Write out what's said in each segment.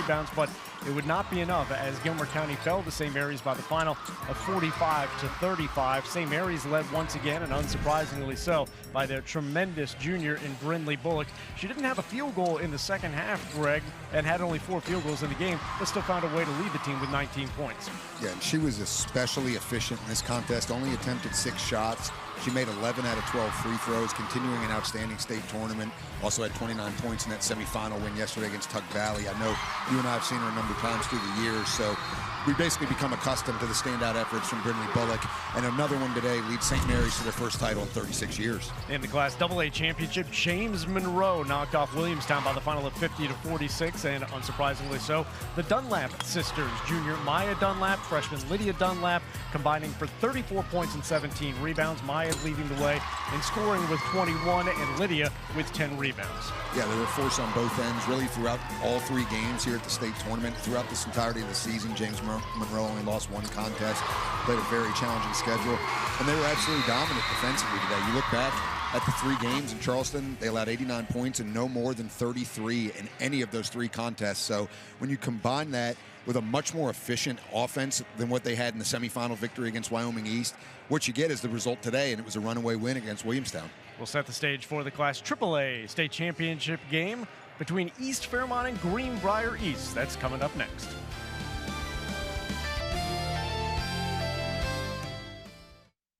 rebounds, but it would not be enough as Gilmer County fell to St. Mary's by the final of 45-35. St. Mary's led once again, and unsurprisingly so, by their tremendous junior in Brindley Bullock. She didn't have a field goal in the second half, Greg, and had only 4 field goals in the game, but still found a way to lead the team with 19 points. Yeah, and she was especially efficient in this contest, only attempted 6 shots. She made 11 out of 12 free throws, continuing an outstanding state tournament. Also had 29 points in that semifinal win yesterday against Tug Valley. I know you and I have seen her a number of times through the years, so we basically become accustomed to the standout efforts from Brindley Bullock. And another one today leads St. Mary's to their first title in 36 years. In the Class AA championship, James Monroe knocked off Williamstown by the final of 50-46, and unsurprisingly so, the Dunlap sisters, junior Maya Dunlap, freshman Lydia Dunlap, combining for 34 points and 17 rebounds. Maya leading the way in scoring with 21, and Lydia with 10 rebounds. Yeah, they were a force on both ends, really throughout all 3 games here at the state tournament. Throughout this entirety of the season, James Monroe only lost 1 contest, played a very challenging schedule, and they were absolutely dominant defensively today. You look back at the 3 games in Charleston, they allowed 89 points and no more than 33 in any of those 3 contests. So when you combine that with a much more efficient offense than what they had in the semifinal victory against Wyoming East, what you get is the result today, and it was a runaway win against Williamstown. We'll set the stage for the Class AAA state championship game between East Fairmont and Greenbrier East. That's coming up next.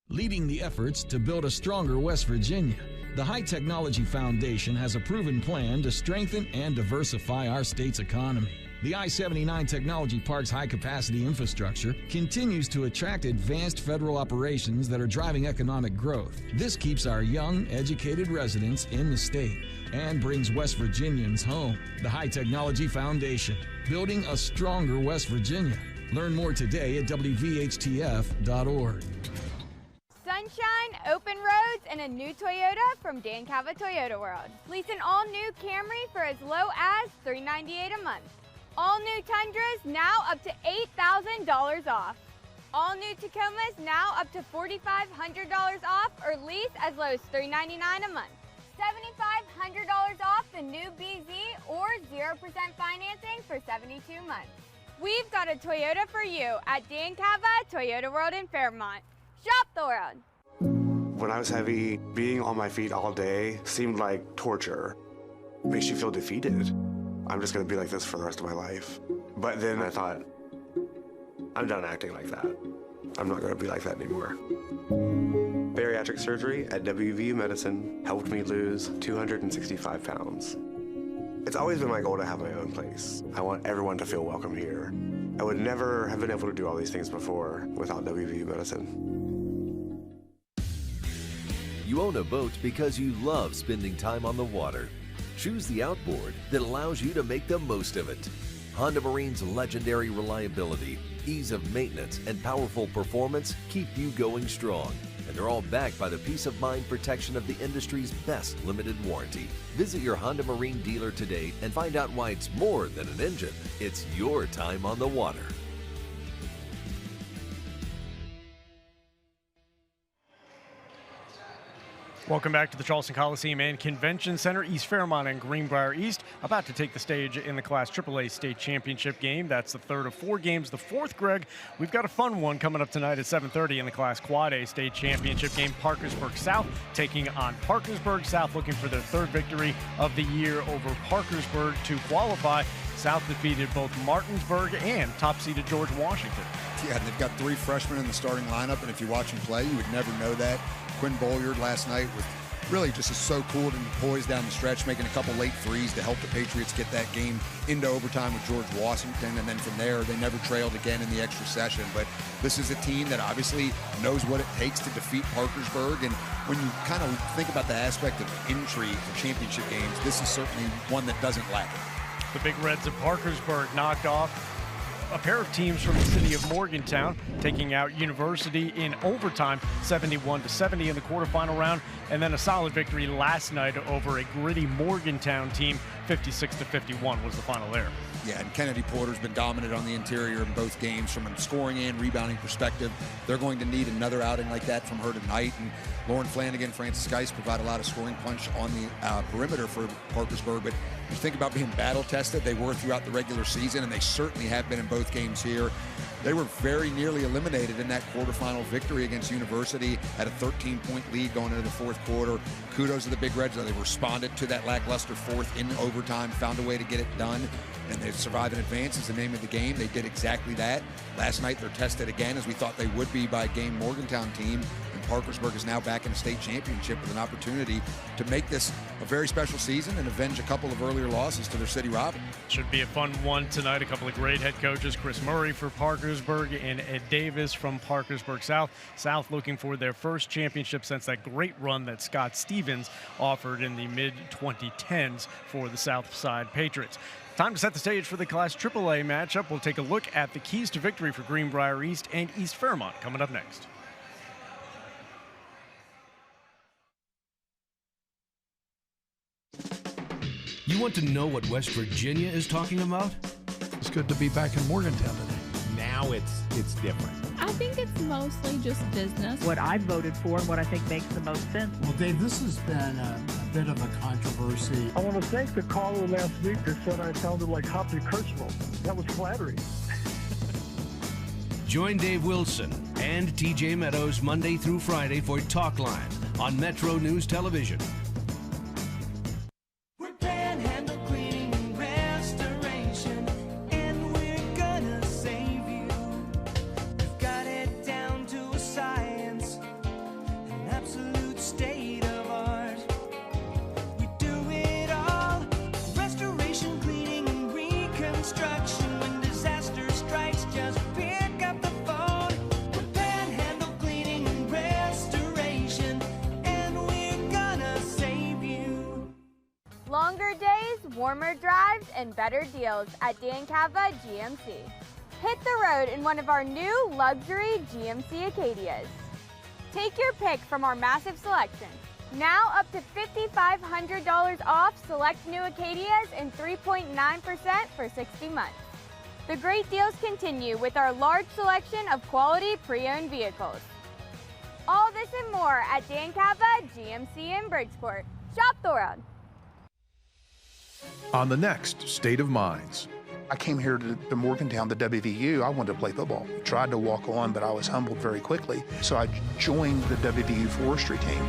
Leading the efforts to build a stronger West Virginia, the High Technology Foundation has a proven plan to strengthen and diversify our state's economy. The I-79 Technology Park's high-capacity infrastructure continues to attract advanced federal operations that are driving economic growth. This keeps our young, educated residents in the state and brings West Virginians home. The High Technology Foundation, building a stronger West Virginia. Learn more today at WVHTF.org. Sunshine, open roads, and a new Toyota from Dan Cava Toyota World. Lease an all-new Camry for as low as $398 a month. All new Tundras now up to $8,000 off. All new Tacomas now up to $4,500 off, or lease as low as $399 a month. $7,500 off the new BZ or 0% financing for 72 months. We've got a Toyota for you at Dan Cava Toyota World in Fairmont. Shop the world. When I was heavy, being on my feet all day seemed like torture. It makes you feel defeated. I'm just gonna be like this for the rest of my life. But then I thought, I'm done acting like that. I'm not gonna be like that anymore. Bariatric surgery at WVU Medicine helped me lose 265 pounds. It's always been my goal to have my own place. I want everyone to feel welcome here. I would never have been able to do all these things before without WVU Medicine. You own a boat because you love spending time on the water. Choose the outboard that allows you to make the most of it. Honda Marine's legendary reliability, ease of maintenance, and powerful performance keep you going strong. And they're all backed by the peace of mind protection of the industry's best limited warranty. Visit your Honda Marine dealer today and find out why it's more than an engine. It's your time on the water. Welcome back to the Charleston Coliseum and Convention Center. East Fairmont and Greenbrier East about to take the stage in the Class AAA state championship game. That's the third of 4 games. The fourth, Greg, we've got a fun one coming up tonight at 7:30 in the Class Quad A state championship game. Parkersburg South taking on Parkersburg South, looking for their 3rd victory of the year over Parkersburg to qualify. South defeated both Martinsburg and top-seeded George Washington. Yeah, they've got 3 freshmen in the starting lineup, and if you watch them play, you would never know that. Quinn Bolyard last night was really just so cool and poised down the stretch, making a couple late threes to help the Patriots get that game into overtime with George Washington, and then from there, they never trailed again in the extra session. But this is a team that obviously knows what it takes to defeat Parkersburg, and when you kind of think about the aspect of intrigue for championship games, this is certainly one that doesn't lack it. The Big Reds of Parkersburg knocked off a pair of teams from the city of Morgantown, taking out University in overtime, 71-70 in the quarterfinal round, and then a solid victory last night over a gritty Morgantown team, 56-51 was the final there. Yeah, and Kennedy Porter's been dominant on the interior in both games from a scoring and rebounding perspective. They're going to need another outing like that from her tonight. And Lauren Flanagan, Francis Geis provide a lot of scoring punch on the perimeter for Parkersburg, but You think about being battle tested, they were throughout the regular season, and they certainly have been in both games here. They were very nearly eliminated in that quarterfinal victory against University at a 13-point lead going into the fourth quarter. Kudos to the Big Reds. They responded to that lackluster fourth in overtime, found a way to get it done, and they survive and advance is the name of the game. They did exactly that. Last night they're tested again, as we thought they would be, by a game Morgantown team. Parkersburg is now back in a state championship with an opportunity to make this a very special season and avenge a couple of earlier losses to their city rival. Should be a fun one tonight. A couple of great head coaches, Chris Murray for Parkersburg and Ed Davis from Parkersburg South. South looking for their first championship since that great run that Scott Stevens offered in the mid-2010s for the Southside Patriots. Time to set the stage for the Class AAA matchup. We'll take a look at the keys to victory for Greenbrier East and East Fairmont coming up next. You want to know what West Virginia is talking about? It's good to be back in Morgantown today. Now it's different. I think it's mostly just business. What I voted for and what I think makes the most sense. Well, Dave, this has been a bit of a controversy. I want to thank the caller last week that said I sounded like Hoppy Kurtzville. That was flattering. Join Dave Wilson and TJ Meadows Monday through Friday for Talk Line on Metro News Television. Longer days, warmer drives, and better deals at Dan Cava GMC. Hit the road in one of our new luxury GMC Acadias. Take your pick from our massive selection. Now up to $5,500 off select new Acadias and 3.9% for 60 months. The great deals continue with our large selection of quality pre-owned vehicles. All this and more at Dan Cava GMC in Bridgeport. Shop the world. On the next State of Minds. I came here to Morgantown, the WVU. I wanted to play football. Tried to walk on, but I was humbled very quickly. So I joined the WVU forestry team.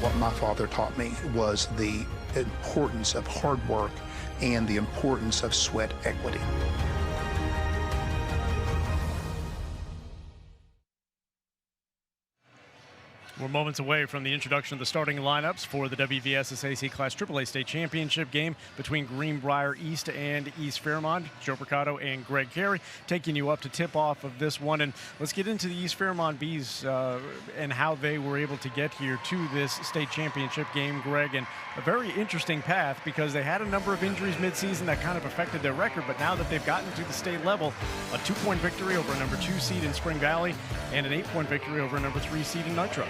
What my father taught me was the importance of hard work and the importance of sweat equity. We're moments away from the introduction of the starting lineups for the WVSSAC Class AAA State Championship game between Greenbrier East and East Fairmont. Joe Mercado and Greg Carey taking you up to tip off of this one. And let's get into the East Fairmont Bees and how they were able to get here to this state championship game, Greg. And a very interesting path because they had a number of injuries midseason that kind of affected their record. But now that they've gotten to the state level, a 2-point victory over a number 2 seed in Spring Valley and an 8-point victory over a number 3 seed in Nitro.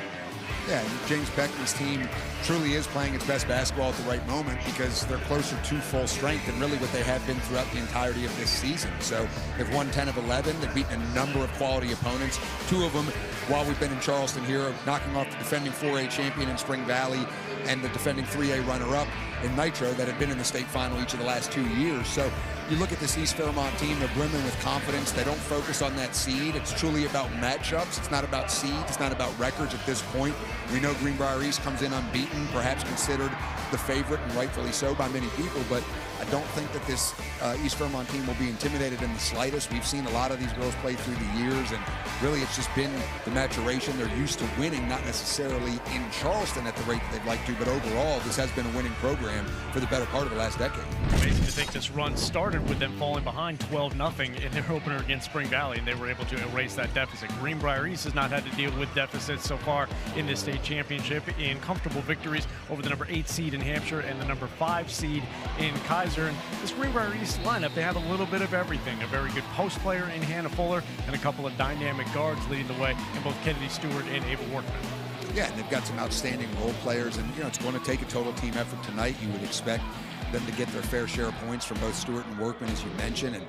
Yeah, James Beckman's team truly is playing its best basketball at the right moment because they're closer to full strength than really what they have been throughout the entirety of this season. So they've won 10 of 11. They've beaten a number of quality opponents. 2 of them, while we've been in Charleston here, knocking off the defending 4A champion in Spring Valley and the defending 3A runner-up in Nitro that had been in the state final each of the last 2 years. So you look at this East Fairmont team, they're brimming with confidence. They don't focus on that seed. It's truly about matchups. It's not about seeds. It's not about records at this point. We know Greenbrier East comes in unbeaten, perhaps considered the favorite, and rightfully so by many people, but I don't think that this East Fairmont team will be intimidated in the slightest. We've seen a lot of these girls play through the years, and really it's just been the maturation. They're used to winning, not necessarily in Charleston at the rate that they'd like to, but overall, this has been a winning program for the better part of the last decade. Amazing to think this run started with them falling behind 12-0 in their opener against Spring Valley, and they were able to erase that deficit. Greenbrier East has not had to deal with deficits so far in this state championship in comfortable victories over the number 8 seed in Hampshire and the number 5 seed in Kaiser. And this Greenbrier East lineup, they have a little bit of everything. A very good post player in Hannah Fuller and a couple of dynamic guards leading the way in both Kedary Stewart and Ava Workman. Yeah, and they've got some outstanding role players, and it's going to take a total team effort tonight. You would expect them to get their fair share of points from both Stewart and Workman, as you mentioned, and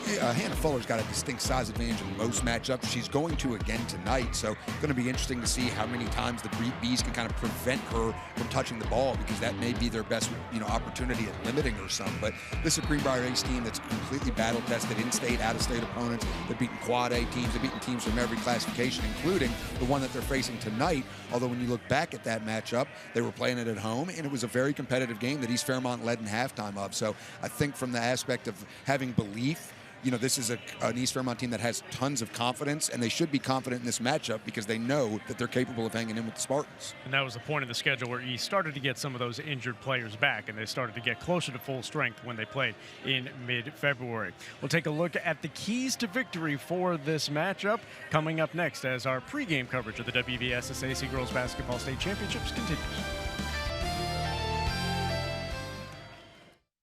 Hannah Fuller's got a distinct size advantage in most matchups. She's going to again tonight, so going to be interesting to see how many times the Bees can kind of prevent her from touching the ball, because that may be their best, opportunity at limiting her some. But this is a Greenbrier East team that's completely battle-tested, in-state, out-of-state opponents. They've beaten Quad A teams. They've beaten teams from every classification, including the one that they're facing tonight. Although when you look back at that matchup, they were playing it at home, and it was a very competitive game that East Fairmont led in halftime of. So I think from the aspect of having belief, this is an East Fairmont team that has tons of confidence, and they should be confident in this matchup because they know that they're capable of hanging in with the Spartans. And that was the point of the schedule where East started to get some of those injured players back, and they started to get closer to full strength when they played in mid-February. We'll take a look at the keys to victory for this matchup coming up next as our pregame coverage of the WVSSAC Girls Basketball State Championships continues.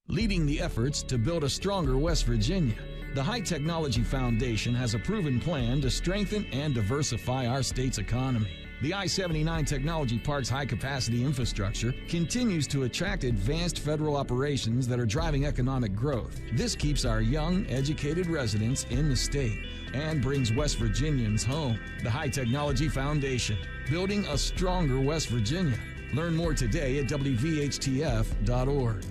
Leading the efforts to build a stronger West Virginia, the High Technology Foundation has a proven plan to strengthen and diversify our state's economy. The I-79 Technology Park's high-capacity infrastructure continues to attract advanced federal operations that are driving economic growth. This keeps our young, educated residents in the state and brings West Virginians home. The High Technology Foundation, building a stronger West Virginia. Learn more today at WVHTF.org.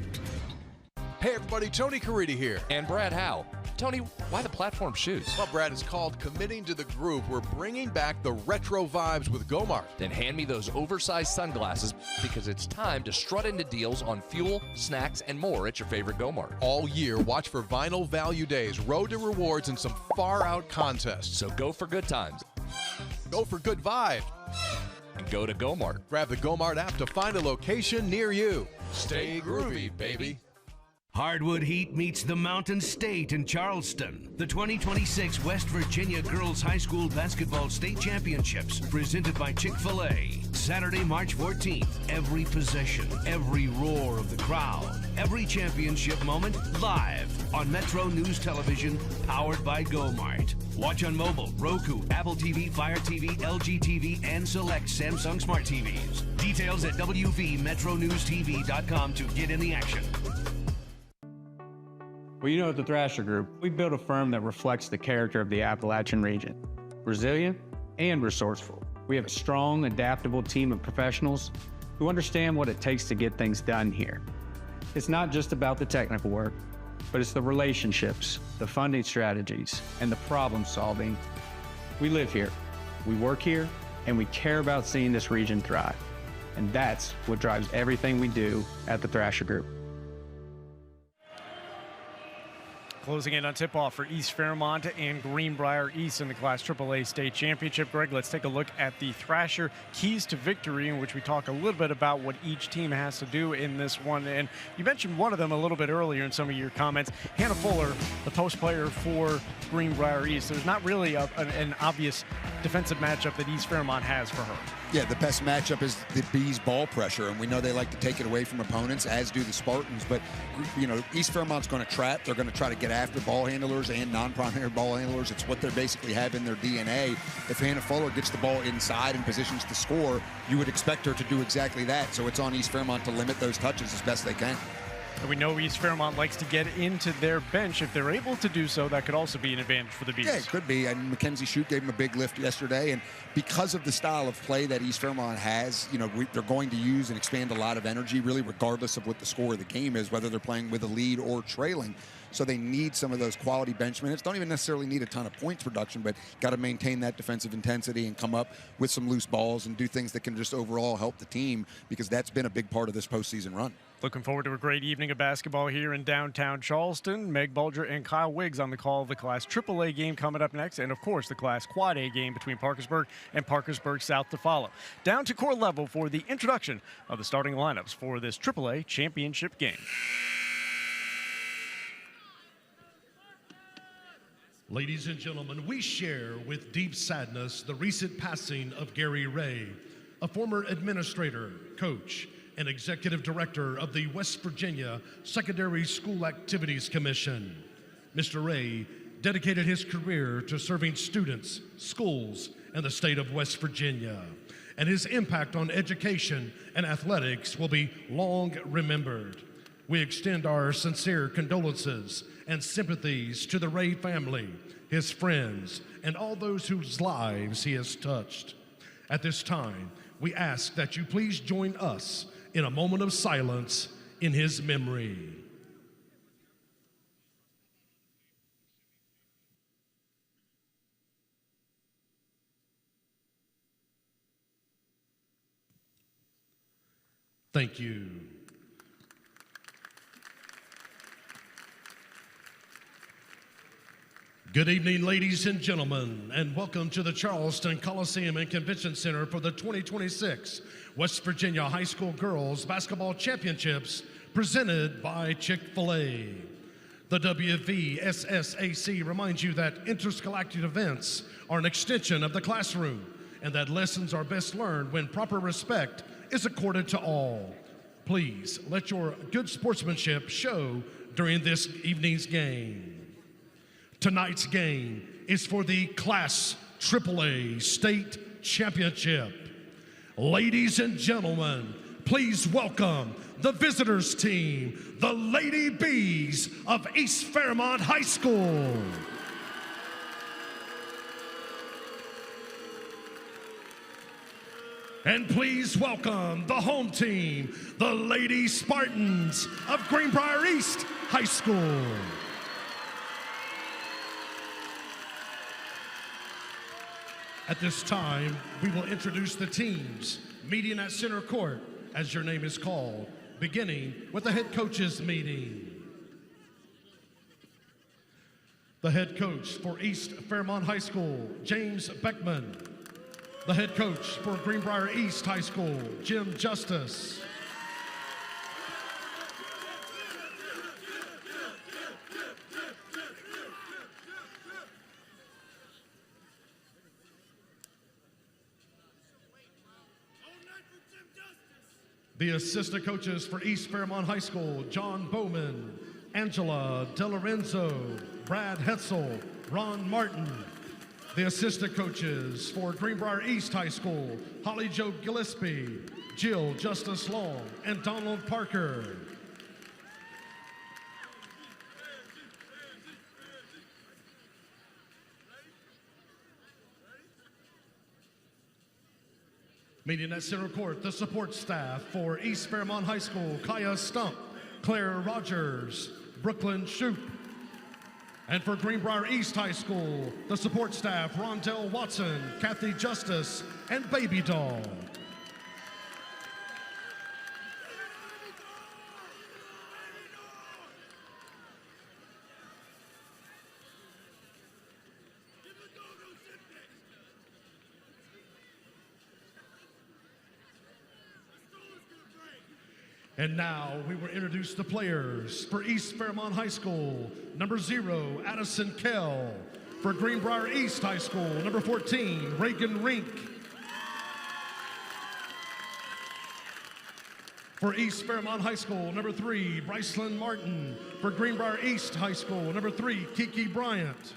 Hey everybody, Tony Caridi here. And Brad Howe. Tony, why the platform shoes? Well, Brad, it's called Committing to the Groove. We're bringing back the retro vibes with Gomart. Then hand me those oversized sunglasses, because it's time to strut into deals on fuel, snacks, and more at your favorite Gomart. All year, watch for Vinyl Value Days, Road to Rewards, and some far-out contests. So go for good times. Go for good vibes. And go to Gomart. Grab the Gomart app to find a location near you. Stay groovy, baby. Hardwood Heat meets the Mountain State in Charleston. The 2026 West Virginia Girls High School Basketball State Championships, presented by Chick-fil-A. Saturday, March 14th. Every possession, every roar of the crowd, every championship moment live on Metro News Television, powered by Gomart. Watch on mobile, Roku, Apple TV, Fire TV, LG TV, and select Samsung Smart TVs. Details at WVMetroNewsTV.com to get in the action. Well, at the Thrasher Group, we built a firm that reflects the character of the Appalachian region. Resilient and resourceful. We have a strong, adaptable team of professionals who understand what it takes to get things done here. It's not just about the technical work, but it's the relationships, the funding strategies, and the problem solving. We live here, we work here, and we care about seeing this region thrive. And that's what drives everything we do at the Thrasher Group. Closing in on tip-off for East Fairmont and Greenbrier East in the Class AAA State Championship. Greg, let's take a look at the Thrasher keys to victory, in which we talk a little bit about what each team has to do in this one. And you mentioned one of them a little bit earlier in some of your comments. Hannah Fuller, the post player for Greenbrier East. There's not really an obvious defensive matchup that East Fairmont has for her. Yeah, the best matchup is the Bees' ball pressure, and we know they like to take it away from opponents, as do the Spartans. But, East Fairmont's going to trap. They're going to try to get after ball handlers and non-primary ball handlers. It's what they basically have in their DNA. If Hannah Fuller gets the ball inside and positions to score, you would expect her to do exactly that. So it's on East Fairmont to limit those touches as best they can. And we know East Fairmont likes to get into their bench. If they're able to do so, that could also be an advantage for the Bees. Yeah, it could be. And Mackenzie Shupe gave them a big lift yesterday. And because of the style of play that East Fairmont has, they're going to use and expand a lot of energy, really, regardless of what the score of the game is, whether they're playing with a lead or trailing. So they need some of those quality bench minutes. Don't even necessarily need a ton of points production, but got to maintain that defensive intensity and come up with some loose balls and do things that can just overall help the team, because that's been a big part of this postseason run. Looking forward to a great evening of basketball here in downtown Charleston. Meg Bulger and Kyle Wiggs on the call of the Class AAA game coming up next, and of course the Class Quad A game between Parkersburg and Parkersburg South to follow. Down to core level for the introduction of the starting lineups for this AAA championship game. Ladies and gentlemen, we share with deep sadness the recent passing of Gary Ray, a former administrator, coach, and executive director of the West Virginia Secondary School Activities Commission. Mr. Ray dedicated his career to serving students, schools, and the state of West Virginia, and his impact on education and athletics will be long remembered. We extend our sincere condolences and sympathies to the Ray family, his friends, and all those whose lives he has touched. At this time, we ask that you please join us in a moment of silence in his memory. Thank you. Good evening, ladies and gentlemen, and welcome to the Charleston Coliseum and Convention Center for the 2026 West Virginia High School Girls Basketball Championships presented by Chick-fil-A. The WVSSAC reminds you that interscholastic events are an extension of the classroom and that lessons are best learned when proper respect is accorded to all. Please let your good sportsmanship show during this evening's game. Tonight's game is for the Class AAA State Championship. Ladies and gentlemen, please welcome the visitors team, the Lady Bees of East Fairmont High School. And please welcome the home team, the Lady Spartans of Greenbrier East High School. At this time, we will introduce the teams meeting at center court as your name is called, beginning with the head coaches meeting. The head coach for East Fairmont High School, James Beckman. The head coach for Greenbrier East High School, Jim Justice. The assistant coaches for East Fairmont High School, John Bowman, Angela DeLorenzo, Brad Hetzel, Ron Martin. The assistant coaches for Greenbrier East High School, Holly Jo Gillespie, Jill Justice Long, and Donald Parker. Meeting at center court, the support staff for East Fairmont High School, Kaya Stump, Claire Rogers, Brooklyn Shoup. And for Greenbrier East High School, the support staff, Rondell Watson, Kathy Justice, and Baby Doll. And now we will introduce the players for East Fairmont High School. Number 0, Addison Kell. For Greenbrier East High School, number 14, Reagan Rink. For East Fairmont High School, number 3, Brycelyn Martin. For Greenbrier East High School, number 3, Kiki Bryant.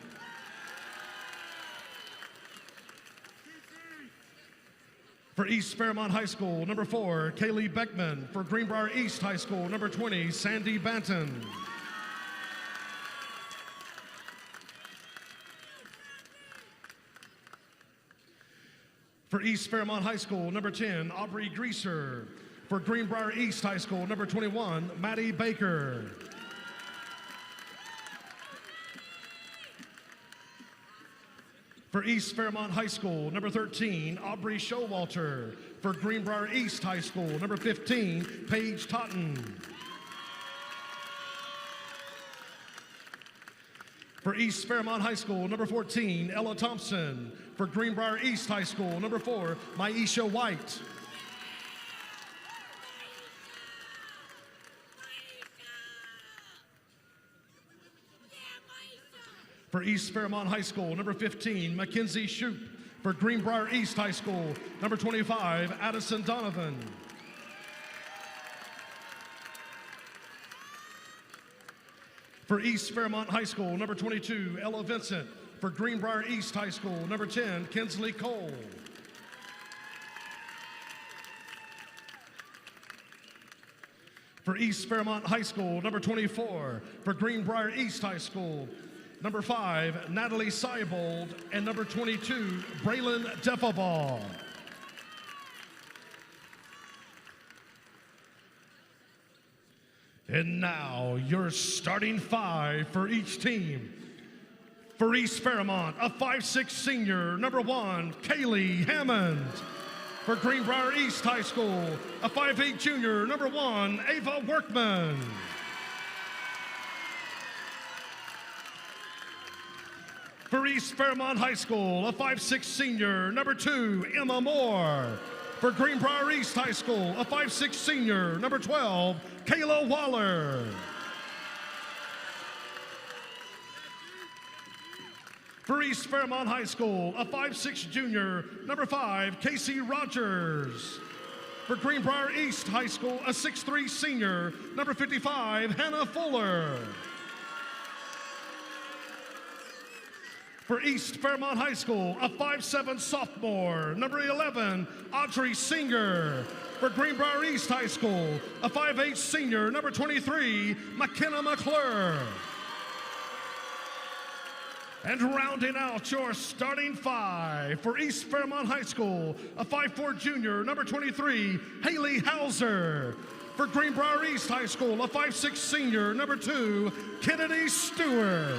For East Fairmont High School, number 4, Kaylee Beckman. For Greenbrier East High School, number 20, Sandy Banton. For East Fairmont High School, number 10, Aubrey Greaser. For Greenbrier East High School, number 21, Maddie Baker. For East Fairmont High School, number 13, Aubrey Showalter. For Greenbrier East High School, number 15, Paige Totten. For East Fairmont High School, number 14, Ella Thompson. For Greenbrier East High School, number 4, Maisha White. For East Fairmont High School, number 15, Mackenzie Shupe. For Greenbrier East High School, number 25, Addison Donovan. For East Fairmont High School, number 22, Ella Vincent. For Greenbrier East High School, number 10, Kinsley Cole. For East Fairmont High School, number 24. For Greenbrier East High School, number 5, Natalie Seibold, and number 22, Braylon Defaball. And now, your starting 5 for each team. For East Fairmont, a 5'6" senior, number 1, Kailee Haymond. For Greenbrier East High School, a 5'8" junior, number 1, Ava Workman. For East Fairmont High School, a 5'6" senior, number 2, Emma Moore. For Greenbrier East High School, a 5'6" senior, number 12, Kayla Waller. For East Fairmont High School, a 5'6" junior, number 5, Casey Rogers. For Greenbrier East High School, a 6'3" senior, number 55, Hannah Fuller. For East Fairmont High School, a 5'7" sophomore, number 11, Audrey Singer. For Greenbrier East High School, a 5'8" senior, number 23, McKenna McClure. And rounding out your starting 5 for East Fairmont High School, a 5'4" junior, number 23, Haley Hauser. For Greenbrier East High School, a 5'6" senior, number 2, Kedary Stewart.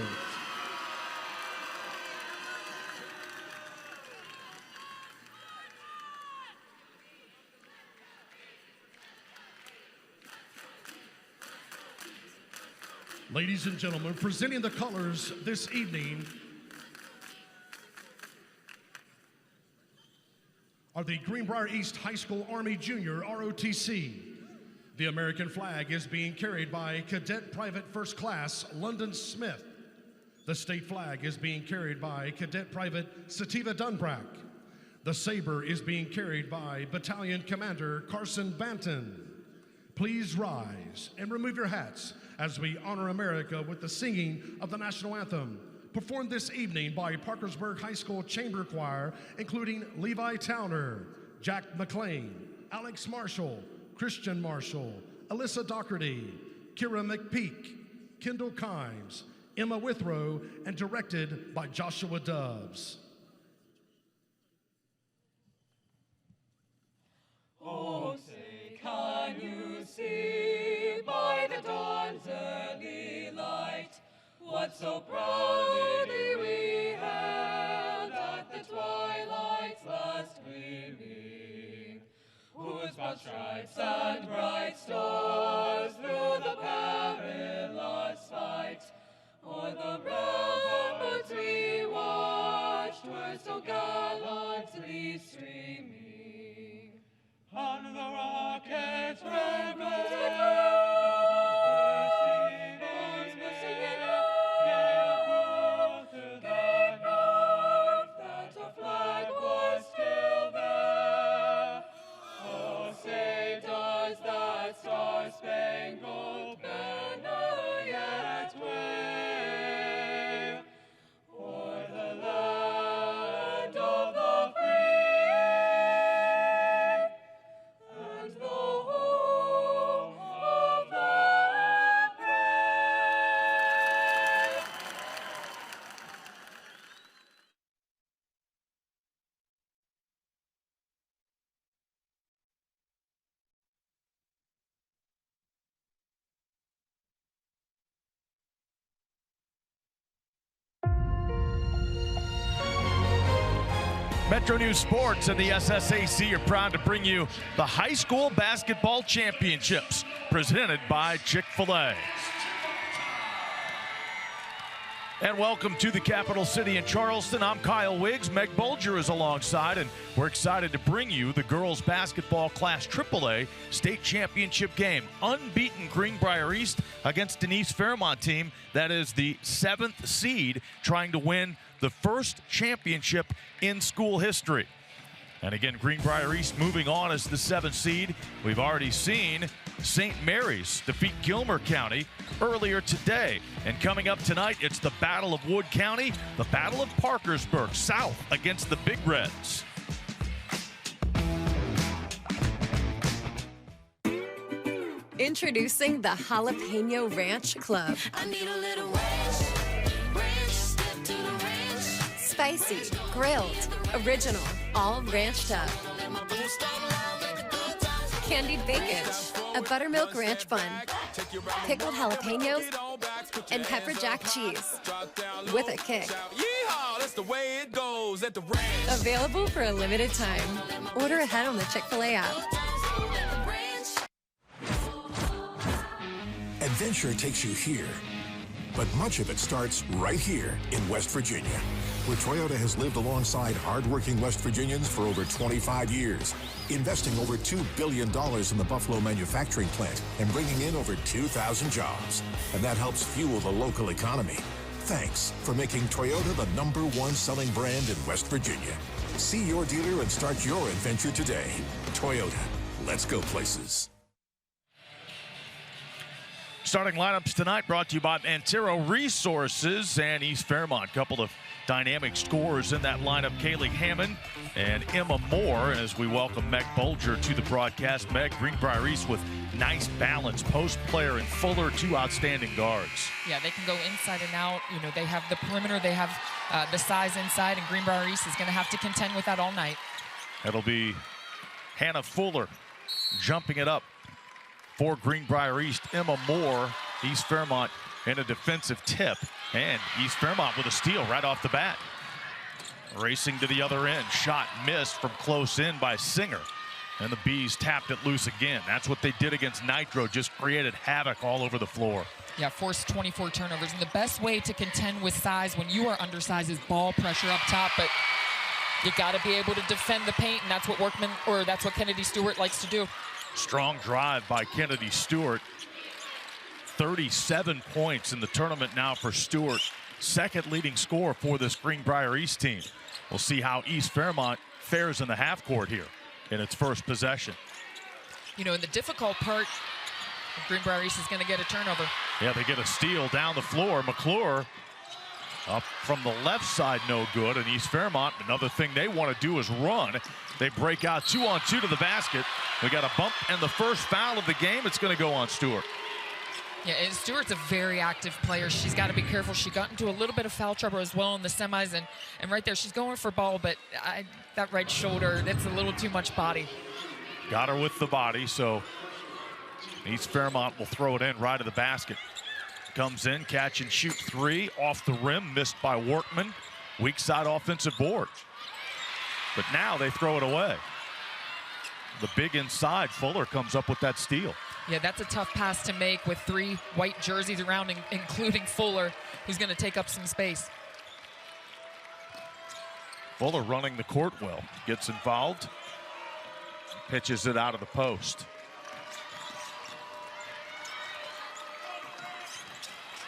Ladies and gentlemen, presenting the colors this evening are the Greenbrier East High School Army Junior ROTC. The American flag is being carried by Cadet Private First Class London Smith. The state flag is being carried by Cadet Private Sativa Dunbrack. The saber is being carried by Battalion Commander Carson Banton. Please rise and remove your hats as we honor America with the singing of the national anthem, performed this evening by Parkersburg High School Chamber Choir, including Levi Towner, Jack McLean, Alex Marshall, Christian Marshall, Alyssa Doherty, Kira McPeak, Kendall Kimes, Emma Withrow, and directed by Joshua Dubs. Oh, say, can you see by the dawn's early light what so proudly we hailed at the twilight's last gleaming, whose broad stripes and bright stars through the perilous fight o'er the ramparts we watched were so gallantly streaming, and the rockets red star-spangled banner yet wave o'er the land of the free and the home of the brave. Metro News Sports and the SSAC are proud to bring you the High School Basketball Championships, presented by Chick-fil-A. And welcome to the capital city in Charleston. I'm Kyle Wiggs. Meg Bulger is alongside, and we're excited to bring you the girls basketball Class AAA state championship game. Unbeaten Greenbrier East against an East Fairmont team that is the 7th seed, trying to win the first championship in school history. And again, Greenbrier East moving on as the 7th seed. We've already seen St. Mary's defeat Gilmer County earlier today. And coming up tonight, it's the Battle of Wood County, the Battle of Parkersburg South against the Big Reds. Introducing the Jalapeno Ranch Club. I need a little ranch, step to the ranch. Spicy, grilled, original, all ranched up. Candied bacon, a buttermilk ranch bun, pickled jalapenos, and pepper jack cheese with a kick. That's the way it goes at the ranch. Available for a limited time. Order ahead on the Chick-fil-A app. Adventure takes you here, but much of it starts right here in West Virginia, where Toyota has lived alongside hardworking West Virginians for over 25 years, investing over $2 billion in the Buffalo manufacturing plant and bringing in over 2,000 jobs. And that helps fuel the local economy. Thanks for making Toyota the #1 selling brand in West Virginia. See your dealer and start your adventure today. Toyota, let's go places. Starting lineups tonight brought to you by Antero Resources and East Fairmont. Couple of dynamic scorers in that lineup, Kailee Haymond and Emma Moore. As we welcome Meg Bolger to the broadcast. Meg, Greenbrier East with nice balance. Post player and Fuller, 2 outstanding guards. Yeah, they can go inside and out. You know, they have the perimeter, they have the size inside, and Greenbrier East is going to have to contend with that all night. It'll be Hannah Fuller jumping it up for Greenbrier East. Emma Moore, East Fairmont, in a defensive tip. And East Fairmont with a steal right off the bat. Racing to the other end. Shot missed from close in by Singer. And the Bees tapped it loose again. That's what they did against Nitro. Just created havoc all over the floor. Yeah, forced 24 turnovers. And the best way to contend with size when you are undersized is ball pressure up top. But you got to be able to defend the paint. And that's what that's what Kedary Stewart likes to do. Strong drive by Kedary Stewart. 37 points in the tournament now for Stewart. Second leading scorer for this Greenbrier East team. We'll see how East Fairmont fares in the half court here in its first possession. You know, in the difficult part, Greenbrier East is going to get a turnover. Yeah, they get a steal down the floor. McClure up from the left side, no good. And East Fairmont, another thing they want to do is run. They break out 2-on-2 to the basket. We got a bump and the first foul of the game. It's going to go on Stewart. Yeah, and Stewart's a very active player. She's got to be careful. She got into a little bit of foul trouble as well in the semis, and right there, she's going for ball, but that right shoulder, that's a little too much body. Got her with the body, so East Fairmont will throw it in right of the basket. Comes in, catch and shoot 3, off the rim, missed by Workman. Weak side offensive board. But now they throw it away. The big inside, Fuller comes up with that steal. Yeah, that's a tough pass to make with 3 white jerseys around, including Fuller, who's going to take up some space. Fuller running the court well. Gets involved. Pitches it out of the post.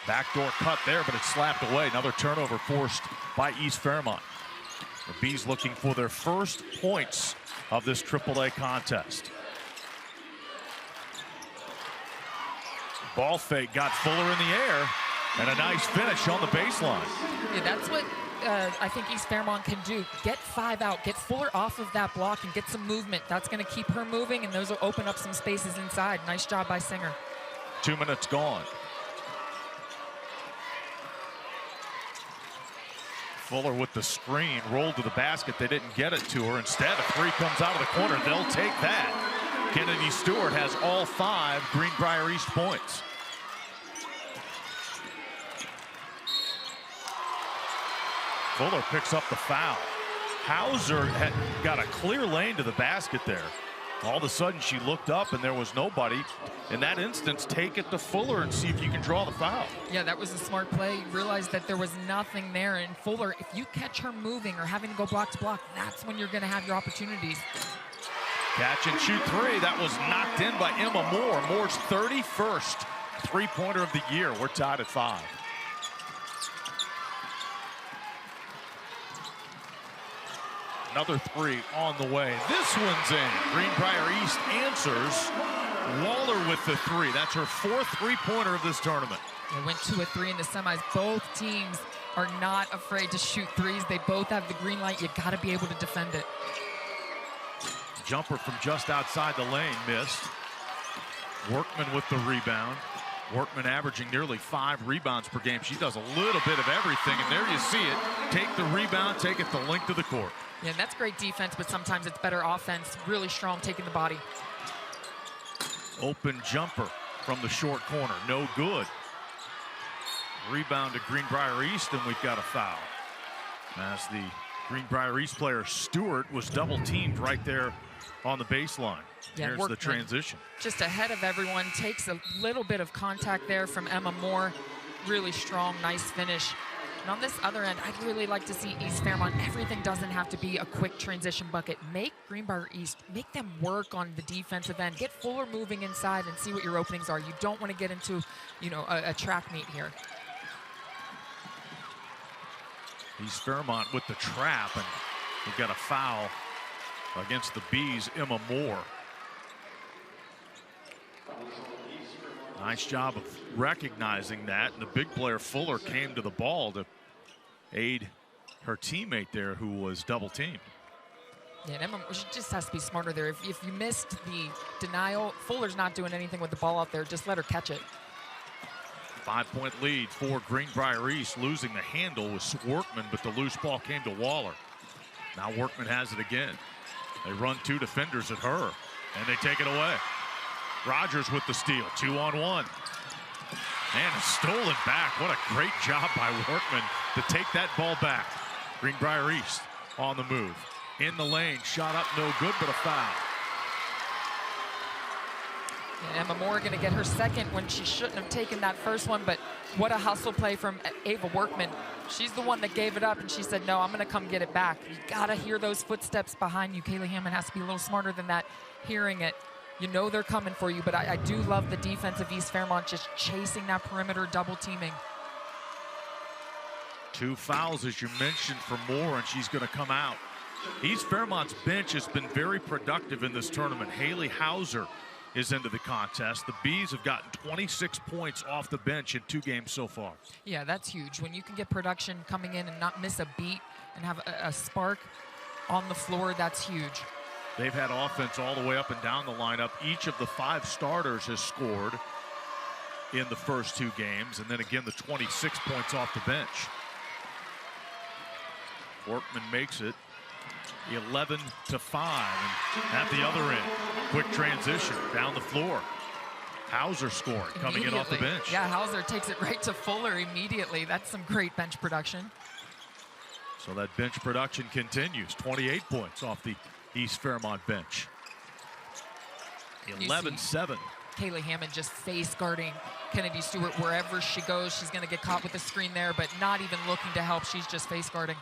Backdoor cut there, but it's slapped away. Another turnover forced by East Fairmont. The Bees looking for their first points of this AAA contest. Ball fake got Fuller in the air, and a nice finish on the baseline. Yeah, that's what I think East Fairmont can do. Get 5 out, get Fuller off of that block and get some movement. That's going to keep her moving, and those will open up some spaces inside. Nice job by Singer. 2 minutes gone. Fuller with the screen, rolled to the basket. They didn't get it to her. Instead, a 3 comes out of the corner. They'll take that. Kedary Stewart has all 5 Greenbrier East points. Fuller picks up the foul. Hauser had got a clear lane to the basket there. All of a sudden, she looked up and there was nobody. In that instance, take it to Fuller and see if you can draw the foul. Yeah, that was a smart play. You realized that there was nothing there. And Fuller, if you catch her moving or having to go block to block, that's when you're going to have your opportunities. Catch and shoot 3. That was knocked in by Emma Moore. Moore's 31st three-pointer of the year. We're tied at 5. Another 3 on the way. This one's in. Greenbrier East answers. Waller with the 3. That's her 4th three-pointer of this tournament. They went 2 of 3 in the semis. Both teams are not afraid to shoot 3s. They both have the green light. You got to be able to defend it. Jumper from just outside the lane, missed. Workman with the rebound. Workman averaging nearly 5 rebounds per game. She does a little bit of everything, and there you see it. Take the rebound, take it the length of the court. Yeah, and that's great defense, but sometimes it's better offense. Really strong, taking the body. Open jumper from the short corner, no good. Rebound to Greenbrier East, and we've got a foul. As the Greenbrier East player Stewart was double teamed right there on the baseline. Yeah, Here's the transition. Just ahead of everyone, takes a little bit of contact there from Emma Moore. Really strong, nice finish. And on this other end, I'd really like to see East Fairmont. Everything doesn't have to be a quick transition bucket. Make Greenbrier East, make them work on the defensive end. Get Fuller moving inside and see what your openings are. You don't want to get into, you know, a track meet here. East Fairmont with the trap, and we've got a foul against the Bees, Emma Moore. Nice job of recognizing that, and the big player Fuller came to the ball to aid her teammate there who was double teamed. Yeah, and Emma, she just has to be smarter there. If you missed the denial, Fuller's not doing anything with the ball out there. Just let her catch it. 5-point lead for Greenbrier East. Losing the handle was Workman, but the loose ball came to Waller. Now Workman has it again. They run 2 defenders at her, and they take it away. Rogers with the steal, 2-on-1. And stolen back. What a great job by Workman to take that ball back. Greenbrier East on the move. In the lane, shot up, no good, but a foul. And Emma Moore going to get her second when she shouldn't have taken that first one, but what a hustle play from Ava Workman. She's the one that gave it up, and she said, no, I'm going to come get it back. You got to hear those footsteps behind you. Kailee Haymond has to be a little smarter than that, hearing it. You know they're coming for you, but I do love the defense of East Fairmont just chasing that perimeter, double teaming. 2 fouls, as you mentioned, for Moore, and she's going to come out. East Fairmont's bench has been very productive in this tournament. Haley Hauser is into the contest. The Bees have gotten 26 points off the bench in 2 games so far. Yeah, that's huge. When you can get production coming in and not miss a beat and have a spark on the floor, that's huge. They've had offense all the way up and down the lineup. Each of the 5 starters has scored in the first 2 games, and then again the 26 points off the bench. Workman makes it 11-5, and at the other end, quick transition down the floor. Hauser scoring, coming in off the bench. Yeah, Hauser takes it right to Fuller immediately. That's some great bench production. So that bench production continues. 28 points off the East Fairmont bench. 11-7. Kailee Haymond just face guarding Kedary Stewart wherever she goes. She's going to get caught with the screen there, but not even looking to help. She's just face guarding.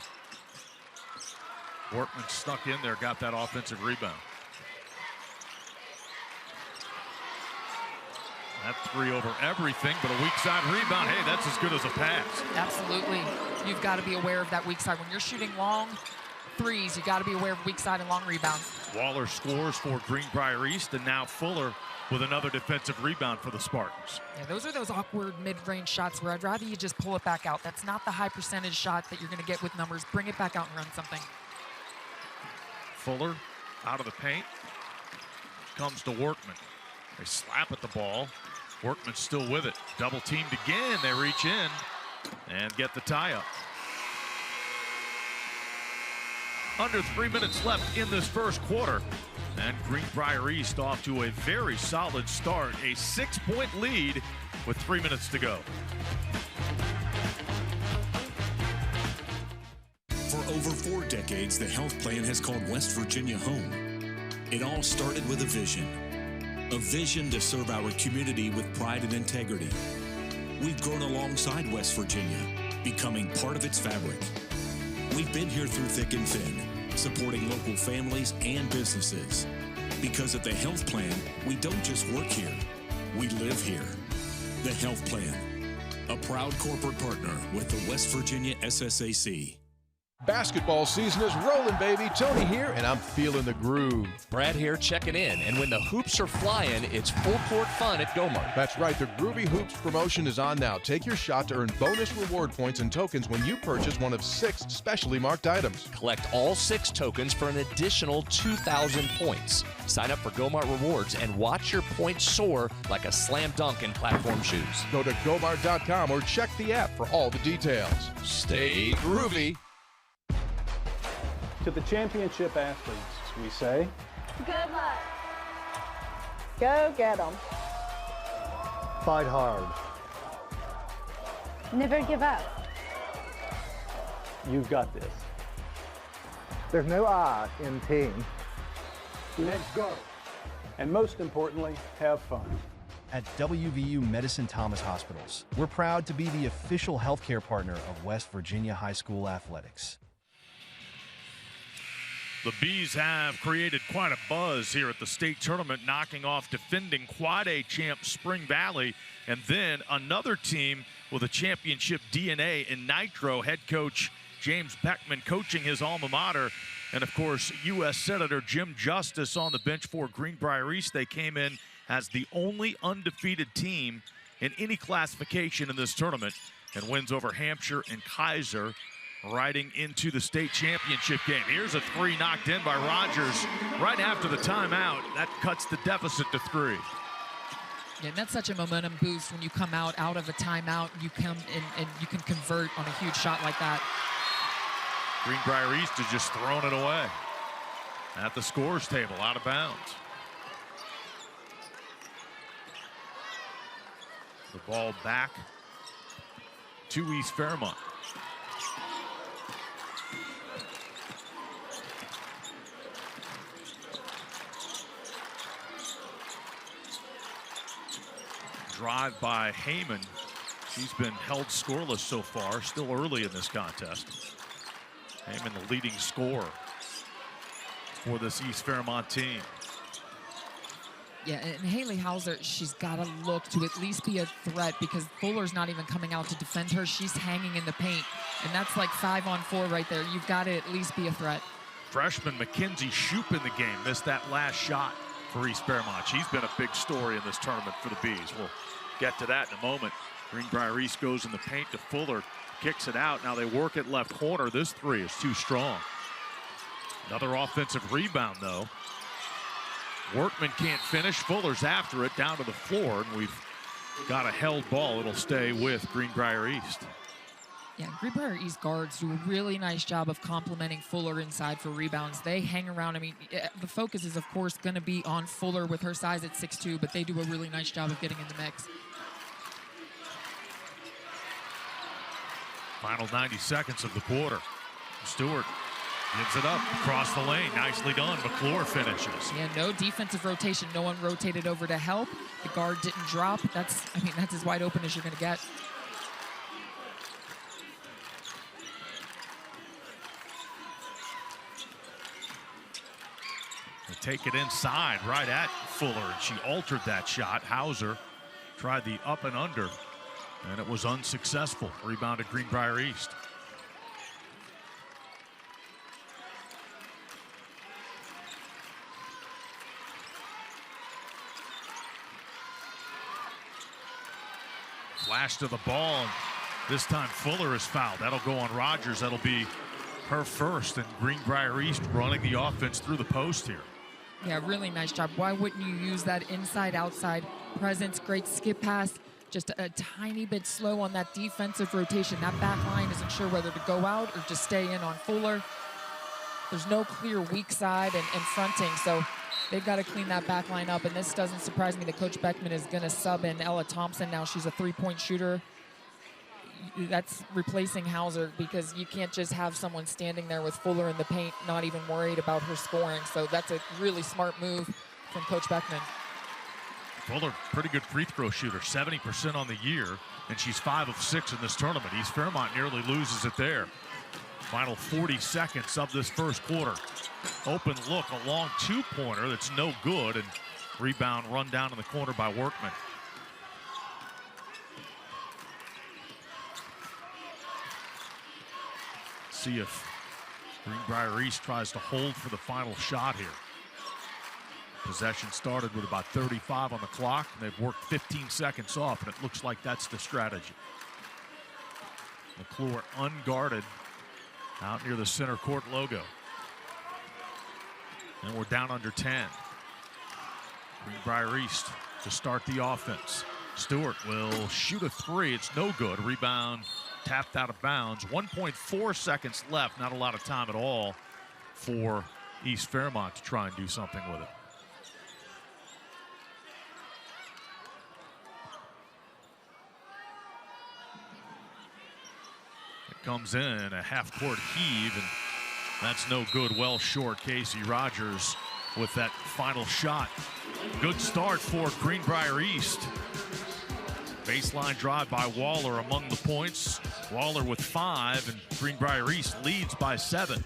Workman stuck in there, got that offensive rebound. That 3 over everything, but a weak side rebound. Hey, that's as good as a pass. Absolutely. You've got to be aware of that weak side. When you're shooting long threes, you got to be aware of weak side and long rebounds. Waller scores for Greenbrier East, and now Fuller with another defensive rebound for the Spartans. Yeah, those are those awkward mid-range shots where I'd rather you just pull it back out. That's not the high percentage shot that you're going to get with numbers. Bring it back out and run something. Fuller out of the paint, comes to Workman. They slap at the ball. Workman's still with it. Double teamed again. They reach in and get the tie-up. Under 3 minutes left in this first quarter. And Greenbrier East off to a very solid start. A 6-point lead with 3 minutes to go. For over 4 decades, the health plan has called West Virginia home. It all started with a vision to serve our community with pride and integrity. We've grown alongside West Virginia, becoming part of its fabric. We've been here through thick and thin, supporting local families and businesses. Because at the health plan, we don't just work here, we live here. The health plan, a proud corporate partner with the West Virginia SSAC. Basketball season is rolling, baby. Tony here, and I'm feeling the groove. Brad here checking in, and when the hoops are flying, it's full court fun at Gomart. That's right, the Groovy Hoops promotion is on now. Take your shot to earn bonus reward points and tokens when you purchase one of 6 specially marked items. Collect all 6 tokens for an additional 2,000 points. Sign up for Gomart Rewards and watch your points soar like a slam dunk in platform shoes. Go to Gomart.com or check the app for all the details. Stay groovy. To the championship athletes, we say, Good luck. Go get them. fight hard. Never give up. You've got this. There's no I in team. Let's go. And most importantly, have fun. At WVU Medicine Thomas Hospitals, we're proud to be the official healthcare partner of West Virginia High School athletics. The Bees have created quite a buzz here at the state tournament, knocking off defending Quad A champ Spring Valley, and then another team with a championship DNA in Nitro. Head coach James Beckman coaching his alma mater, and of course U.S. Senator Jim Justice on the bench for Greenbrier East. They came in as the only undefeated team in any classification in this tournament, and wins over Hampshire and Kaiser, riding into the state championship game. Here's a 3 knocked in by Rogers right after the timeout. That cuts the deficit to 3. Yeah, and that's such a momentum boost when you come out of a timeout. You come in and you can convert on a huge shot like that. Greenbrier East has just thrown it away at the scores table, out of bounds. The ball back to East Fairmont. Drive by Haymond. She's been held scoreless so far, still early in this contest. Haymond the leading scorer for this East Fairmont team. Yeah, and Haley Hauser, she's got to look to at least be a threat, because Fuller's not even coming out to defend her. She's hanging in the paint, and that's like 5-on-4 right there. You've got to at least be a threat. Freshman Mackenzie Shupe in the game, missed that last shot for East Fairmont. She's been a big story in this tournament for the Bees. We'll get to that in a moment. Greenbrier East goes in the paint to Fuller, kicks it out. Now they work it left corner. This 3 is too strong. Another offensive rebound, though. Workman can't finish. Fuller's after it down to the floor, and we've got a held ball. It'll stay with Greenbrier East. Yeah, Greenbrier East guards do a really nice job of complementing Fuller inside for rebounds. They hang around. I mean, the focus is, of course, going to be on Fuller with her size at 6'2", but they do a really nice job of getting in the mix. Final 90 seconds of the quarter. Stewart gives it up across the lane. Nicely done. McClure finishes. Yeah, no defensive rotation. No one rotated over to help. The guard didn't drop. That's as wide open as you're going to get. They take it inside right at Fuller, and she altered that shot. Hauser tried the up and under, and it was unsuccessful. Rebounded Greenbrier East. Flash to the ball, and this time Fuller is fouled. That'll go on Rogers. That'll be her first, and Greenbrier East running the offense through the post here. Yeah, really nice job. Why wouldn't you use that inside-outside presence? Great skip pass. Just a tiny bit slow on that defensive rotation. That back line isn't sure whether to go out or just stay in on Fuller. There's no clear weak side and fronting, so they've got to clean that back line up. And this doesn't surprise me that Coach Beckman is going to sub in Ella Thompson. Now she's a three-point shooter. That's replacing Hauser, because you can't just have someone standing there with Fuller in the paint, not even worried about her scoring. So that's a really smart move from Coach Beckman. Fuller, pretty good free throw shooter, 70% on the year, and she's 5 of 6 in this tournament. East Fairmont nearly loses it there. Final 40 seconds of this first quarter. Open look, a long 2-pointer that's no good, and rebound run down in the corner by Workman. See if Greenbrier East tries to hold for the final shot here. Possession started with about 35 on the clock, and they've worked 15 seconds off, and it looks like that's the strategy. McClure unguarded out near the center court logo. And we're down under 10. Greenbrier East to start the offense. Stewart will shoot a three. It's no good. Rebound tapped out of bounds. 1.4 seconds left. Not a lot of time at all for East Fairmont to try and do something with it. It comes in a half-court heave, and that's no good. Well short. Casey Rogers with that final shot. Good start for Greenbrier East. Baseline drive by Waller among the points. Waller with 5, and Greenbrier East leads by 7.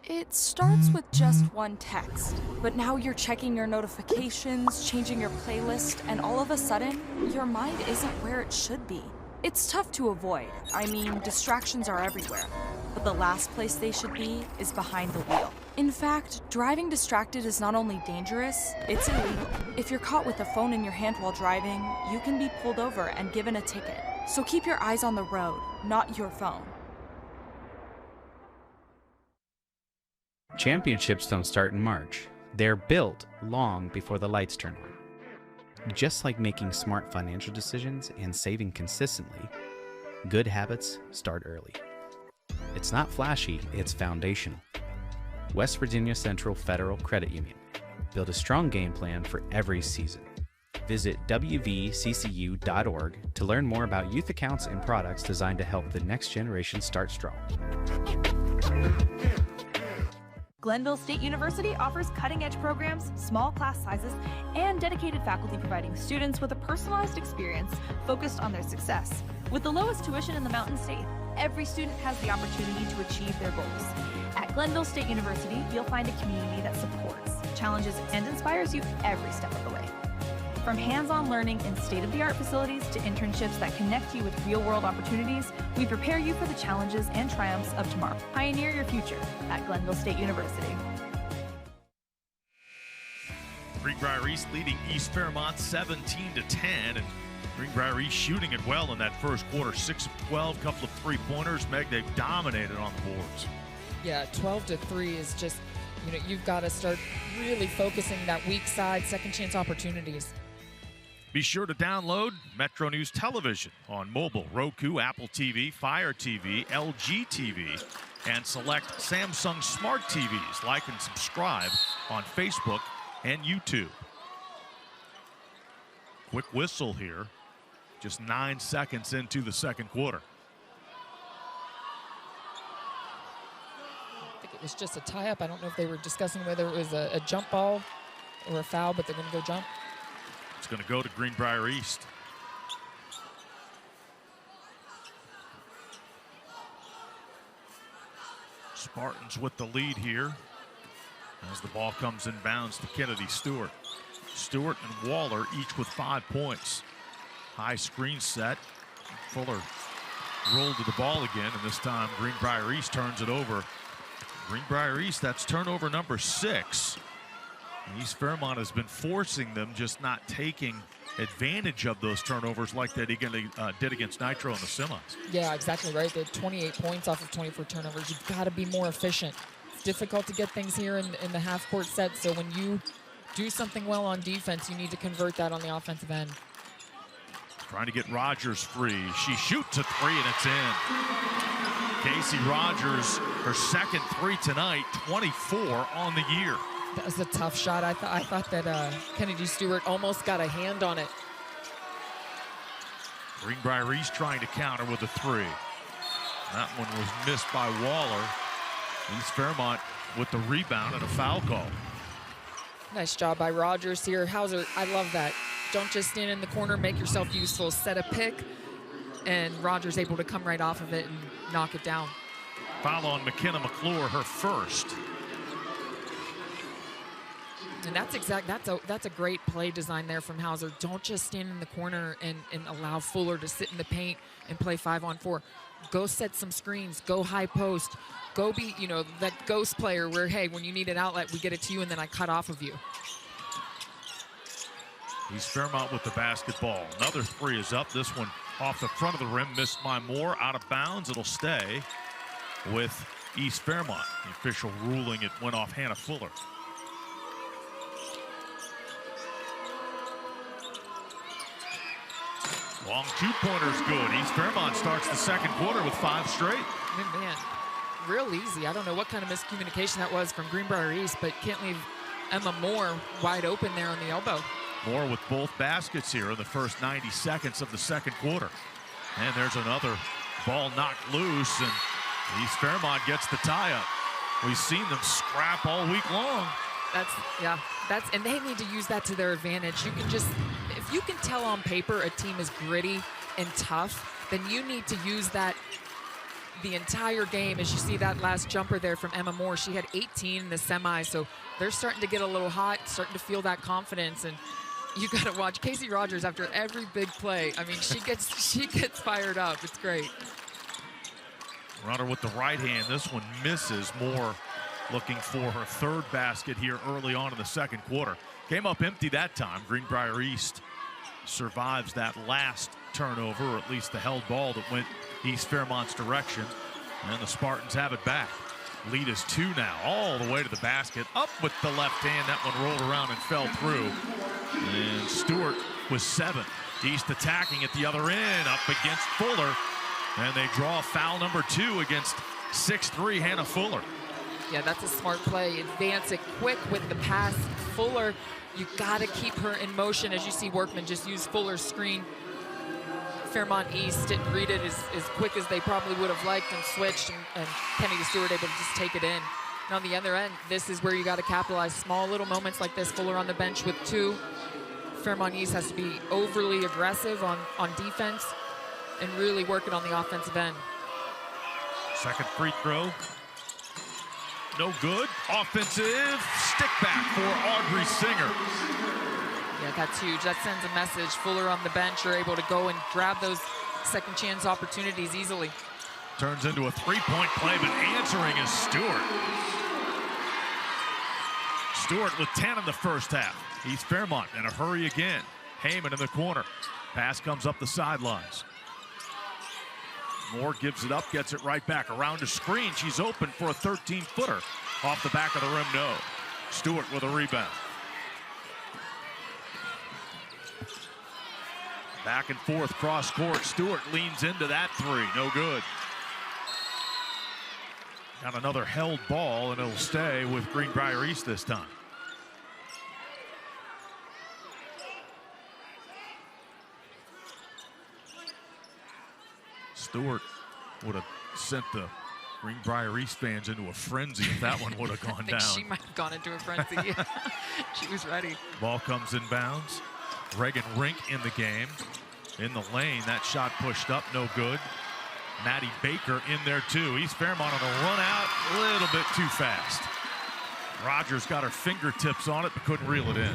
It starts with just one text, but now you're checking your notifications, changing your playlist, and all of a sudden, your mind isn't where it should be. It's tough to avoid. I mean, distractions are everywhere. But the last place they should be is behind the wheel. In fact, driving distracted is not only dangerous, it's illegal. If you're caught with a phone in your hand while driving, you can be pulled over and given a ticket. So keep your eyes on the road, not your phone. Championships don't start in March. They're built long before the lights turn on. Just like making smart financial decisions and saving consistently, good habits start early. It's not flashy, it's foundational. West Virginia Central Federal Credit Union. Build a strong game plan for every season. Visit WVCCU.org to learn more about youth accounts and products designed to help the next generation start strong. Glenville State University offers cutting-edge programs, small class sizes, and dedicated faculty providing students with a personalized experience focused on their success. With the lowest tuition in the Mountain State, every student has the opportunity to achieve their goals. At Glenville State University, you'll find a community that supports, challenges, and inspires you every step of the way. From hands-on learning in state-of-the-art facilities to internships that connect you with real-world opportunities, we prepare you for the challenges and triumphs of tomorrow. Pioneer your future at Glenville State University. Greenbrier East leading East Fairmont 17-10, and Greenbrier East shooting it well in that first quarter. 6 of 12, couple of three-pointers. Meg, they've dominated on the boards. Yeah, 12-3 is just, you've got to start really focusing that weak side, second chance opportunities. Be sure to download Metro News Television on mobile, Roku, Apple TV, Fire TV, LG TV, and select Samsung Smart TVs. Like and subscribe on Facebook and YouTube. Quick whistle here, just 9 seconds into the second quarter. I think it was just a tie-up. I don't know if they were discussing whether it was a jump ball or a foul, but they're going to go jump. It's going to go to Greenbrier East. Spartans with the lead here as the ball comes in bounds to Kedary Stewart. Stewart and Waller each with 5 points. High screen set. Fuller rolled to the ball again, and this time Greenbrier East turns it over. Greenbrier East, that's turnover number 6. East Fairmont has been forcing them, just not taking advantage of those turnovers like they did against Nitro in the semis. Yeah, exactly right. They had 28 points off of 24 turnovers. You've got to be more efficient. It's difficult to get things here in the half-court set, so when you do something well on defense, you need to convert that on the offensive end. Trying to get Rogers free. She shoots a three, and it's in. Casey Rogers, her second three tonight, 24 on the year. That was a tough shot. I thought that Kedary Stewart almost got a hand on it. Greenbrier East trying to counter with a three. That one was missed by Waller. East Fairmont with the rebound and a foul call. Nice job by Rogers here. Hauser, I love that. Don't just stand in the corner, make yourself useful. Set a pick, and Rogers able to come right off of it and knock it down. Foul on McKenna McClure, her first. And that's a great play design there from Hauser. Don't just stand in the corner and allow Fuller to sit in the paint and play 5-on-4. Go set some screens, go high post, go be, that ghost player where, hey, when you need an outlet, we get it to you and then I cut off of you. East Fairmont with the basketball. Another three is up. This one off the front of the rim, missed by Moore, out of bounds. It'll stay with East Fairmont. The official ruling it went off Hannah Fuller. Long two-pointer's good. East Fairmont starts the second quarter with 5 straight. Man, real easy. I don't know what kind of miscommunication that was from Greenbrier East, but can't leave Emma Moore wide open there on the elbow. Moore with both baskets here in the first 90 seconds of the second quarter. And there's another ball knocked loose, and East Fairmont gets the tie-up. We've seen them scrap all week long. And they need to use that to their advantage. You can just, if you can tell on paper a team is gritty and tough, then you need to use that the entire game. As you see that last jumper there from Emma Moore, she had 18 in the semi, so they're starting to get a little hot, starting to feel that confidence. And you got to watch Casey Rogers after every big play. I mean, she gets fired up. It's great. Runner with the right hand. This one misses. Moore looking for her third basket here early on in the second quarter. Came up empty that time. Greenbrier East survives that last turnover, or at least the held ball that went East Fairmont's direction. And the Spartans have it back. Lead is 2 now, all the way to the basket. Up with the left hand. That one rolled around and fell through. And Stewart was 7. East attacking at the other end, up against Fuller. And they draw foul number 2 against 6'3" Hannah Fuller. Yeah, that's a smart play. Advance it quick with the pass. Fuller, you got to keep her in motion. As you see, Workman just use Fuller's screen. Fairmont East didn't read it as quick as they probably would have liked and switched, and Kedary Stewart able to just take it in. And on the other end, this is where you got to capitalize. Small little moments like this. Fuller on the bench with 2. Fairmont East has to be overly aggressive on defense and really working on the offensive end. Second free throw. No good. Offensive stick back for Audrey Singer. Yeah, that's huge. That sends a message. Fuller on the bench are able to go and grab those second chance opportunities easily. Turns into a three-point play, but answering is Stewart. Stewart with 10 in the first half. East Fairmont in a hurry again. Haymond in the corner. Pass comes up the sidelines. Moore gives it up, gets it right back. Around a screen, she's open for a 13-footer. Off the back of the rim, no. Stewart with a rebound. Back and forth cross court. Stewart leans into that 3, no good. Got another held ball, and it'll stay with Greenbrier East this time. Stewart would have sent the Greenbrier East fans into a frenzy if that one would have gone down. She might have gone into a frenzy. She was ready. Ball comes in bounds. Reagan Rink in the game. In the lane, that shot pushed up, no good. Maddie Baker in there too. East Fairmont on a run out, a little bit too fast. Rogers got her fingertips on it, but couldn't reel it in.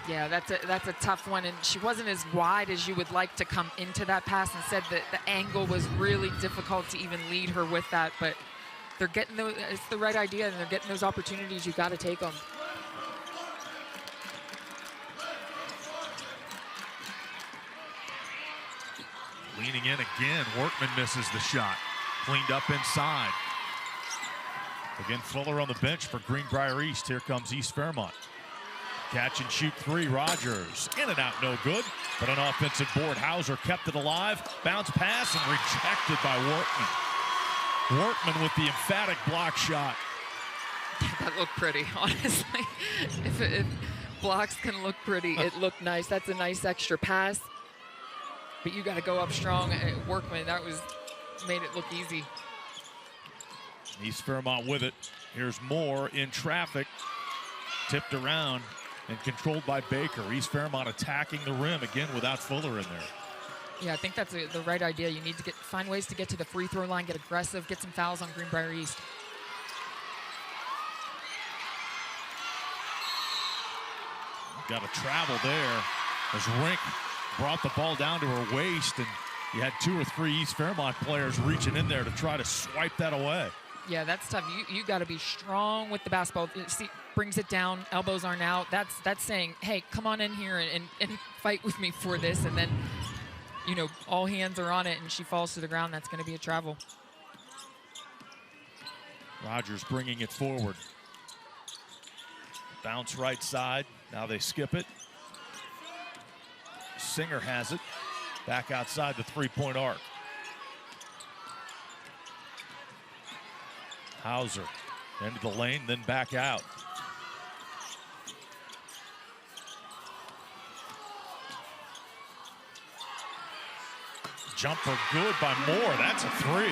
Yeah, that's a tough one, and she wasn't as wide as you would like to come into that pass, and said that the angle was really difficult to even lead her with that, but they're getting those, it's the right idea, and they're getting those opportunities. You got to take them. Leaning in again, Workman misses the shot. Cleaned up inside. Again, Fuller on the bench for Greenbrier East. Here comes East Fairmont. Catch and shoot 3, Rogers. In and out, no good. But an offensive board. Hauser kept it alive. Bounce pass and rejected by Workman. Workman with the emphatic block shot. That looked pretty, honestly. If blocks can look pretty, it looked nice. That's a nice extra pass. But you got to go up strong. Workman, that made it look easy. East Fairmont with it. Here's Moore in traffic. Tipped around and controlled by Baker. East Fairmont attacking the rim again without Fuller in there. Yeah, I think that's the right idea. You need to find ways to get to the free throw line, get aggressive, get some fouls on Greenbrier East. Got a travel there as Rink brought the ball down to her waist, and you had 2 or 3 East Fairmont players reaching in there to try to swipe that away. Yeah, that's tough. You got to be strong with the basketball. See, brings it down, elbows aren't out. That's saying, hey, come on in here and fight with me for this. And then, you know, all hands are on it, and she falls to the ground. That's going to be a travel. Rogers bringing it forward. Bounce right side. Now they skip it. Singer has it. Back outside the three-point arc. Hauser into the lane, then back out. Jumper good by Moore. That's a 3.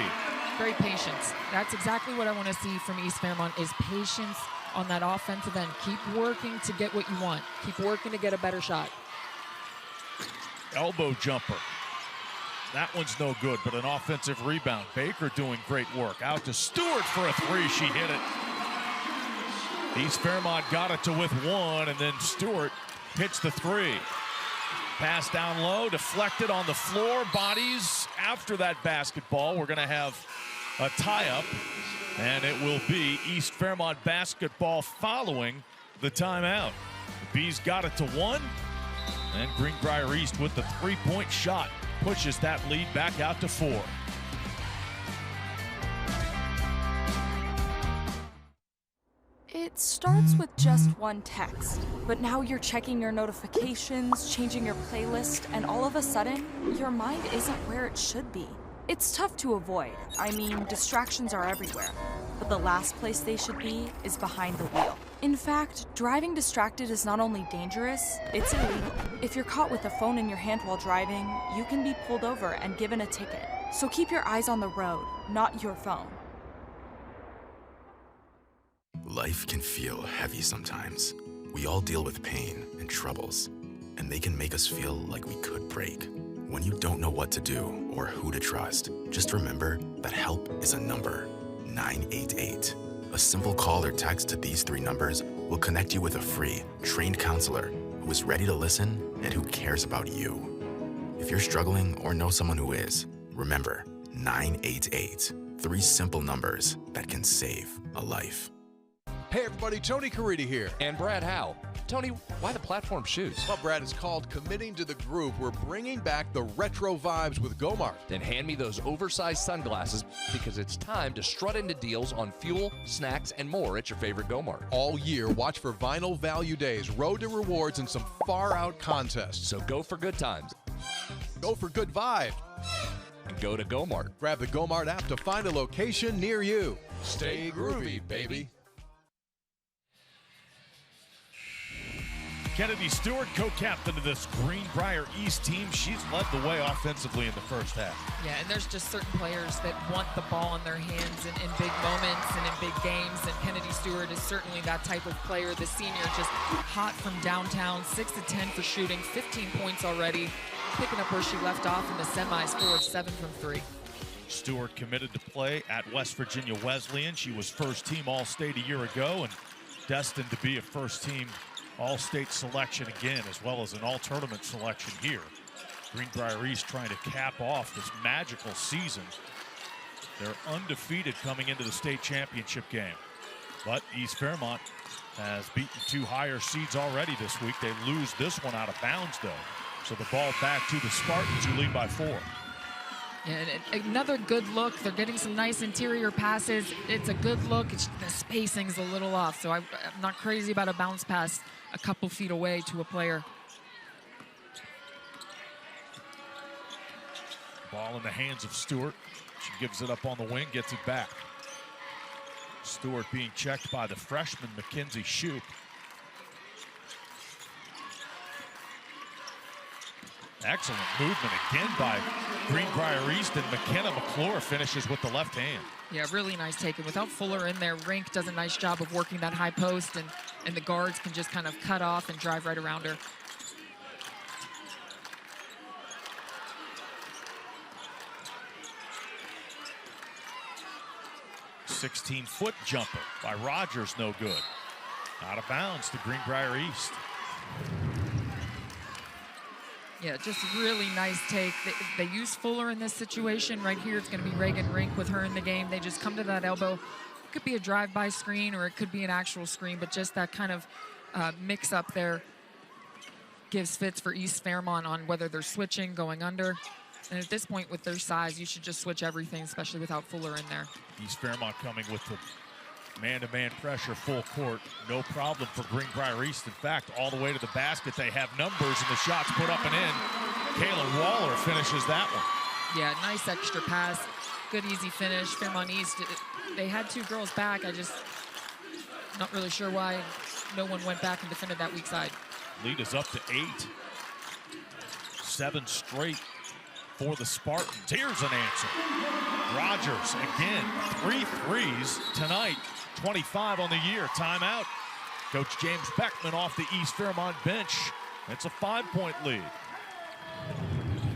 Great patience. That's exactly what I want to see from East Fairmont is patience on that offensive end. Keep working to get what you want. Keep working to get a better shot. Elbow jumper. That one's no good, but an offensive rebound. Baker doing great work. Out to Stewart for a 3. She hit it. East Fairmont got it to with 1, and then Stewart hits the 3. Pass down low, deflected on the floor. Bodies after that basketball. We're going to have a tie-up, and it will be East Fairmont basketball following the timeout. The Bees got it to 1, and Greenbrier East with the 3-point shot pushes that lead back out to 4. It starts with just one text, but now you're checking your notifications, changing your playlist, and all of a sudden, your mind isn't where it should be. It's tough to avoid. I mean, distractions are everywhere. But the last place they should be is behind the wheel. In fact, driving distracted is not only dangerous, it's illegal. If you're caught with a phone in your hand while driving, you can be pulled over and given a ticket. So keep your eyes on the road, not your phone. Life can feel heavy sometimes. We all deal with pain and troubles, and they can make us feel like we could break. When you don't know what to do or who to trust, just remember that help is a number, 988. A simple call or text to these 3 numbers will connect you with a free, trained counselor who is ready to listen and who cares about you. If you're struggling or know someone who is, remember 988. 3 simple numbers that can save a life. Hey everybody, Tony Caridi here. And Brad Howe. Tony, why the platform shoes? Well, Brad, it's called Committing to the Groove. We're bringing back the retro vibes with Gomart. Then hand me those oversized sunglasses because it's time to strut into deals on fuel, snacks, and more at your favorite Gomart. All year, watch for Vinyl Value Days, Road to Rewards, and some far-out contests. So go for good times. Go for good vibes. And go to Gomart. Grab the Gomart app to find a location near you. Stay groovy, baby. Kedary Stewart, co-captain of this Greenbrier East team. She's led the way offensively in the first half. Yeah, and there's just certain players that want the ball in their hands in big moments and in big games, and Kedary Stewart is certainly that type of player. The senior just hot from downtown, 6 of 10 for shooting, 15 points already, picking up where she left off in the semis, 4 of 7 from 3. Stewart committed to play at West Virginia Wesleyan. She was first team All-State a year ago and destined to be a first team All-State selection again, as well as an all-tournament selection here. Greenbrier East trying to cap off this magical season. They're undefeated coming into the state championship game. But East Fairmont has beaten 2 higher seeds already this week. They lose this one out of bounds, though. So the ball back to the Spartans, who lead by 4. And another good look. They're getting some nice interior passes. It's a good look. The spacing's a little off, so I'm not crazy about a bounce pass a couple feet away to a player. Ball in the hands of Stewart. She gives it up on the wing, gets it back. Stewart being checked by the freshman, Mackenzie Shupe. Excellent movement again by Greenbrier East, and McKenna McClure finishes with the left hand. Yeah, really nice taken. Without Fuller in there, Rink does a nice job of working that high post, and the guards can just kind of cut off and drive right around her. "16-foot jumper by Rogers, no good. Out of bounds to Greenbrier East. Yeah, just really nice take. They use Fuller in this situation. Right here, it's going to be Reagan Rink with her in the game. They just come to that elbow. It could be a drive-by screen or it could be an actual screen, but just that kind of mix-up there gives fits for East Fairmont on whether they're switching, going under. And at this point, with their size, you should just switch everything, especially without Fuller in there. East Fairmont coming with the man-to-man pressure full court. No problem for Greenbrier East. In fact, all the way to the basket, they have numbers, and the shot's put up and in. Kayla Waller finishes that one. Yeah, nice extra pass. Good, easy finish. Fairmont East, they had 2 girls back. I just not really sure why no one went back and defended that weak side. Lead is up to 8. 7 straight for the Spartans. Here's an answer. Rogers again, 3 threes tonight, 25 on the year. Timeout. Coach James Beckman off the East Fairmont bench. It's a 5-point lead.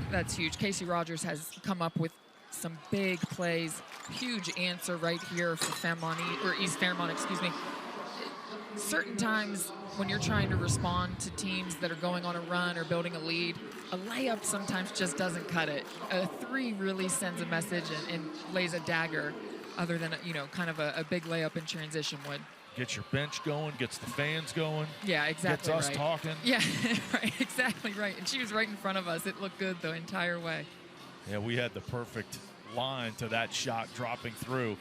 That's huge. Casey Rogers has come up with some big plays. Huge answer right here for East Fairmont, excuse me. Certain times when you're trying to respond to teams that are going on a run or building a lead, a layup sometimes just doesn't cut it. A 3 really sends a message and lays a dagger, other than kind of a big layup in transition would. Gets your bench going, gets the fans going. Yeah, exactly. Gets us talking. Yeah, right, exactly right. And she was right in front of us. It looked good the entire way. Yeah, we had the perfect line to that shot dropping through.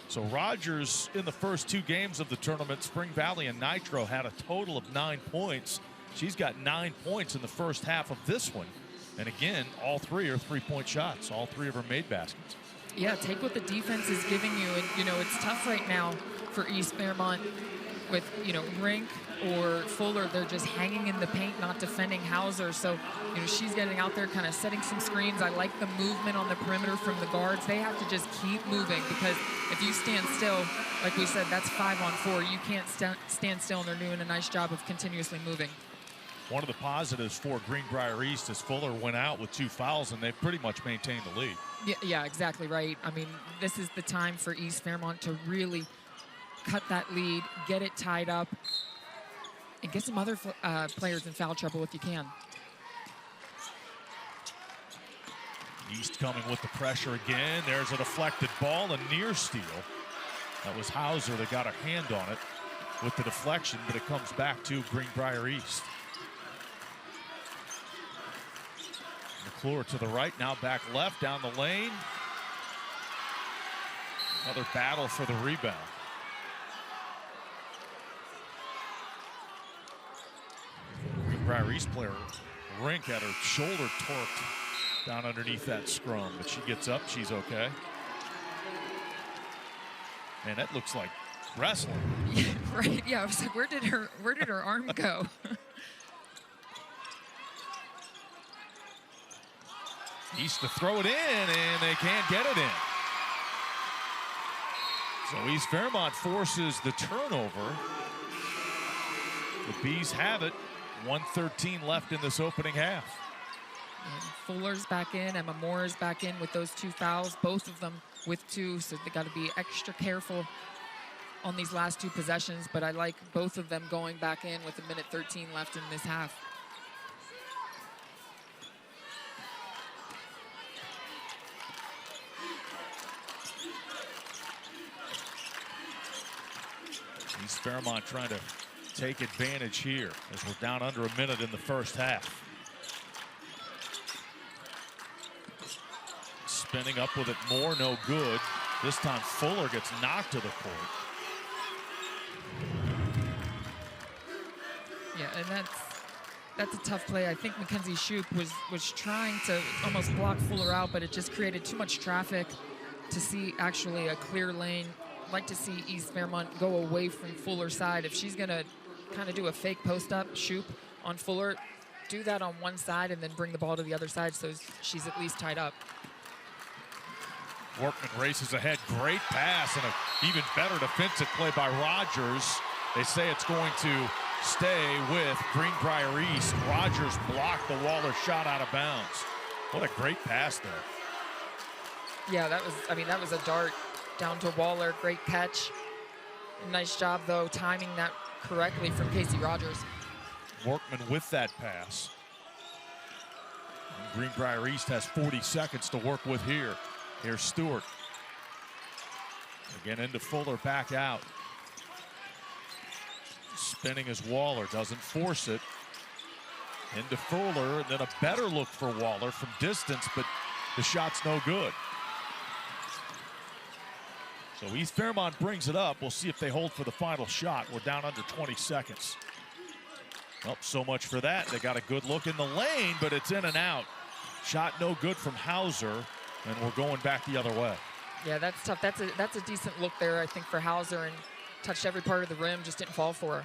So Rogers, in the first 2 games of the tournament, Spring Valley and Nitro had a total of 9 points. She's got 9 points in the first half of this one. And again, all 3 are 3-point shots. All 3 of her made baskets. Yeah, take what the defense is giving you. And, it's tough right now for East Fairmont with, Rink or Fuller. They're just hanging in the paint, not defending Hauser. So, she's getting out there, kind of setting some screens. I like the movement on the perimeter from the guards. They have to just keep moving, because if you stand still, like we said, that's 5-on-4. You can't stand still, and they're doing a nice job of continuously moving. One of the positives for Greenbrier East is Fuller went out with 2 fouls, and they've pretty much maintained the lead. Yeah, exactly right. I mean, this is the time for East Fairmont to really cut that lead, get it tied up, and get some other players in foul trouble if you can. East coming with the pressure again. There's a deflected ball, a near steal. That was Hauser that got a hand on it with the deflection, but it comes back to Greenbrier East. McClure to the right, now back left, down the lane. Another battle for the rebound. Greenbrier East player, Rink, had her shoulder torqued down underneath that scrum, but she gets up, she's okay. Man, that looks like wrestling. Yeah, right, yeah, I was like, where did her arm go? East to throw it in, and they can't get it in. So East Fairmont forces the turnover. The Bees have it. 1:13 left in this opening half. And Fuller's back in, Emma Moore is back in with those 2 fouls, both of them with 2, so they got to be extra careful on these last 2 possessions, but I like both of them going back in with 1:13 left in this half. East Fairmont trying to take advantage here as we're down under a minute in the first half. Spinning up with it more, no good. This time Fuller gets knocked to the court. Yeah, and that's a tough play. I think Mackenzie Shupe was trying to almost block Fuller out, but it just created too much traffic to see actually a clear lane. I'd like to see East Fairmont go away from Fuller's side. If she's gonna kind of do a fake post-up, Shupe on Fuller, do that on one side and then bring the ball to the other side so she's at least tied up. Workman races ahead, great pass, and an even better defensive play by Rogers. They say it's going to stay with Greenbrier East. Rogers blocked the Waller shot out of bounds. What a great pass there. Yeah, that was a dart down to Waller, great catch. Nice job though, timing that correctly from Casey Rogers. Workman with that pass. Greenbrier East has 40 seconds to work with here. Here's Stewart. Again into Fuller, back out. Spinning as Waller, doesn't force it. Into Fuller, and then a better look for Waller from distance, but the shot's no good. So East Fairmont brings it up. We'll see if they hold for the final shot. We're down under 20 seconds. Well, so much for that. They got a good look in the lane, but it's in and out. Shot no good from Hauser, and we're going back the other way. Yeah, that's tough. That's a decent look there, I think, for Hauser, and touched every part of the rim, just didn't fall for her.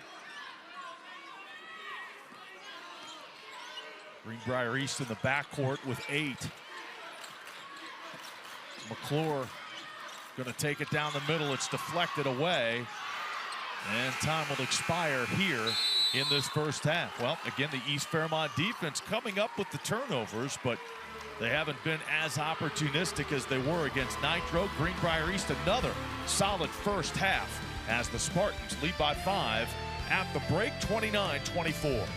Greenbrier East in the backcourt with 8. McClure going to take it down the middle. It's deflected away, and time will expire here in this first half. Well, again, the East Fairmont defense coming up with the turnovers, but they haven't been as opportunistic as they were against Nitro. Greenbrier East, another solid first half as the Spartans lead by 5 at the break, 29-24.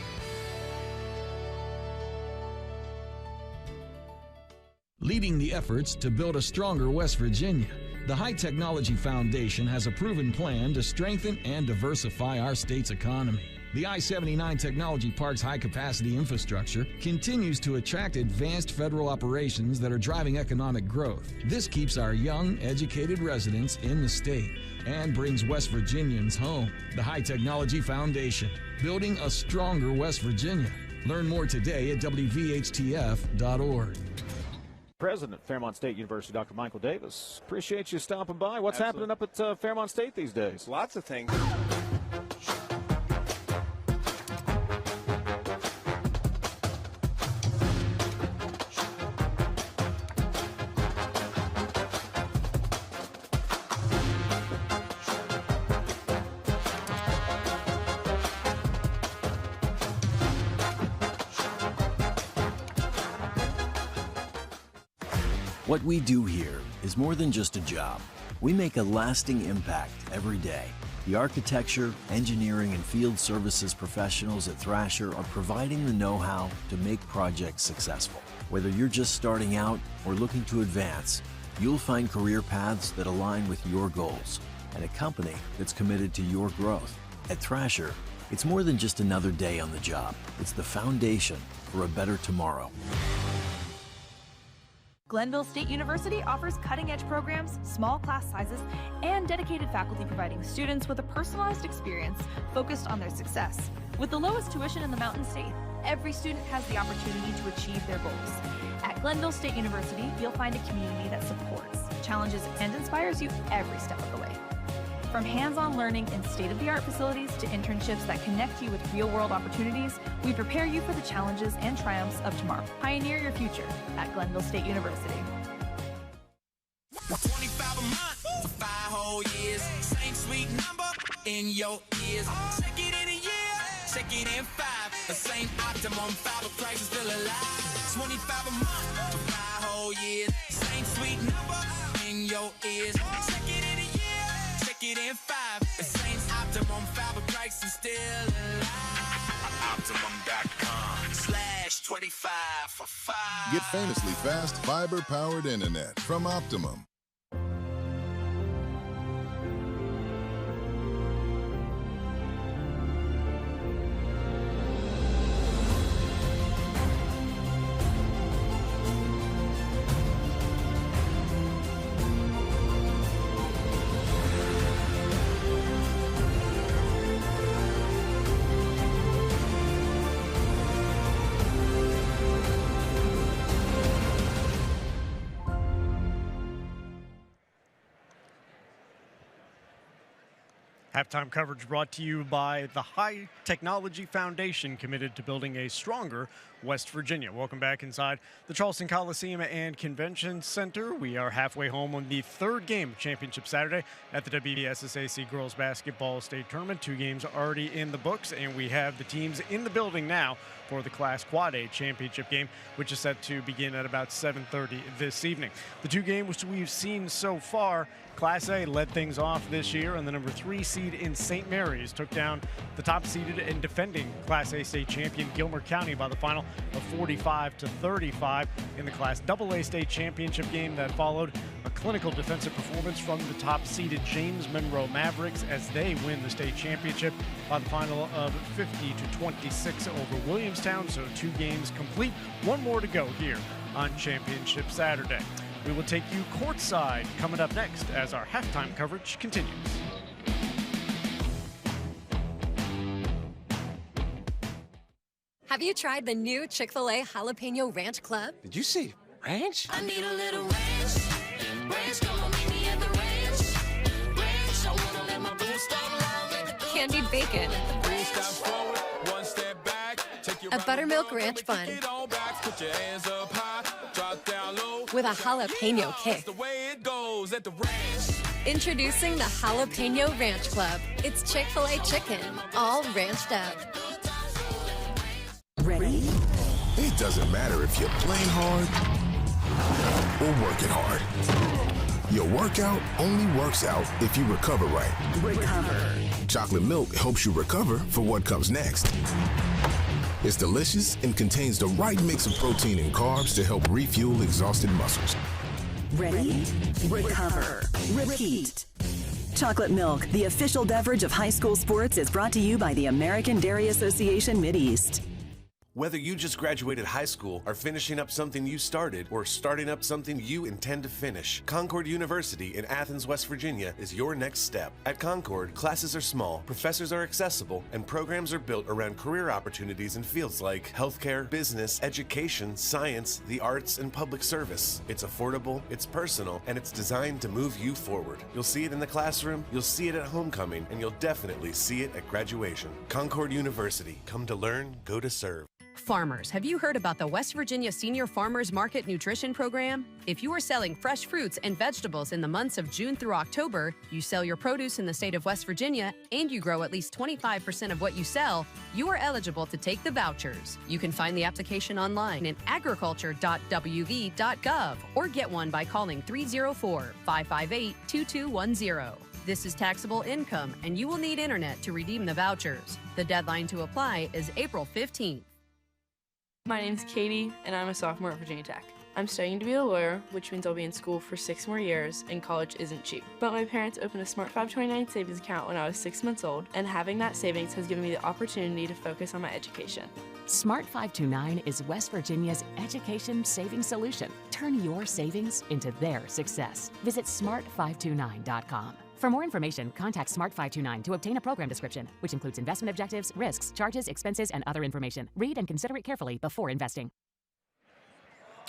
Leading the efforts to build a stronger West Virginia, the High Technology Foundation has a proven plan to strengthen and diversify our state's economy. The I-79 Technology Park's high-capacity infrastructure continues to attract advanced federal operations that are driving economic growth. This keeps our young, educated residents in the state and brings West Virginians home. The High Technology Foundation, building a stronger West Virginia. Learn more today at WVHTF.org. President, Fairmont State University, Dr. Michael Davis. Appreciate you stopping by. What's happening up at Fairmont State these days? Lots of things. What we do here is more than just a job. We make a lasting impact every day. The architecture, engineering, and field services professionals at Thrasher are providing the know-how to make projects successful. Whether you're just starting out or looking to advance, you'll find career paths that align with your goals and a company that's committed to your growth. At Thrasher, it's more than just another day on the job. It's the foundation for a better tomorrow. Glenville State University offers cutting-edge programs, small class sizes, and dedicated faculty providing students with a personalized experience focused on their success. With the lowest tuition in the Mountain State, every student has the opportunity to achieve their goals. At Glenville State University, you'll find a community that supports, challenges, and inspires you every step of the way. From hands-on learning in state-of-the-art facilities to internships that connect you with real-world opportunities, we prepare you for the challenges and triumphs of tomorrow. Pioneer your future at Glenville State University. 25 a month for 5 whole years. Same sweet number in your ears. Check it in a year, check it in 5. The same optimum fiber prices still alive. 25 a month for 5 whole years. Same sweet number in your ears. Check it in a year. It in 5. The same optimum fiber price is still alive. Optimum.com/25 for 5. Get famously fast fiber-powered internet from Optimum. Halftime coverage brought to you by the High Technology Foundation, committed to building a stronger West Virginia. Welcome back inside the Charleston Coliseum and Convention Center. We are halfway home on the third game of Championship Saturday at the WVSSAC Girls Basketball State Tournament. 2 games already in the books, and we have the teams in the building now for the Class Quad A Championship game, which is set to begin at about 7:30 this evening. The 2 games we've seen so far, Class A led things off this year, and the number 3 seed seed in St. Mary's took down the top-seeded and defending Class A state champion Gilmer County by the final of 45-35 in the Class AA state championship game that followed a clinical defensive performance from the top-seeded James Monroe Mavericks as they win the state championship by the final of 50-26 over Williamstown. So 2 games complete, 1 more to go here on Championship Saturday. We will take you courtside coming up next as our halftime coverage continues. Have you tried the new Chick-fil-A Jalapeno Ranch Club? Did you say ranch? I need a little ranch. Ranch, come on, meet me at the ranch. Ranch, I wanna let my boots start long. Candied bacon. 3 steps forward, 1 step back. Take your A buttermilk ranch bun. Put your hands up high, drop down low. With a jalapeno kick. The way it goes at the ranch. Introducing the Jalapeno Ranch Club. It's Chick-fil-A chicken, all ranched up. Ready? It doesn't matter if you're playing hard or working hard. Your workout only works out if you recover right. Recover. Chocolate milk helps you recover for what comes next. It's delicious and contains the right mix of protein and carbs to help refuel exhausted muscles. Ready? Recover. Repeat. Chocolate milk, the official beverage of high school sports, is brought to you by the American Dairy Association Mideast. Whether you just graduated high school, are finishing up something you started, or starting up something you intend to finish, Concord University in Athens, West Virginia is your next step. At Concord, classes are small, professors are accessible, and programs are built around career opportunities in fields like healthcare, business, education, science, the arts, and public service. It's affordable, it's personal, and it's designed to move you forward. You'll see it in the classroom, you'll see it at homecoming, and you'll definitely see it at graduation. Concord University. Come to learn, go to serve. Farmers, have you heard about the West Virginia Senior Farmers Market Nutrition Program? If you are selling fresh fruits and vegetables in the months of June through October, you sell your produce in the state of West Virginia, and you grow at least 25% of what you sell, you are eligible to take the vouchers. You can find the application online at agriculture.wv.gov or get one by calling 304-558-2210. This is taxable income, and you will need internet to redeem the vouchers. The deadline to apply is April 15th. My name's Katie, and I'm a sophomore at Virginia Tech. I'm studying to be a lawyer, which means I'll be in school for 6 more years, and college isn't cheap. But my parents opened a Smart 529 savings account when I was 6 months old, and having that savings has given me the opportunity to focus on my education. Smart 529 is West Virginia's education savings solution. Turn your savings into their success. Visit smart529.com. For more information, contact Smart 529 to obtain a program description, which includes investment objectives, risks, charges, expenses, and other information. Read and consider it carefully before investing.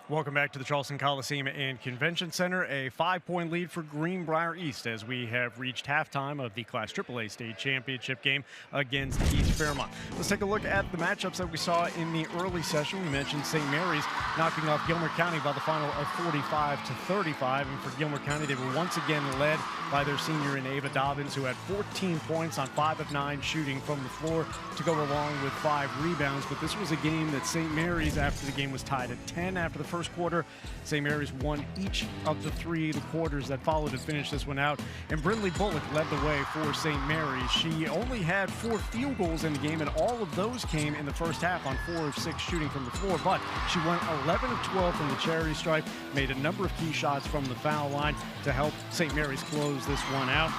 Welcome back to the Charleston Coliseum and Convention Center. A 5-point lead for Greenbrier East as we have reached halftime of the Class AAA state championship game against East Fairmont. Let's take a look at the matchups that we saw in the early session. We mentioned St. Mary's knocking off Gilmer County by the final of 45-35. And for Gilmer County, they were once again led by their senior in Ava Dobbins, who had 14 points on 5 of 9 shooting from the floor to go along with 5 rebounds. But this was a game that St. Mary's, after the game was tied at 10 after the first quarter, St. Mary's won each of the 3 quarters that followed to finish this one out. And Brindley Bullock led the way for St. Mary's. She only had 4 field goals in the game, and all of those came in the first half on 4 of 6 shooting from the floor. But she went 11 of 12 from the charity stripe, made a number of key shots from the foul line to help St. Mary's close this one out.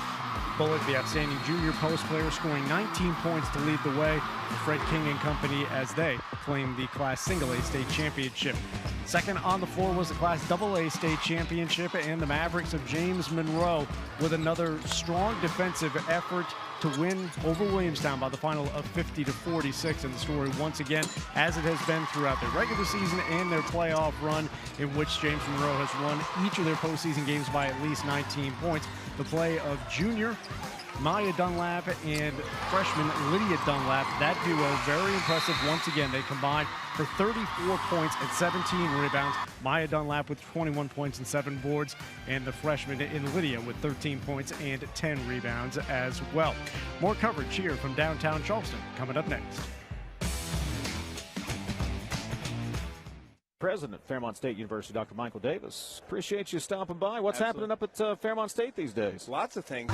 Bullock, the outstanding junior post player, scoring 19 points to lead the way for Fred King and company as they claim the Class A state championship. Second on the floor was the Class AA state championship, and the Mavericks of James Monroe with another strong defensive effort to win over Williamstown by the final of 50-46. And the story once again, as it has been throughout their regular season and their playoff run, in which James Monroe has won each of their postseason games by at least 19 points. The play of junior Maya Dunlap and freshman Lydia Dunlap, that duo, very impressive once again. They combined for 34 points and 17 rebounds. Maya Dunlap with 21 points and 7 boards, and the freshman in Lydia with 13 points and 10 rebounds as well. More coverage here from downtown Charleston coming up next. President, Fairmont State University, Dr. Michael Davis. Appreciate you stopping by. What's happening up at Fairmont State these days? Lots of things.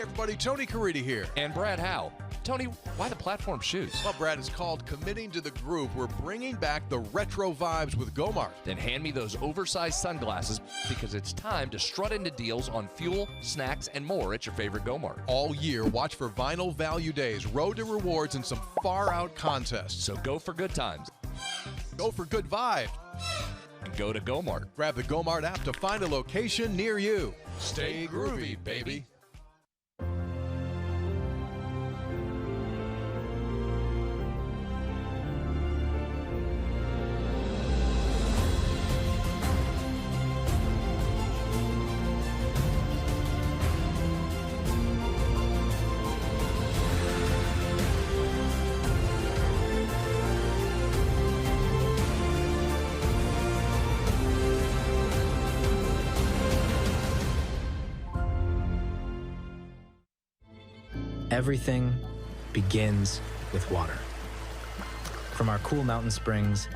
Hey everybody, Tony Caridi here. And Brad Howe. Tony, why the platform shoes? Well, Brad, it's called committing to the groove. We're bringing back the retro vibes with Gomart. Then hand me those oversized sunglasses because it's time to strut into deals on fuel, snacks, and more at your favorite Gomart. All year, watch for Vinyl Value Days, Road to Rewards, and some far-out contests. So go for good times. Go for good vibes. And go to Gomart. Grab the Gomart app to find a location near you. Stay groovy, baby. Everything begins with water. From our cool mountain springs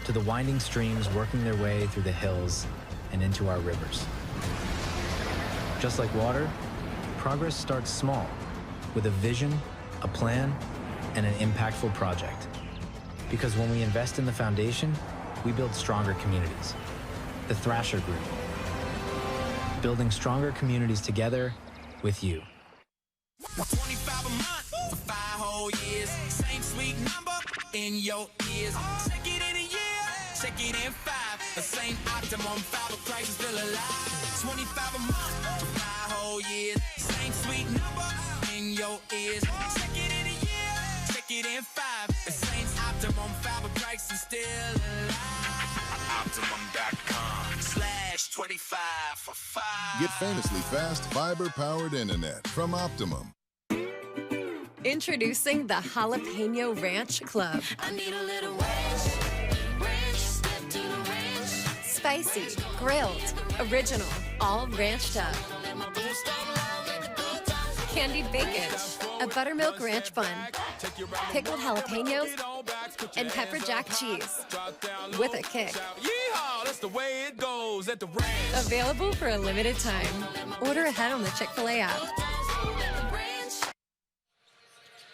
to the winding streams working their way through the hills and into our rivers. Just like water, progress starts small with a vision, a plan, and an impactful project. Because when we invest in the foundation, we build stronger communities. The Thrasher Group. Building stronger communities together with you. 25 a month for 5 whole years. Same sweet number in your ears. Check it in a year, check it in 5. The same optimum fiber prices still alive. 25 a month for 5 whole years. Same sweet number in your ears. Check it in a year, check it in 5. The same optimum fiber prices still alive. Optimum.com/25 for 5. Get famously fast fiber-powered internet from Optimum. Introducing the Jalapeno Ranch Club. I need a little ranch, step to the ranch. Spicy, grilled, original, all ranched up. Candied bacon, a buttermilk ranch bun, pickled jalapenos, and pepper jack cheese with a kick. Yeehaw, that's the way it goes at the ranch. Available for a limited time. Order ahead on the Chick-fil-A app.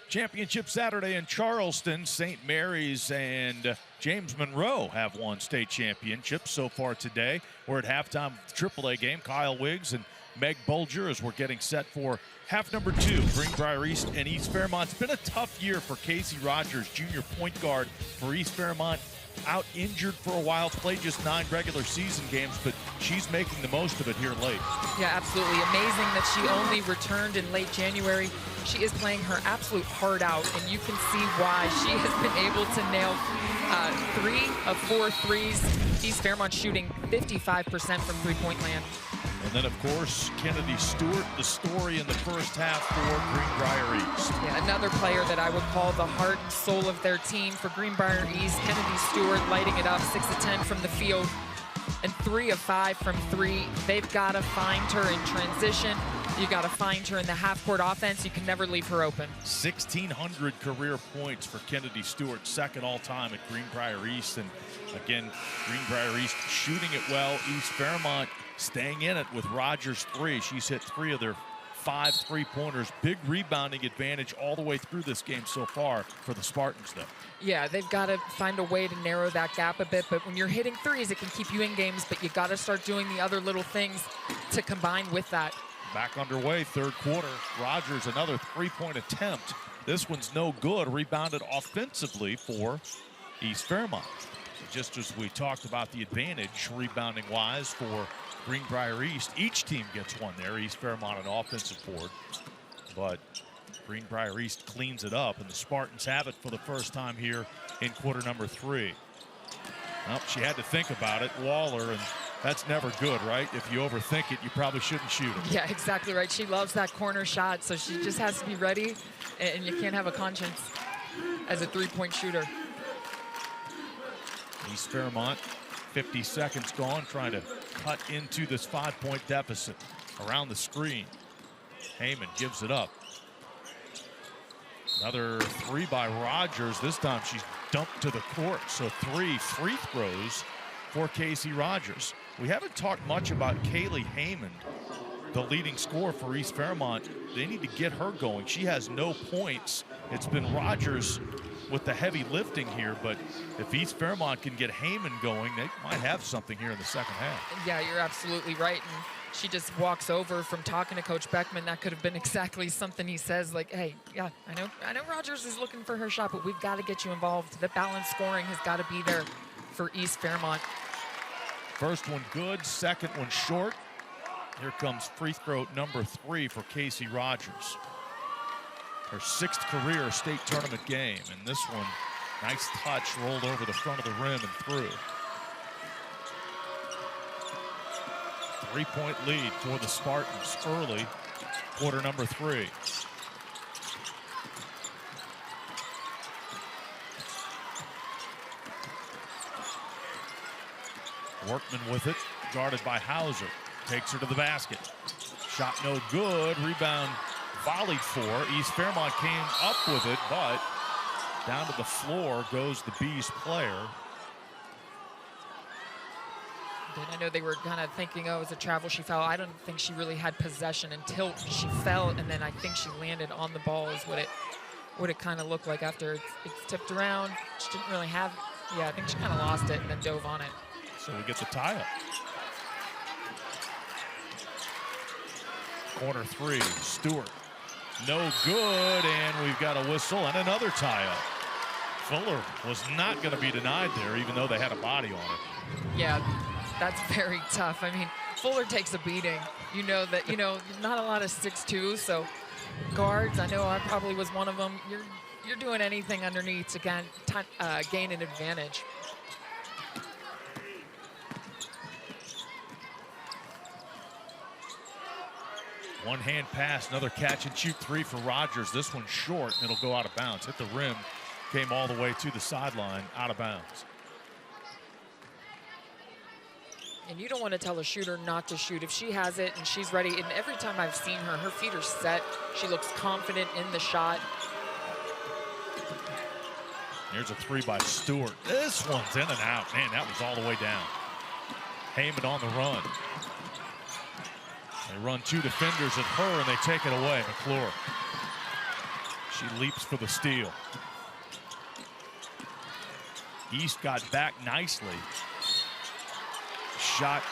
Championship Saturday in Charleston. St. Mary's and James Monroe have won state championships so far today. We're at halftime of the AAA game. Kyle Wiggs and Meg Bulger as we're getting set for half number 2. Greenbrier East and East Fairmont. It's been a tough year for Casey Rogers, junior point guard for East Fairmont. Out injured for a while, played just 9 regular season games, but she's making the most of it here late. Yeah, absolutely. Amazing that she only returned in late January. She is playing her absolute heart out, and you can see why she has been able to nail 3 of 4 threes. East Fairmont shooting 55% from three-point land. And then, of course, Kedary Stewart, the story in the first half for Greenbrier East. Yeah, another player that I would call the heart and soul of their team for Greenbrier East. Kedary Stewart lighting it up, 6 of 10 from the field, and 3 of 5 from 3. They've got to find her in transition. You got to find her in the half-court offense. You can never leave her open. 1,600 career points for Kedary Stewart, second all-time at Greenbrier East. And again, Greenbrier East shooting it well. East Fairmont staying in it with Rogers' 3. She's hit 3 of their 5 3-pointers. Big rebounding advantage all the way through this game so far for the Spartans, though. Yeah, they've got to find a way to narrow that gap a bit, but when you're hitting threes, it can keep you in games, but you got to start doing the other little things to combine with that. Back underway, third quarter. Rogers, another 3-point attempt. This one's no good. Rebounded offensively for East Fairmont. Just as we talked about the advantage rebounding-wise for Greenbrier East, each team gets one there. East Fairmont an offensive board, but Greenbrier East cleans it up, and the Spartans have it for the first time here in quarter number 3. Well, she had to think about it, Waller, and that's never good, right? If you overthink it, you probably shouldn't shoot it. Yeah, exactly right. She loves that corner shot, so she just has to be ready, and you can't have a conscience as a 3-point shooter. East Fairmont, 50 seconds gone, trying to cut into this 5-point deficit around the screen. Haymond gives it up. Another 3 by Rogers. This time she's dumped to the court. So 3 free throws for Casey Rogers. We haven't talked much about Kailee Haymond the leading scorer for East Fairmont. They need to get her going. She has no points. It's been Rogers with the heavy lifting here, but if East Fairmont can get Haymond going, they might have something here in the second half. Yeah, you're absolutely right. And she just walks over from talking to Coach Beckman. That could have been exactly something he says, like, hey, yeah, I know Rogers is looking for her shot, but we've got to get you involved. The balanced scoring has got to be there for East Fairmont. First one good, second one short. Here comes free throw number 3 for Casey Rogers. Her 6th career state tournament game, and this one, nice touch, rolled over the front of the rim and through. 3-point lead for the Spartans early, quarter number 3. Workman with it, guarded by Hauser. Takes her to the basket. Shot no good, rebound volleyed for. East Fairmont came up with it, but down to the floor goes the Bees player. And I know they were kind of thinking, oh, it was a travel. She fell. I don't think she really had possession until she fell, and then I think she landed on the ball is what it kind of looked like after it's tipped around. She didn't really have, yeah, I think she kind of lost it and then dove on it. So we get the tie-up. Corner 3, Stewart. No good, and we've got a whistle and another tie-up. Fuller was not going to be denied there, even though they had a body on it. Yeah, that's very tough. I mean, Fuller takes a beating. You know that, not a lot of 6'2", so guards, I know I probably was one of them. You're doing anything underneath to gain an advantage. One hand pass, another catch and shoot 3 for Rogers. This one's short, and it'll go out of bounds. Hit the rim, came all the way to the sideline, out of bounds. And you don't want to tell a shooter not to shoot. If she has it and she's ready, and every time I've seen her, her feet are set. She looks confident in the shot. Here's a 3 by Stewart. This one's in and out. Man, that was all the way down. Haymond on the run. They run 2 defenders at her, and they take it away. McClure. She leaps for the steal. East got back nicely. Shot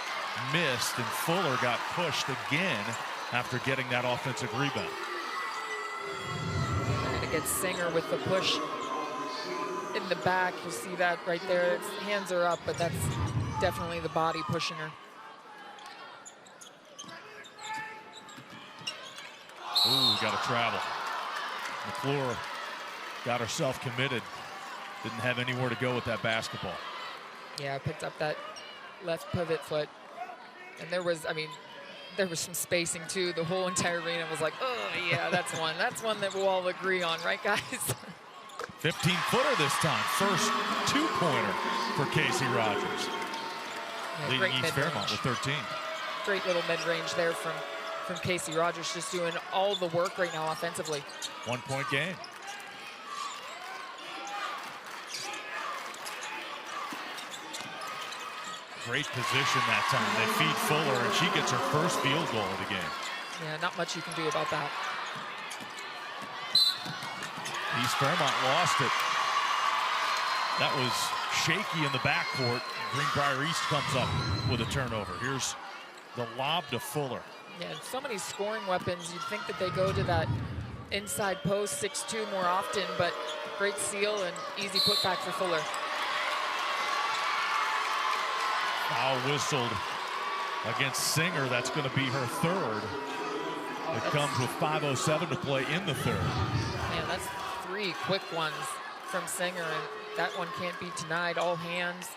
missed, and Fuller got pushed again after getting that offensive rebound. They're going to get Singer with the push in the back. You see that right there. Its hands are up, but that's definitely the body pushing her. Ooh, got to travel. McClure got herself committed. Didn't have anywhere to go with that basketball. Yeah, picked up that left pivot foot. And there was some spacing too. The whole entire arena was like, oh yeah, that's one. That's one that we'll all agree on, right guys? 15-footer this time. First 2-pointer for Casey Rogers. Yeah, leading East Fairmont with 13. Great little mid-range there from Casey Rogers, just doing all the work right now offensively. 1-point game. Great position that time. They feed Fuller, and she gets her first field goal of the game. Yeah, not much you can do about that. East Fairmont lost it. That was shaky in the backcourt. Greenbrier East comes up with a turnover. Here's the lob to Fuller. Yeah, so many scoring weapons. You'd think that they go to that inside post 6'2" more often, but great seal and easy putback for Fuller. Foul whistled against Singer. That's going to be her third. It comes with 5:07 to play in the third. Man, that's 3 quick ones from Singer, and that one can't be denied. All hands.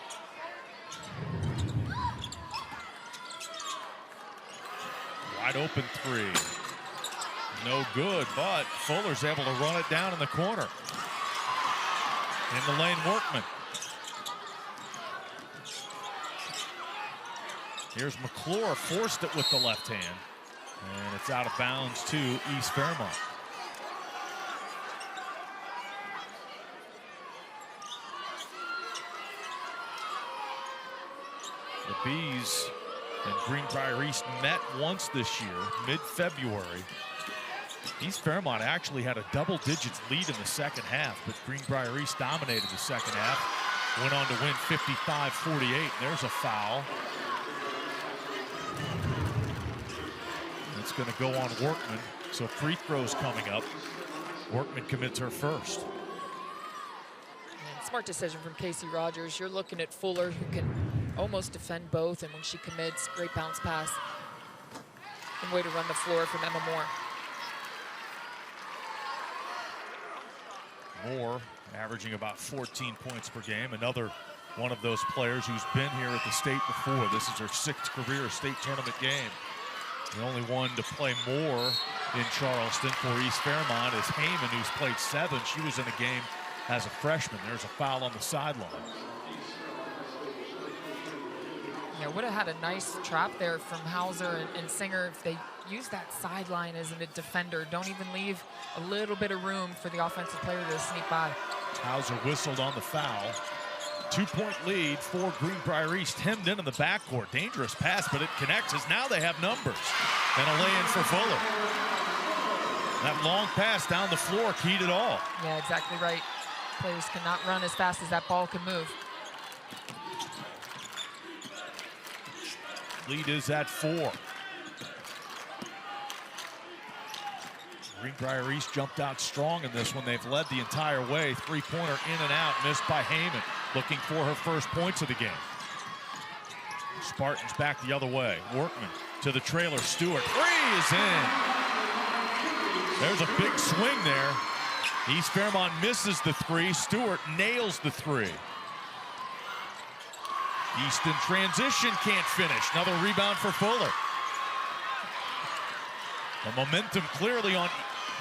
Wide open 3. No good, but Fuller's able to run it down in the corner. In the lane, Workman. Here's McClure, forced it with the left hand. And it's out of bounds to East Fairmont. The Bees and Greenbrier East met once this year, mid-February. East Fairmont actually had a double-digits lead in the second half, but Greenbrier East dominated the second half. Went on to win 55-48. There's a foul. It's going to go on Workman. So free throws coming up. Workman commits her first. And smart decision from Casey Rogers. You're looking at Fuller, who can almost defend both, and when she commits, great bounce pass. And way to run the floor from Emma Moore. Moore averaging about 14 points per game. Another one of those players who's been here at the state before. This is her 6th career state tournament game. The only one to play more in Charleston for East Fairmont is Haymond, who's played 7. She was in a game as a freshman. There's a foul on the sideline. Yeah, would have had a nice trap there from Hauser and Singer if they use that sideline as a defender. Don't even leave a little bit of room for the offensive player to sneak by. Hauser whistled on the foul. 2-point lead for Greenbrier East, hemmed in the backcourt. Dangerous pass, but it connects as now they have numbers. And a lay-in for Fuller. That long pass down the floor keyed it all. Yeah, exactly right. Players cannot run as fast as that ball can move. Lead is at 4. Greenbrier East jumped out strong in this one. They've led the entire way. 3-pointer in and out, missed by Haymond. Looking for her first points of the game. Spartans back the other way. Workman to the trailer. Stewart. 3 is in. There's a big swing there. East Fairmont misses the 3. Stewart nails the 3. East in transition, can't finish. Another rebound for Fuller. The momentum clearly on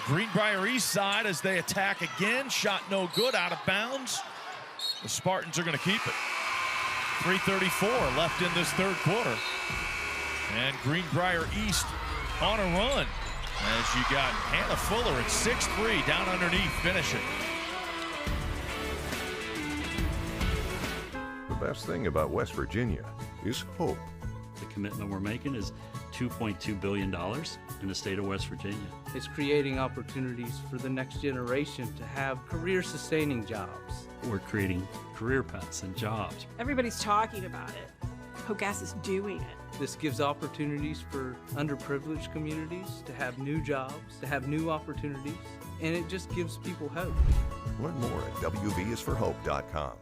Greenbrier East side as they attack again. Shot no good, out of bounds. The Spartans are going to keep it. 3:34 left in this third quarter. And Greenbrier East on a run as you got Hannah Fuller at 6'3", down underneath, finishing. The best thing about West Virginia is hope. The commitment we're making is $2.2 billion in the state of West Virginia. It's creating opportunities for the next generation to have career-sustaining jobs. We're creating career paths and jobs. Everybody's talking about it. Hogas is doing it. This gives opportunities for underprivileged communities to have new jobs, to have new opportunities, and it just gives people hope. Learn more at WVSforHope.com.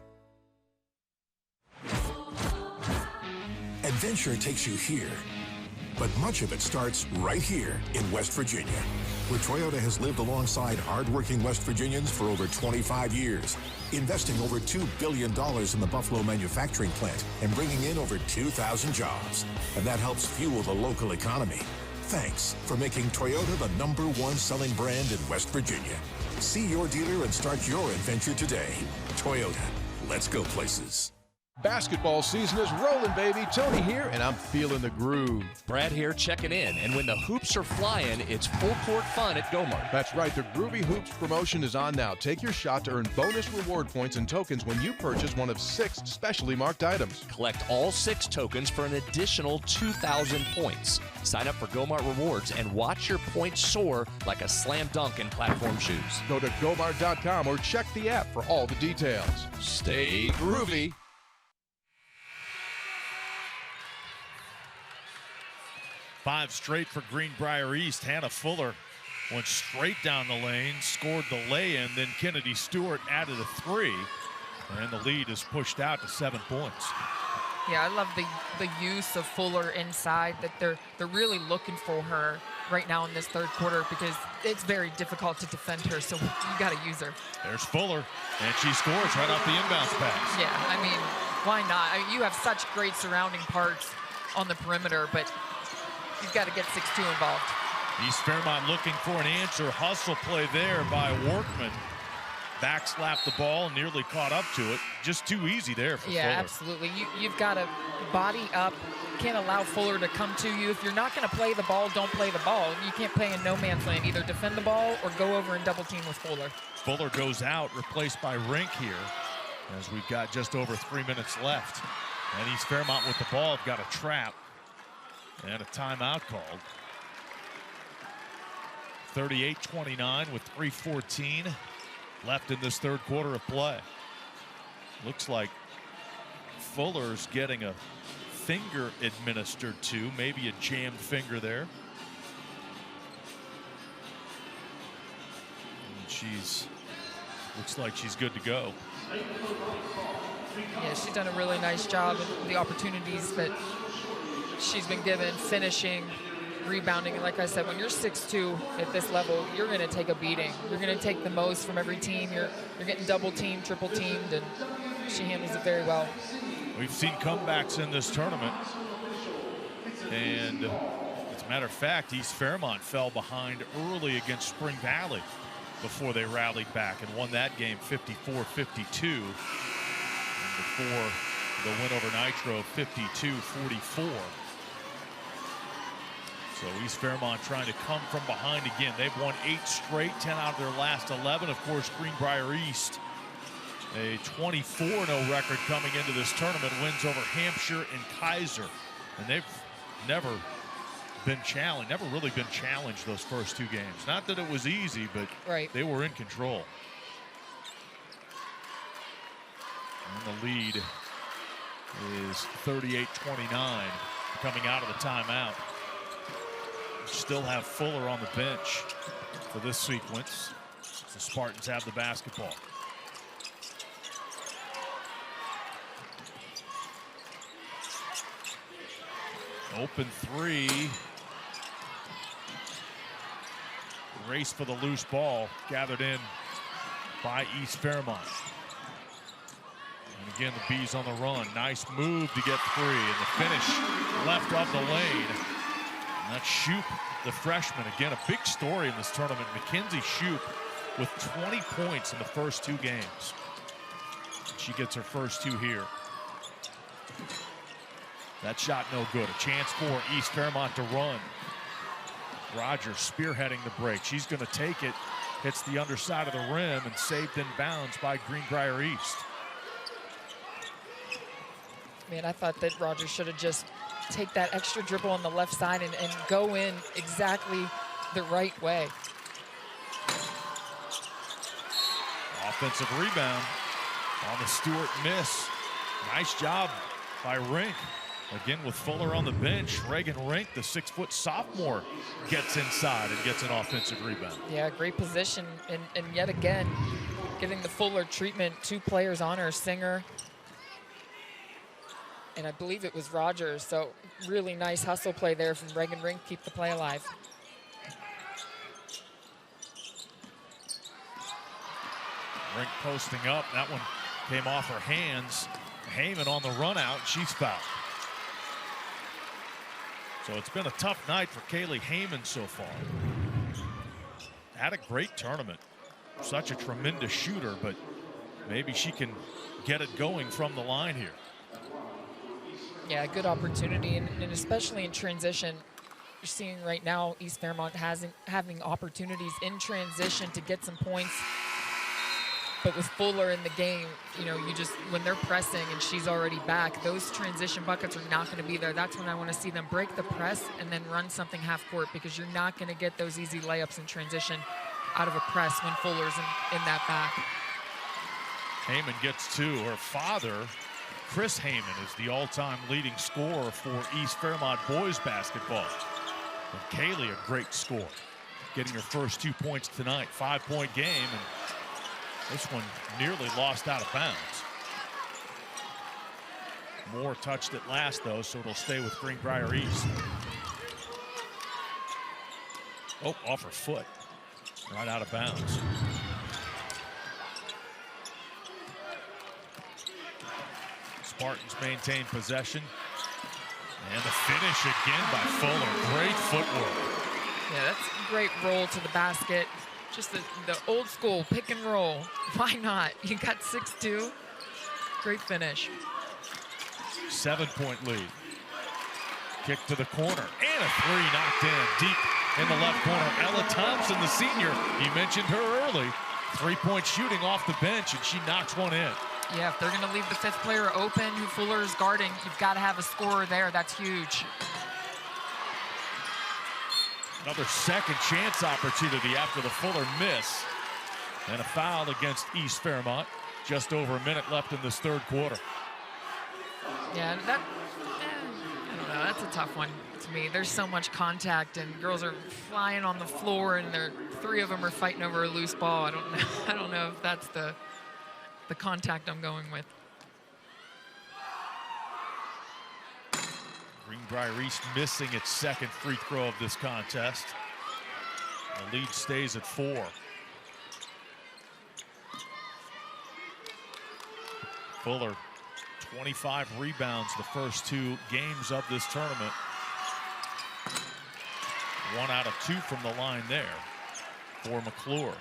Adventure takes you here, but much of it starts right here in West Virginia, where Toyota has lived alongside hardworking West Virginians for over 25 years, investing over $2 billion in the Buffalo manufacturing plant and bringing in over 2,000 jobs. And that helps fuel the local economy. Thanks for making Toyota the #1 selling brand in West Virginia. See your dealer and start your adventure today. Toyota, let's go places. Basketball season is rolling, baby. Tony here, and I'm feeling the groove. Brad here checking in, and when the hoops are flying, it's full court fun at Gomart. That's right, the Groovy Hoops promotion is on now. Take your shot to earn bonus reward points and tokens when you purchase one of 6 specially marked items. Collect all 6 tokens for an additional 2,000 points. Sign up for Gomart Rewards and watch your points soar like a slam dunk in platform shoes. Go to Gomart.com or check the app for all the details. Stay groovy. 5 straight for Greenbrier East. Hannah Fuller went straight down the lane, scored the lay-in, then Kedary Stewart added a 3, and the lead is pushed out to 7 points. Yeah, I love the use of Fuller inside, that they're really looking for her right now in this third quarter because it's very difficult to defend her, so you got to use her. There's Fuller, and she scores right off the inbounds pass. Yeah, I mean, why not? I mean, you have such great surrounding parts on the perimeter, but you've got to get 6'2" involved. East Fairmont looking for an answer. Hustle play there by Workman. Backslapped the ball, nearly caught up to it. Just too easy there for Fuller. Yeah, absolutely. You've got to body up. Can't allow Fuller to come to you. If you're not going to play the ball, don't play the ball. You can't play in no man's land. Either defend the ball or go over and double team with Fuller. Fuller goes out, replaced by Rink here, as we've got just over 3 minutes left. And East Fairmont with the ball have got a trap. And a timeout called. 38-29 with 3:14 left in this third quarter of play. Looks like Fuller's getting a finger administered to, maybe a jammed finger there. And looks like she's good to go. Yeah, she's done a really nice job in the opportunities that she's been given, finishing, rebounding. And like I said, when you're 6'2" at this level, you're going to take a beating. You're going to take the most from every team. You're getting double teamed, triple teamed, and she handles it very well. We've seen comebacks in this tournament. And as a matter of fact, East Fairmont fell behind early against Spring Valley before they rallied back and won that game 54-52. And before the win over Nitro, 52-44. So East Fairmont trying to come from behind again. They've won 8 straight, 10 out of their last 11. Of course, Greenbrier East, a 24-0 record coming into this tournament, wins over Hampshire and Kaiser. And they've never been challenged, never really been challenged those first 2 games. Not that it was easy, but they were in control. And the lead is 38-29 coming out of the timeout. Still have Fuller on the bench for this sequence. The Spartans have the basketball. Open 3. Race for the loose ball gathered in by East Fairmont. And again, the Bees on the run. Nice move to get 3, and the finish left of the lane. And that's Shupe, the freshman. Again, a big story in this tournament. Mackenzie Shupe with 20 points in the first 2 games. She gets her first 2 here. That shot no good. A chance for East Fairmont to run. Rogers spearheading the break. She's going to take it. Hits the underside of the rim and saved in bounds by Greenbrier East. Man, I thought that Rogers should have just take that extra dribble on the left side and go in exactly the right way. Offensive rebound on the Stewart miss. Nice job by Rink. Again, with Fuller on the bench, Reagan Rink, the 6-foot sophomore, gets inside and gets an offensive rebound. Yeah, great position. And yet again, getting the Fuller treatment. 2 players on her, Singer, and I believe it was Rogers. So really nice hustle play there from Reagan Rink, keep the play alive. Rink posting up. That one came off her hands. Haymond on the run out. She's fouled. So it's been a tough night for Kailee Haymond so far. Had a great tournament. Such a tremendous shooter, but maybe she can get it going from the line here. Yeah, good opportunity, and especially in transition. You're seeing right now East Fairmont having opportunities in transition to get some points. But with Fuller in the game, you know, when they're pressing and she's already back, those transition buckets are not going to be there. That's when I want to see them break the press and then run something half court, because you're not going to get those easy layups in transition out of a press when Fuller's in that back. Haymond gets 2. Her father, Chris Haymond, is the all-time leading scorer for East Fairmont boys basketball. And Kailee, a great scorer, getting her first 2 points tonight. 5-point game, and this one nearly lost out of bounds. Moore touched it last, though, so it'll stay with Greenbrier East. Oh, off her foot. Right out of bounds. Spartans maintain possession. And the finish again by Fuller. Great footwork. Yeah, that's a great roll to the basket. Just the old school pick and roll. Why not? You got 6'2". Great finish. 7-point lead. Kick to the corner. And a 3 knocked in deep in the left corner. Ella Thompson, the senior. You mentioned her early. 3-point shooting off the bench, and she knocks one in. Yeah, if they're going to leave the 5th player open who Fuller is guarding, you've got to have a scorer there. That's huge. Another second chance opportunity after the Fuller miss. And a foul against East Fairmont. Just over a minute left in this third quarter. Yeah, I don't know, that's a tough one to me. There's so much contact, and girls are flying on the floor, and three of them are fighting over a loose ball. I don't know if that's the contact I'm going with. Greenbrier East missing its second free throw of this contest. The lead stays at 4. Fuller, 25 rebounds the first 2 games of this tournament. 1 out of 2 from the line there for McClure.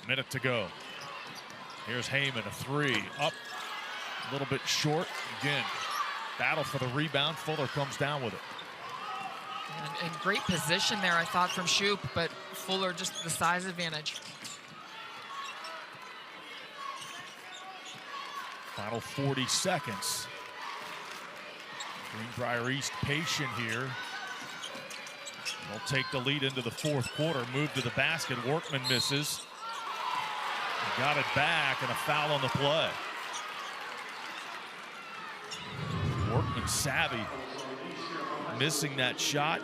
Minute to go. Here's Haymond, a 3. Up a little bit short. Again, battle for the rebound. Fuller comes down with it. And great position there, I thought, from Shupe, but Fuller just the size advantage. Final 40 seconds. Greenbrier East patient here. They'll take the lead into the fourth quarter. Move to the basket. Workman misses. They got it back, and a foul on the play. Workman savvy. Missing that shot.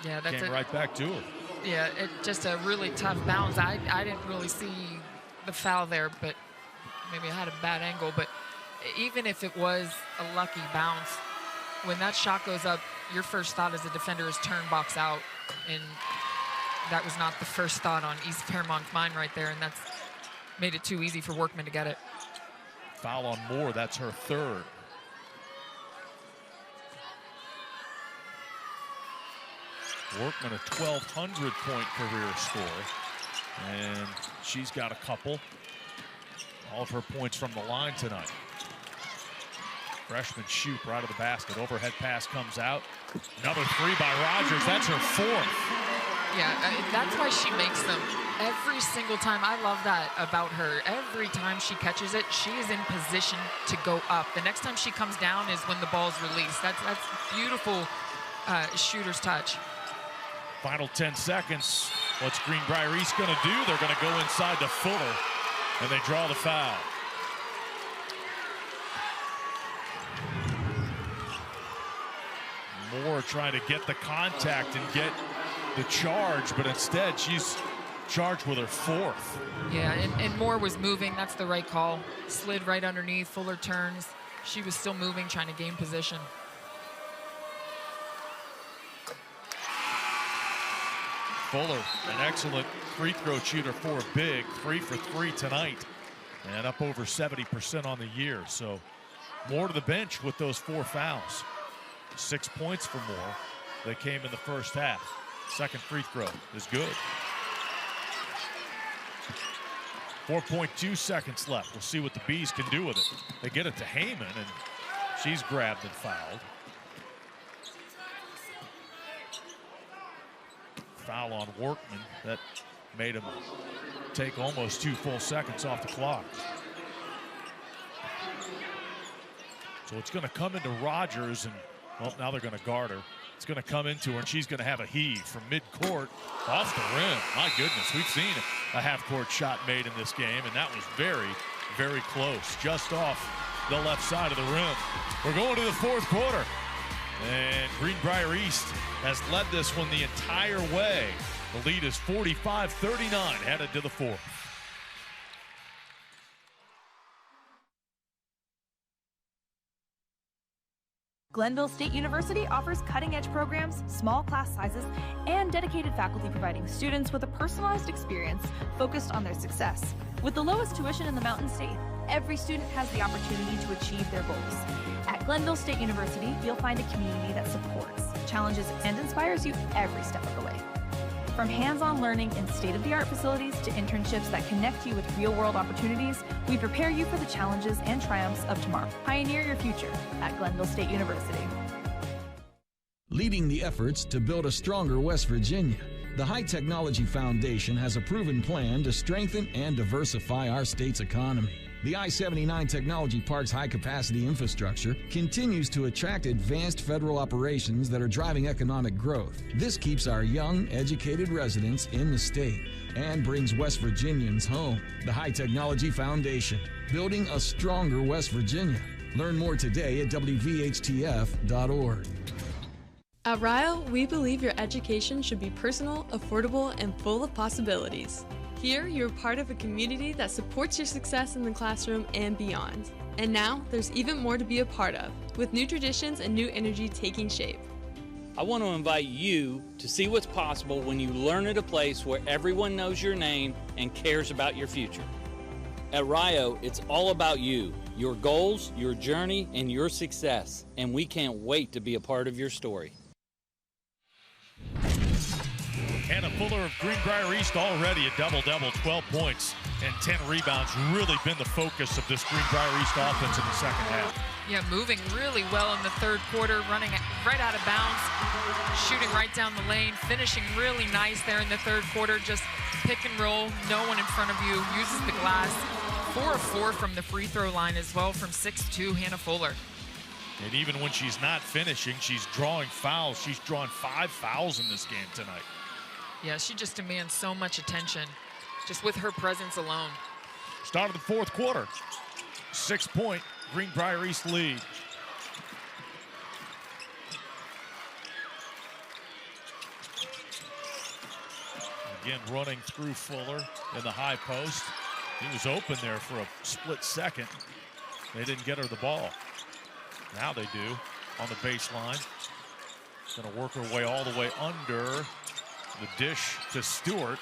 Yeah, that's came right back to her. Yeah, just a really tough bounce. I didn't really see the foul there, but maybe I had a bad angle. But even if it was a lucky bounce, when that shot goes up, your first thought as a defender is turn box out, and that was not the first thought on East Fairmont's mind right there, and that's made it too easy for Workman to get it. Foul on Moore, that's her 3rd. Workman, a 1,200 point career score, and she's got a couple. All of her points from the line tonight. Freshman Shupe right of the basket. Overhead pass comes out. Another 3 by Rogers. That's her 4th. Yeah, that's why she makes them every single time. I love that about her. Every time she catches it, she is in position to go up. The next time she comes down is when the ball's released. That's beautiful shooter's touch. Final 10 seconds. What's Greenbrier East going to do? They're going to go inside to Fuller, and they draw the foul. Moore trying to get the contact and get the charge, but instead she's charged with her 4th. Yeah, and Moore was moving. That's the right call. Slid right underneath. Fuller turns. She was still moving, trying to gain position. Fuller, an excellent free throw shooter for a big. 3 for 3 tonight, and up over 70% on the year. So Moore to the bench with those 4 fouls. 6 points for Moore. They came in the first half. Second free throw is good. 4.2 seconds left. We'll see what the Bees can do with it. They get it to Haymond, and she's grabbed and fouled. Foul on Workman that made him take almost 2 full seconds off the clock. So it's going to come into Rogers, and well, now they're going to guard her. It's going to come into her, and she's going to have a heave from midcourt off the rim. My goodness, we've seen a half-court shot made in this game, and that was very, very close, just off the left side of the rim. We're going to the fourth quarter, and Greenbrier East has led this one the entire way. The lead is 45-39, headed to the fourth. Glenville State University offers cutting-edge programs, small class sizes, and dedicated faculty providing students with a personalized experience focused on their success. With the lowest tuition in the Mountain State, every student has the opportunity to achieve their goals. At Glenville State University, you'll find a community that supports, challenges, and inspires you every step of the way. From hands-on learning in state-of-the-art facilities to internships that connect you with real-world opportunities, we prepare you for the challenges and triumphs of tomorrow. Pioneer your future at Glenville State University. Leading the efforts to build a stronger West Virginia, the High Technology Foundation has a proven plan to strengthen and diversify our state's economy. The I-79 Technology Park's high-capacity infrastructure continues to attract advanced federal operations that are driving economic growth. This keeps our young, educated residents in the state and brings West Virginians home. The High Technology Foundation, building a stronger West Virginia. Learn more today at WVHTF.org. At RIO, we believe your education should be personal, affordable, and full of possibilities. Here, you're part of a community that supports your success in the classroom and beyond. And now, there's even more to be a part of, with new traditions and new energy taking shape. I want to invite you to see what's possible when you learn at a place where everyone knows your name and cares about your future. At RIO, it's all about you, your goals, your journey, and your success. And we can't wait to be a part of your story. Hannah Fuller of Greenbrier East already a double-double, 12 points and 10 rebounds. Really been the focus of this Greenbrier East offense in the second half. Yeah, moving really well in the third quarter, running right out of bounds, shooting right down the lane, finishing really nice there in the third quarter. Just pick and roll, no one in front of you, uses the glass. 4 of 4 from the free throw line as well from 6'2", Hannah Fuller. And even when she's not finishing, she's drawing fouls. She's drawn 5 fouls in this game tonight. Yeah, she just demands so much attention, just with her presence alone. Start of the fourth quarter. 6-point Greenbrier East lead. Again, running through Fuller in the high post. He was open there for a split second. They didn't get her the ball. Now they do on the baseline. Going to work her way all the way under. The dish to Stewart.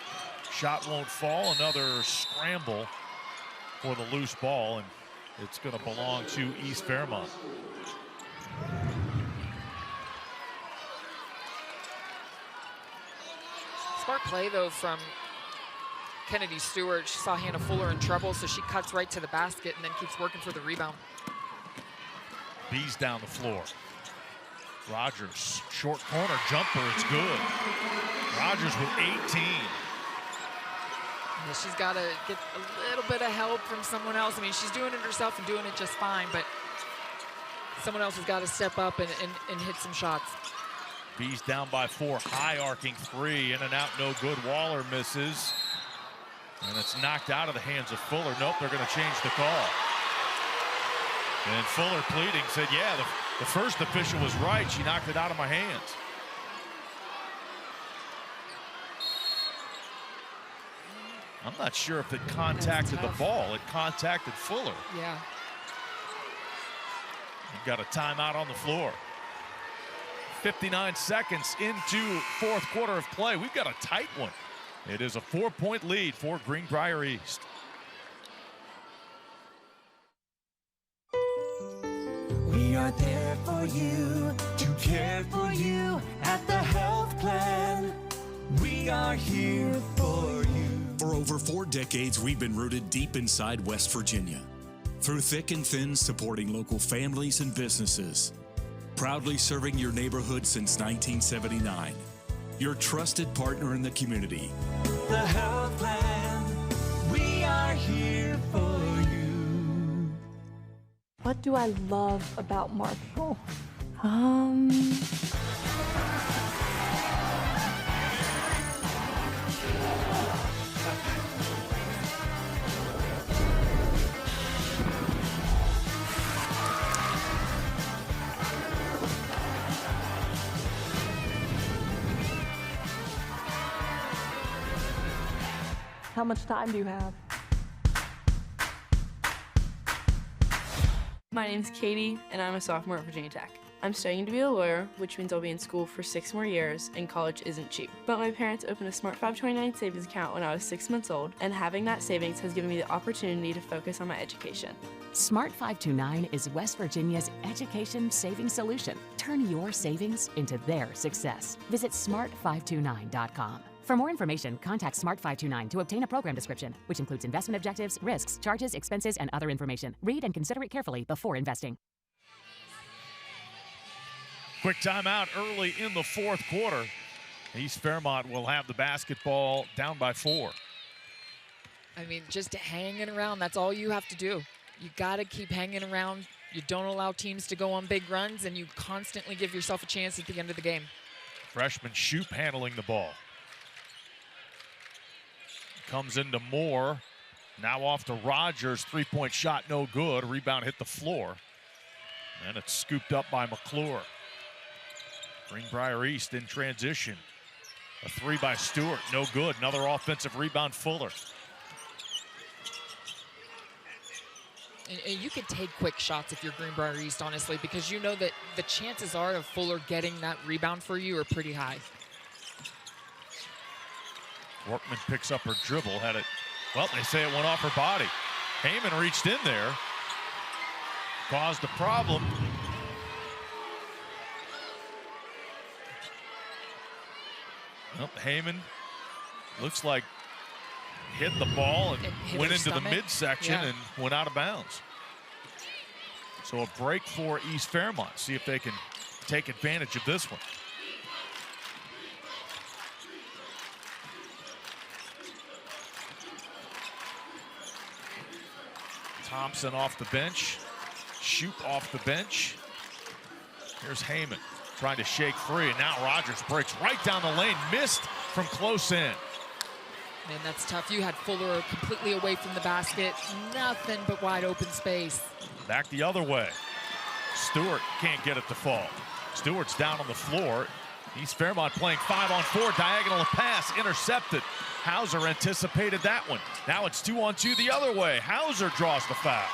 Shot won't fall. Another scramble for the loose ball, and it's going to belong to East Fairmont. Smart play, though, from Kedary Stewart. She saw Hannah Fuller in trouble, so she cuts right to the basket and then keeps working for the rebound. Bees down the floor. Rogers, short corner jumper, it's good. Rogers with 18. Yeah, she's got to get a little bit of help from someone else. I mean, she's doing it herself and doing it just fine, but someone else has got to step up and hit some shots. Bees down by 4, high arcing 3, in and out, no good. Waller misses, and it's knocked out of the hands of Fuller. Nope, they're going to change the call. And Fuller pleading, said, yeah, the first official was right. She knocked it out of my hands. I'm not sure if it contacted the ball. It contacted Fuller. Yeah. We've got a timeout on the floor. 59 seconds into fourth quarter of play. We've got a tight one. It is a 4-point lead for Greenbrier East. We are there for you, to care for you at the health plan. We are here for you. For over 4 decades, we've been rooted deep inside West Virginia. Through thick and thin, supporting local families and businesses. Proudly serving your neighborhood since 1979. Your trusted partner in the community. The health plan, we are here for you. What do I love about Marshall? How much time do you have? My name's Katie, and I'm a sophomore at Virginia Tech. I'm studying to be a lawyer, which means I'll be in school for 6 more years, and college isn't cheap. But my parents opened a Smart 529 savings account when I was 6 months old, and having that savings has given me the opportunity to focus on my education. Smart 529 is West Virginia's education savings solution. Turn your savings into their success. Visit smart529.com. For more information, contact Smart 529 to obtain a program description, which includes investment objectives, risks, charges, expenses, and other information. Read and consider it carefully before investing. Quick timeout early in the fourth quarter. East Fairmont will have the basketball down by 4. I mean, just hanging around, that's all you have to do. You got to keep hanging around. You don't allow teams to go on big runs, and you constantly give yourself a chance at the end of the game. Freshman Shupe handling the ball. Comes into Moore. Now off to Rogers. Three-point shot, no good. Rebound hit the floor. And it's scooped up by McClure. Greenbrier East in transition. A three by Stewart, no good. Another offensive rebound, Fuller. And you can take quick shots if you're Greenbrier East, honestly, because you know that the chances are of Fuller getting that rebound for you are pretty high. Workman picks up her dribble, had it, well, they say it went off her body. Haymond reached in there, caused a problem. Well, Haymond looks like hit the ball and went into the midsection and went out of bounds. So a break for East Fairmont. See if they can take advantage of this one. Thompson off the bench. Shupe off the bench. Here's Haymond trying to shake free, and now Rogers breaks right down the lane, missed from close in. Man, that's tough. You had Fuller completely away from the basket. Nothing but wide open space. Back the other way. Stewart can't get it to fall. Stewart's down on the floor. East Fairmont playing 5-on-4, diagonal pass, intercepted. Hauser anticipated that one. Now it's 2-on-2 the other way. Hauser draws the foul.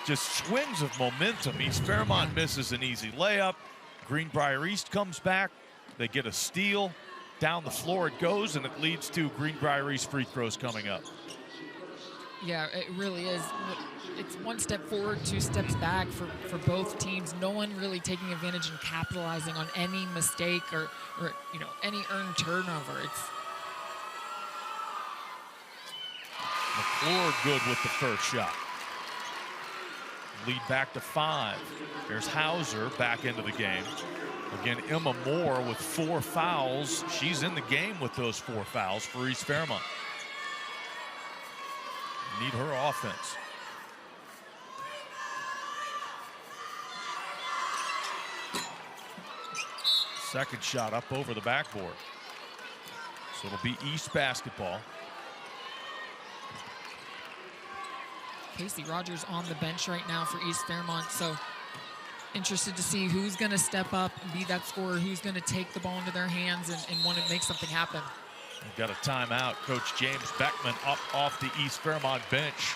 Just swings of momentum. East Fairmont misses an easy layup. Greenbrier East comes back. They get a steal. Down the floor it goes, and it leads to Greenbrier East free throws coming up. Yeah, it really is. It's one step forward, two steps back for both teams. No one really taking advantage and capitalizing on any mistake or you know, any earned turnover. It's McClure good with the first shot. Lead back to 5. There's Hauser back into the game. Again, Emma Moore with 4 fouls. She's in the game with those 4 fouls for East Fairmont. Need her offense. Second shot up over the backboard. So it'll be East basketball. Casey Rogers on the bench right now for East Fairmont, so interested to see who's going to step up and be that scorer, who's going to take the ball into their hands and want to make something happen. We've got a timeout. Coach James Beckman up off the East Fairmont bench.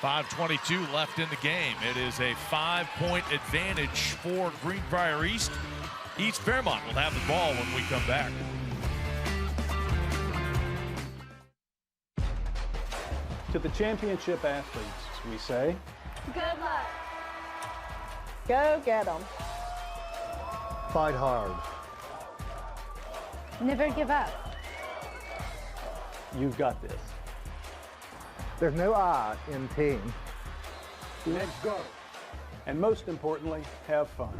5:22 left in the game. It is a 5-point advantage for Greenbrier East. East Fairmont will have the ball when we come back. To the championship athletes, we say, good luck. Go get them. Fight hard. Never give up. You've got this. There's no I in team. Let's go. And most importantly, have fun.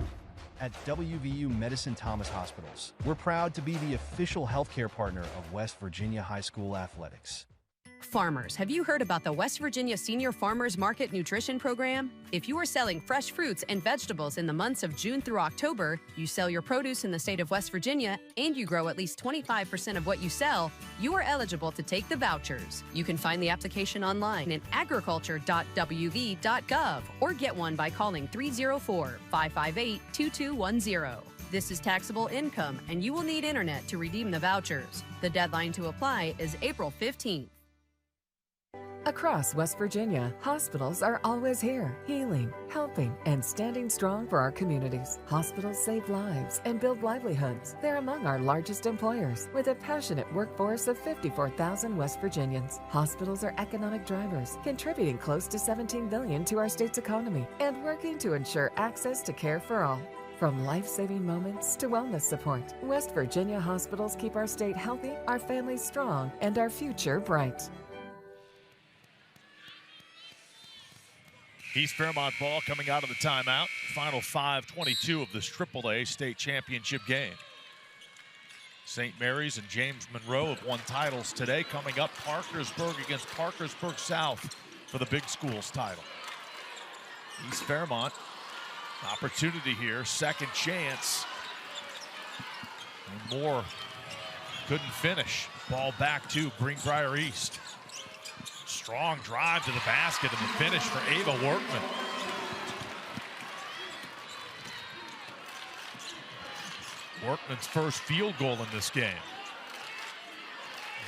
At WVU Medicine Thomas Hospitals, we're proud to be the official healthcare partner of West Virginia High School athletics. Farmers, have you heard about the West Virginia Senior Farmers Market Nutrition Program? If you are selling fresh fruits and vegetables in the months of June through October, you sell your produce in the state of West Virginia, and you grow at least 25% of what you sell, you are eligible to take the vouchers. You can find the application online at agriculture.wv.gov or get one by calling 304-558-2210. This is taxable income, and you will need internet to redeem the vouchers. The deadline to apply is April 15th. Across West Virginia, hospitals are always here, healing, helping, and standing strong for our communities. Hospitals save lives and build livelihoods. They're among our largest employers, with a passionate workforce of 54,000 West Virginians. Hospitals are economic drivers, contributing close to $17 billion to our state's economy and working to ensure access to care for all. From life-saving moments to wellness support, West Virginia hospitals keep our state healthy, our families strong, and our future bright. East Fairmont ball coming out of the timeout. Final 5:22 of this AAA state championship game. St. Mary's and James Monroe have won titles today. Coming up, Parkersburg against Parkersburg South for the big schools title. East Fairmont, opportunity here, second chance. And Moore couldn't finish. Ball back to Greenbrier East. Strong drive to the basket and the finish for Ava Workman. Workman's first field goal in this game.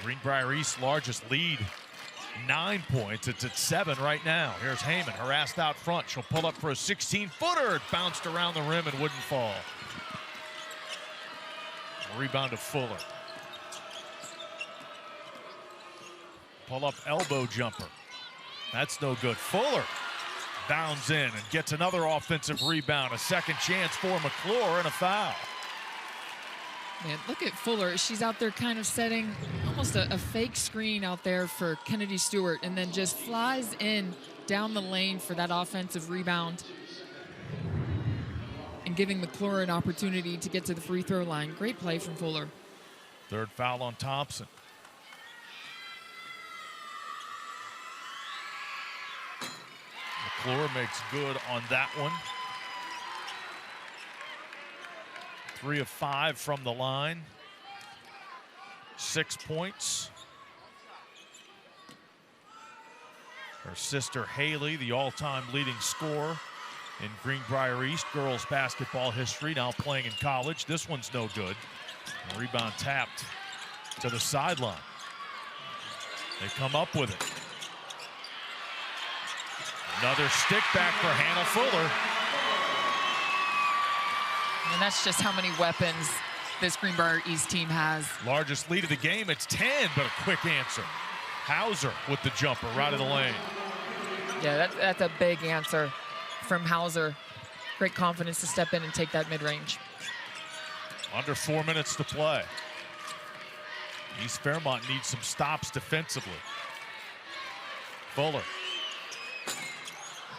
Greenbrier East's largest lead, 9 points. It's at 7 right now. Here's Haymond, harassed out front. She'll pull up for a 16-footer. It bounced around the rim and wouldn't fall. Rebound to Fuller. Pull up elbow jumper. That's no good. Fuller bounds in and gets another offensive rebound. A second chance for McClure and a foul. Man, look at Fuller. She's out there kind of setting almost a fake screen out there for Kedary Stewart and then just flies in down the lane for that offensive rebound and giving McClure an opportunity to get to the free throw line. Great play from Fuller. Third foul on Thompson. McClure makes good on that one. 3 of 5 from the line. 6 points. Her sister Haley, the all-time leading scorer in Greenbrier East girls basketball history, now playing in college. This one's no good. A rebound tapped to the sideline. They come up with it. Another stick back for Hannah Fuller. And that's just how many weapons this Greenbrier East team has. Largest lead of the game, it's 10, but a quick answer. Hauser with the jumper right in the lane. Yeah, that's a big answer from Hauser. Great confidence to step in and take that mid-range. Under 4 minutes to play. East Fairmont needs some stops defensively. Fuller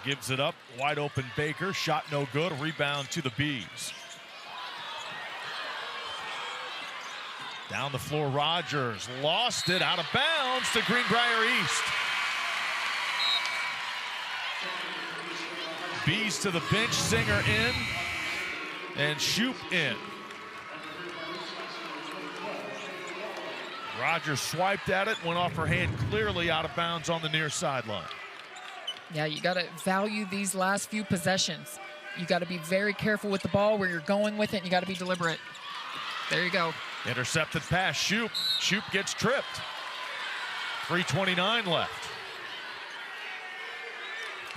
gives it up, wide open Baker, shot no good, rebound to the Bees. Down the floor, Rogers lost it, out of bounds to Greenbrier East. Bees to the bench, Singer in, and Shupe in. Rogers swiped at it, went off her hand clearly out of bounds on the near sideline. Yeah, you got to value these last few possessions. You got to be very careful with the ball, where you're going with it, and you got to be deliberate. There you go. Intercepted pass, Shupe. Shupe gets tripped. 3:29 left.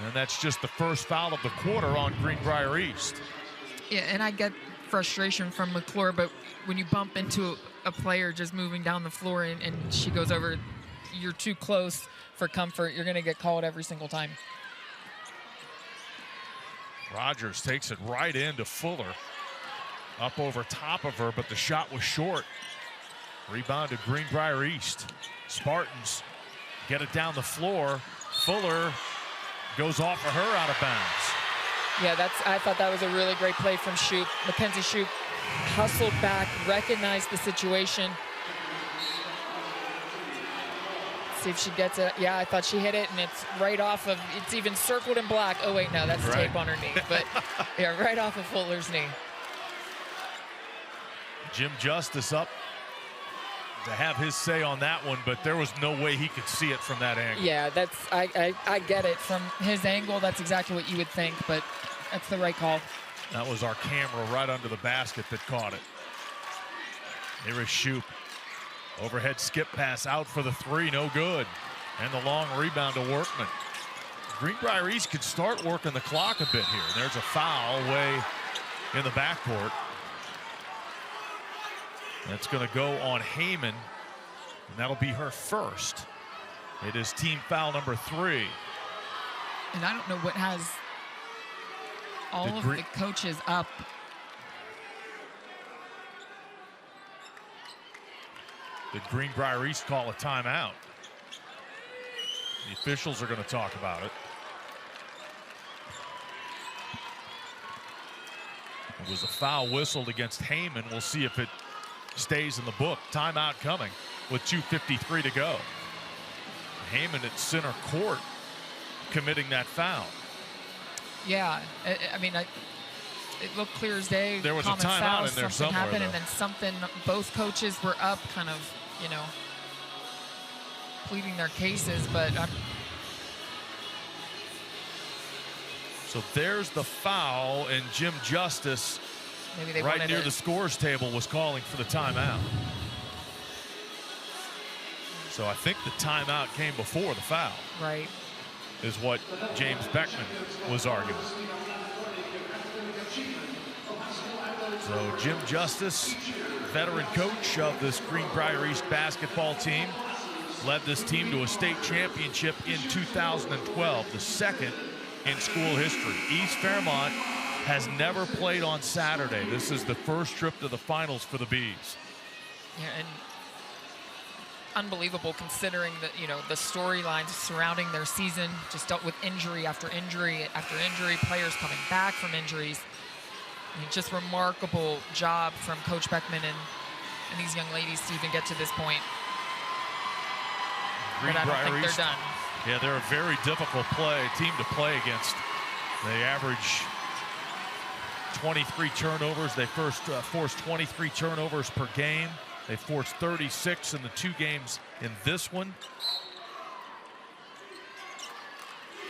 And that's just the first foul of the quarter on Greenbrier East. Yeah, and I get frustration from McClure, but when you bump into a player just moving down the floor and she goes over, you're too close for comfort, you're going to get called every single time. Rogers takes it right into Fuller. Up over top of her, but the shot was short. Rebound to Greenbrier East. Spartans get it down the floor. Fuller goes off of her out of bounds. Yeah, I thought that was a really great play from Shupe. Mackenzie Shupe hustled back, recognized the situation. See if she gets it. Yeah, I thought she hit it, and it's right off of, it's even circled in black. Oh, wait, no, that's tape on her knee. But, yeah, right off of Fuller's knee. Jim Justice up to have his say on that one, but there was no way he could see it from that angle. Yeah, I get it. From his angle, that's exactly what you would think, but that's the right call. That was our camera right under the basket that caught it. Here is Shupe. Overhead skip pass out for the three, no good. And the long rebound to Workman. Greenbrier East could start working the clock a bit here. There's a foul way in the backcourt. That's going to go on Haymond, and that'll be her first. It is team foul number 3. And I don't know what has all of the coaches up. Did Greenbrier East call a timeout? The officials are going to talk about it. It was a foul whistled against Haymond. We'll see if it stays in the book. Timeout coming with 2:53 to go. Haymond at center court committing that foul. Yeah, I mean, it looked clear as day. There was a Common timeout foul, in there something somewhere, happened, though. and then something, both coaches were up kind of, you know, pleading their cases, but So there's the foul, and Jim Justice, maybe they right wanted near it. the scores table, was calling for the timeout. So I think the timeout came before the foul. Right. Is what James Beckman was arguing. So Jim Justice, veteran coach of this Greenbrier East basketball team, led this team to a state championship in 2012, the second in school history. East Fairmont has never played on Saturday. This is the first trip to the finals for the Bees. Yeah, and unbelievable considering that, you know, the storylines surrounding their season, just dealt with injury after injury after injury, players coming back from injuries. I mean, just remarkable job from Coach Beckman and these young ladies to even get to this point. But I don't think they're done. Yeah, they're a very difficult team to play against. They average 23 turnovers. They forced 23 turnovers per game. They forced 36 in the 2 games in this one.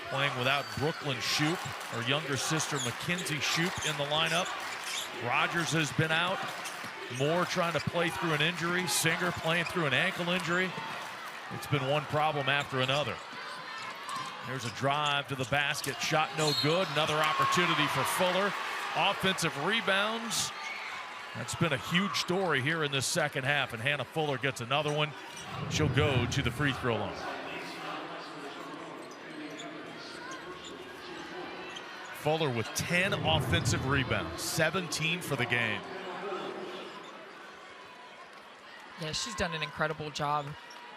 Playing without Brooklyn Shupe, her younger sister Mackenzie Shupe in the lineup. Rogers has been out. Moore trying to play through an injury. Singer playing through an ankle injury. It's been one problem after another. There's a drive to the basket. Shot no good. Another opportunity for Fuller. Offensive rebounds. That's been a huge story here in this second half, and Hannah Fuller gets another one. She'll go to the free throw line. Fuller with 10 offensive rebounds, 17 for the game. Yeah, she's done an incredible job.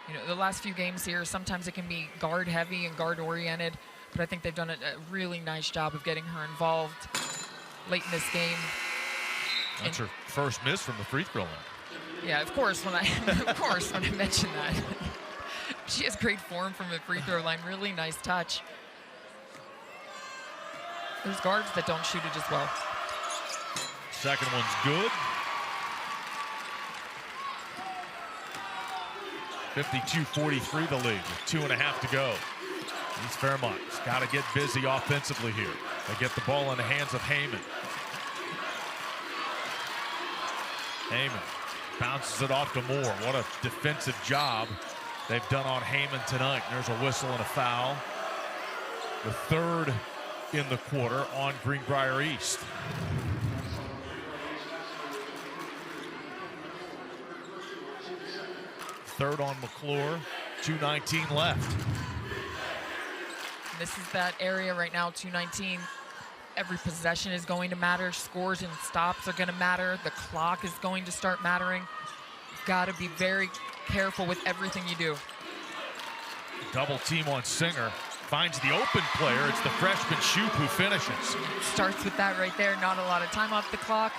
You know, the last few games here, sometimes it can be guard heavy and guard oriented, but I think they've done a really nice job of getting her involved late in this game. That's her first miss from the free throw line. Yeah, of course, when I mention that. She has great form from the free throw line, really nice touch. There's guards that don't shoot it as well. Second one's good. 52-43 the lead with 2.5 to go. East Fairmont's got to get busy offensively here. They get the ball in the hands of Haymond. Haymond bounces it off to Moore. What a defensive job they've done on Haymond tonight. There's a whistle and a foul. The third in the quarter on Greenbrier East. Third on McClure, 2:19 left. This is that area right now, 2:19. Every possession is going to matter. Scores and stops are going to matter. The clock is going to start mattering. You've got to be very careful with everything you do. Double team on Singer. Finds the open player. It's the freshman Shupe who finishes. Starts with that right there. Not a lot of time off the clock.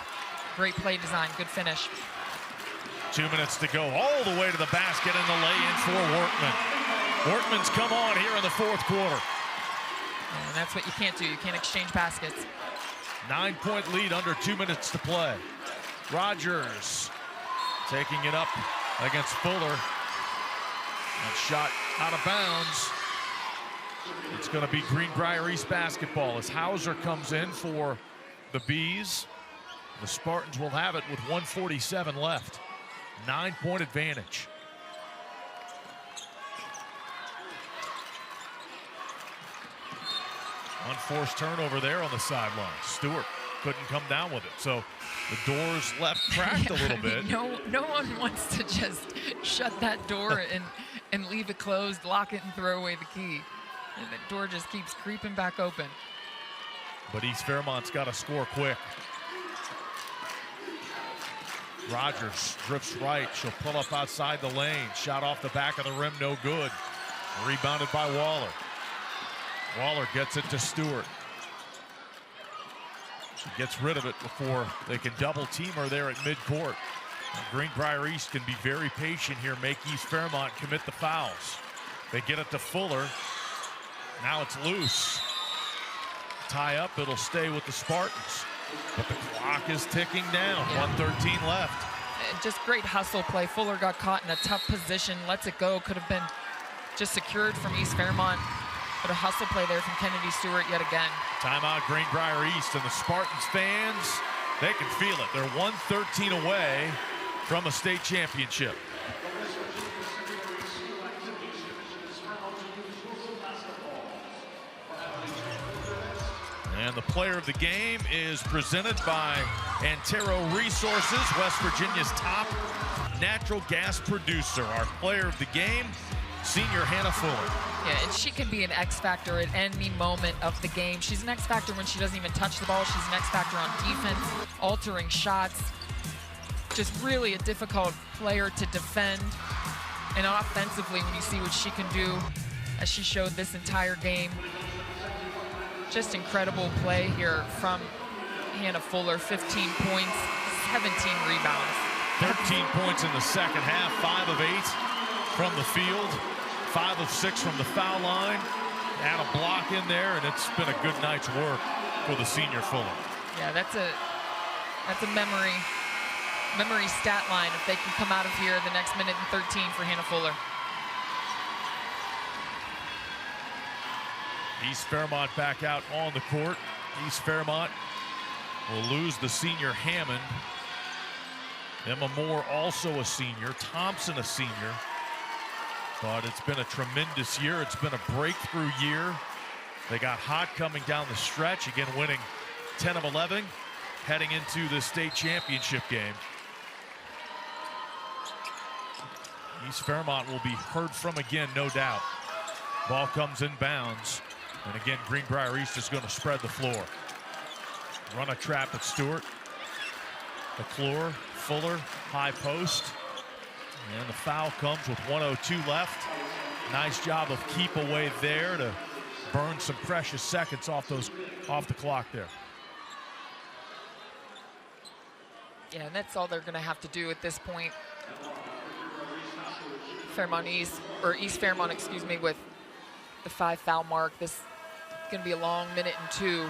Great play design. Good finish. 2 minutes to go. All the way to the basket and the lay-in for Workman. Workman's come on here in the fourth quarter. And that's what you can't do. You can't exchange baskets. 9-point lead under 2 minutes to play. Rogers taking it up against Fuller. That shot out of bounds. It's going to be Greenbrier East basketball as Hauser comes in for the Bees. The Spartans will have it with 1:47 left. 9-point advantage. Unforced turnover there on the sideline. Stewart couldn't come down with it. So the door's left cracked a little bit. No one wants to just shut that door and leave it closed, lock it, and throw away the key. And the door just keeps creeping back open. But East Fairmont's got to score quick. Rogers drifts right. She'll pull up outside the lane. Shot off the back of the rim, no good. Rebounded by Waller. Waller gets it to Stewart. She gets rid of it before they can double team her there at midcourt. Greenbrier East can be very patient here, make East Fairmont commit the fouls. They get it to Fuller. Now it's loose. Tie up, it'll stay with the Spartans. But the clock is ticking down, 1:13 left. Just great hustle play. Fuller got caught in a tough position, lets it go. Could have been just secured from East Fairmont. But a hustle play there from Kedary Stewart yet again. Timeout Greenbrier East, and the Spartans fans, they can feel it. They're 113 away from a state championship. And the player of the game is presented by Antero Resources, West Virginia's top natural gas producer. Our player of the game, senior Hannah Fuller. Yeah, and she can be an X factor at any moment of the game. She's an X factor when she doesn't even touch the ball. She's an X factor on defense, altering shots. Just really a difficult player to defend. And offensively, when you see what she can do, as she showed this entire game, just incredible play here from Hannah Fuller. 15 points, 17 rebounds. 13 points in the second half, 5 of 8 from the field, 5 of 6 from the foul line. Add a block in there, and it's been a good night's work for the senior Fuller. Yeah, that's a memory stat line if they can come out of here the next minute and 13 for Hannah Fuller. East Fairmont back out on the court. East Fairmont will lose the senior Haymond. Emma Moore also a senior. Thompson a senior. But it's been a tremendous year. It's been a breakthrough year. They got hot coming down the stretch. Again, winning 10 of 11, heading into the state championship game. East Fairmont will be heard from again, no doubt. Ball comes in bounds. And again, Greenbrier East is going to spread the floor. Run a trap at Stewart. McClure, Fuller, high post. And the foul comes with 1:02 left. Nice job of keep away there to burn some precious seconds off the clock there. Yeah, and that's all they're going to have to do at this point. East Fairmont, excuse me, with the 5 foul mark. This is going to be a long minute and 2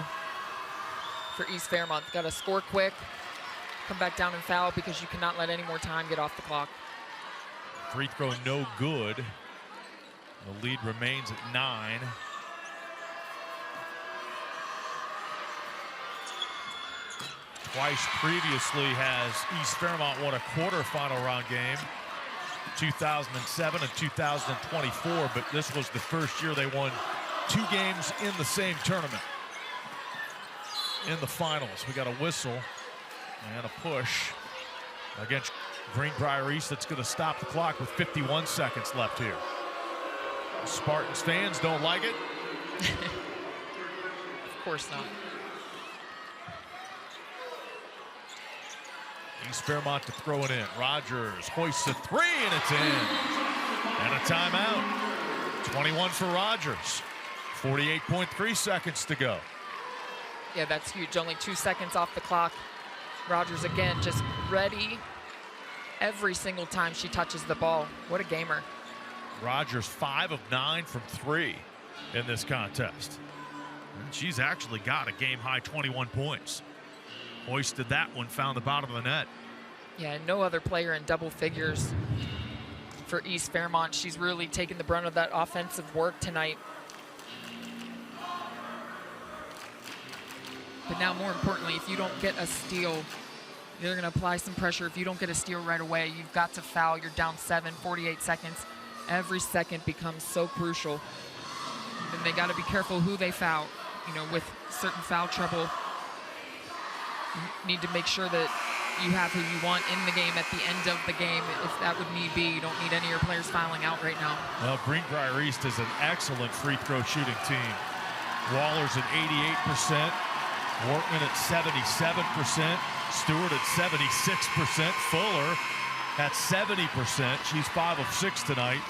for East Fairmont. Got to score quick, come back down and foul because you cannot let any more time get off the clock. Free throw no good. The lead remains at 9. Twice previously has East Fairmont won a quarterfinal round game. 2007 and 2024, but this was the first year they won 2 games in the same tournament. In the finals, we got a whistle and a push against Greenbrier East. That's going to stop the clock with 51 seconds left here. Spartans fans don't like it. Of course not. East Fairmont to throw it in. Rogers hoists a 3, and it's in. And a timeout. 21 for Rogers. 48.3 seconds to go. Yeah, that's huge. Only 2 seconds off the clock. Rogers again just ready every single time she touches the ball. What a gamer. Rogers 5 of 9 from 3 in this contest. And she's actually got a game-high 21 points. Hoisted that one, found the bottom of the net. Yeah, no other player in double figures for East Fairmont. She's really taken the brunt of that offensive work tonight. But now, more importantly, if you don't get a steal, you're going to apply some pressure. If you don't get a steal right away, you've got to foul. You're down 7, 48 seconds. Every second becomes so crucial. And they got to be careful who they foul. You know, with certain foul trouble, you need to make sure that you have who you want in the game at the end of the game, if that would need be. You don't need any of your players fouling out right now. Well, Greenbrier East is an excellent free throw shooting team. Waller's at 88%, Workman at 77%, Stewart at 76%, Fuller at 70%. She's 5 of 6 tonight.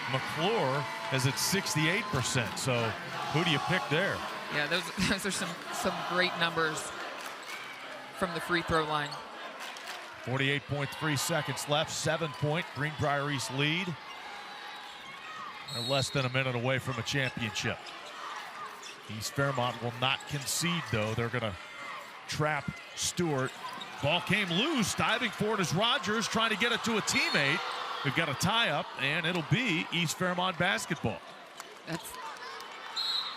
McClure is at 68%. So who do you pick there? Yeah, those are some great numbers from the free throw line. 48.3 seconds left, 7-point Greenbrier East lead. They're less than a minute away from a championship. East Fairmont will not concede, though. They're going to trap Stewart. Ball came loose. Diving for it is Rogers, trying to get it to a teammate. We've got a tie-up, and it'll be East Fairmont basketball.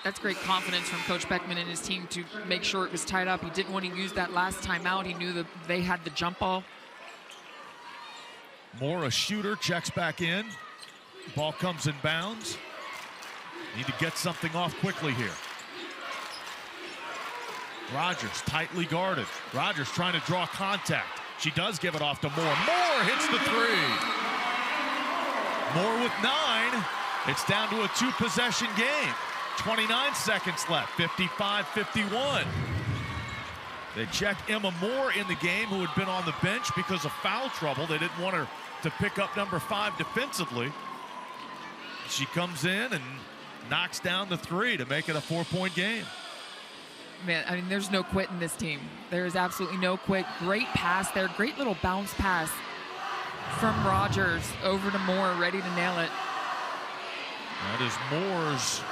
That's great confidence from Coach Beckman and his team to make sure it was tied up. He didn't want to use that last timeout. He knew that they had the jump ball. Moore, a shooter, checks back in. Ball comes in bounds. Need to get something off quickly here. Rogers tightly guarded. Rogers trying to draw contact. She does give it off to Moore. Moore hits the three. Moore with 9. It's down to a 2-possession game. 29 seconds left, 55-51. They checked Emma Moore in the game, who had been on the bench because of foul trouble. They didn't want her to pick up number 5 defensively. She comes in and knocks down the 3 to make it a 4-point game. Man, I mean, there's no quit in this team. There is absolutely no quit. Great pass there. Great little bounce pass from Rogers over to Moore, ready to nail it. That is Moore's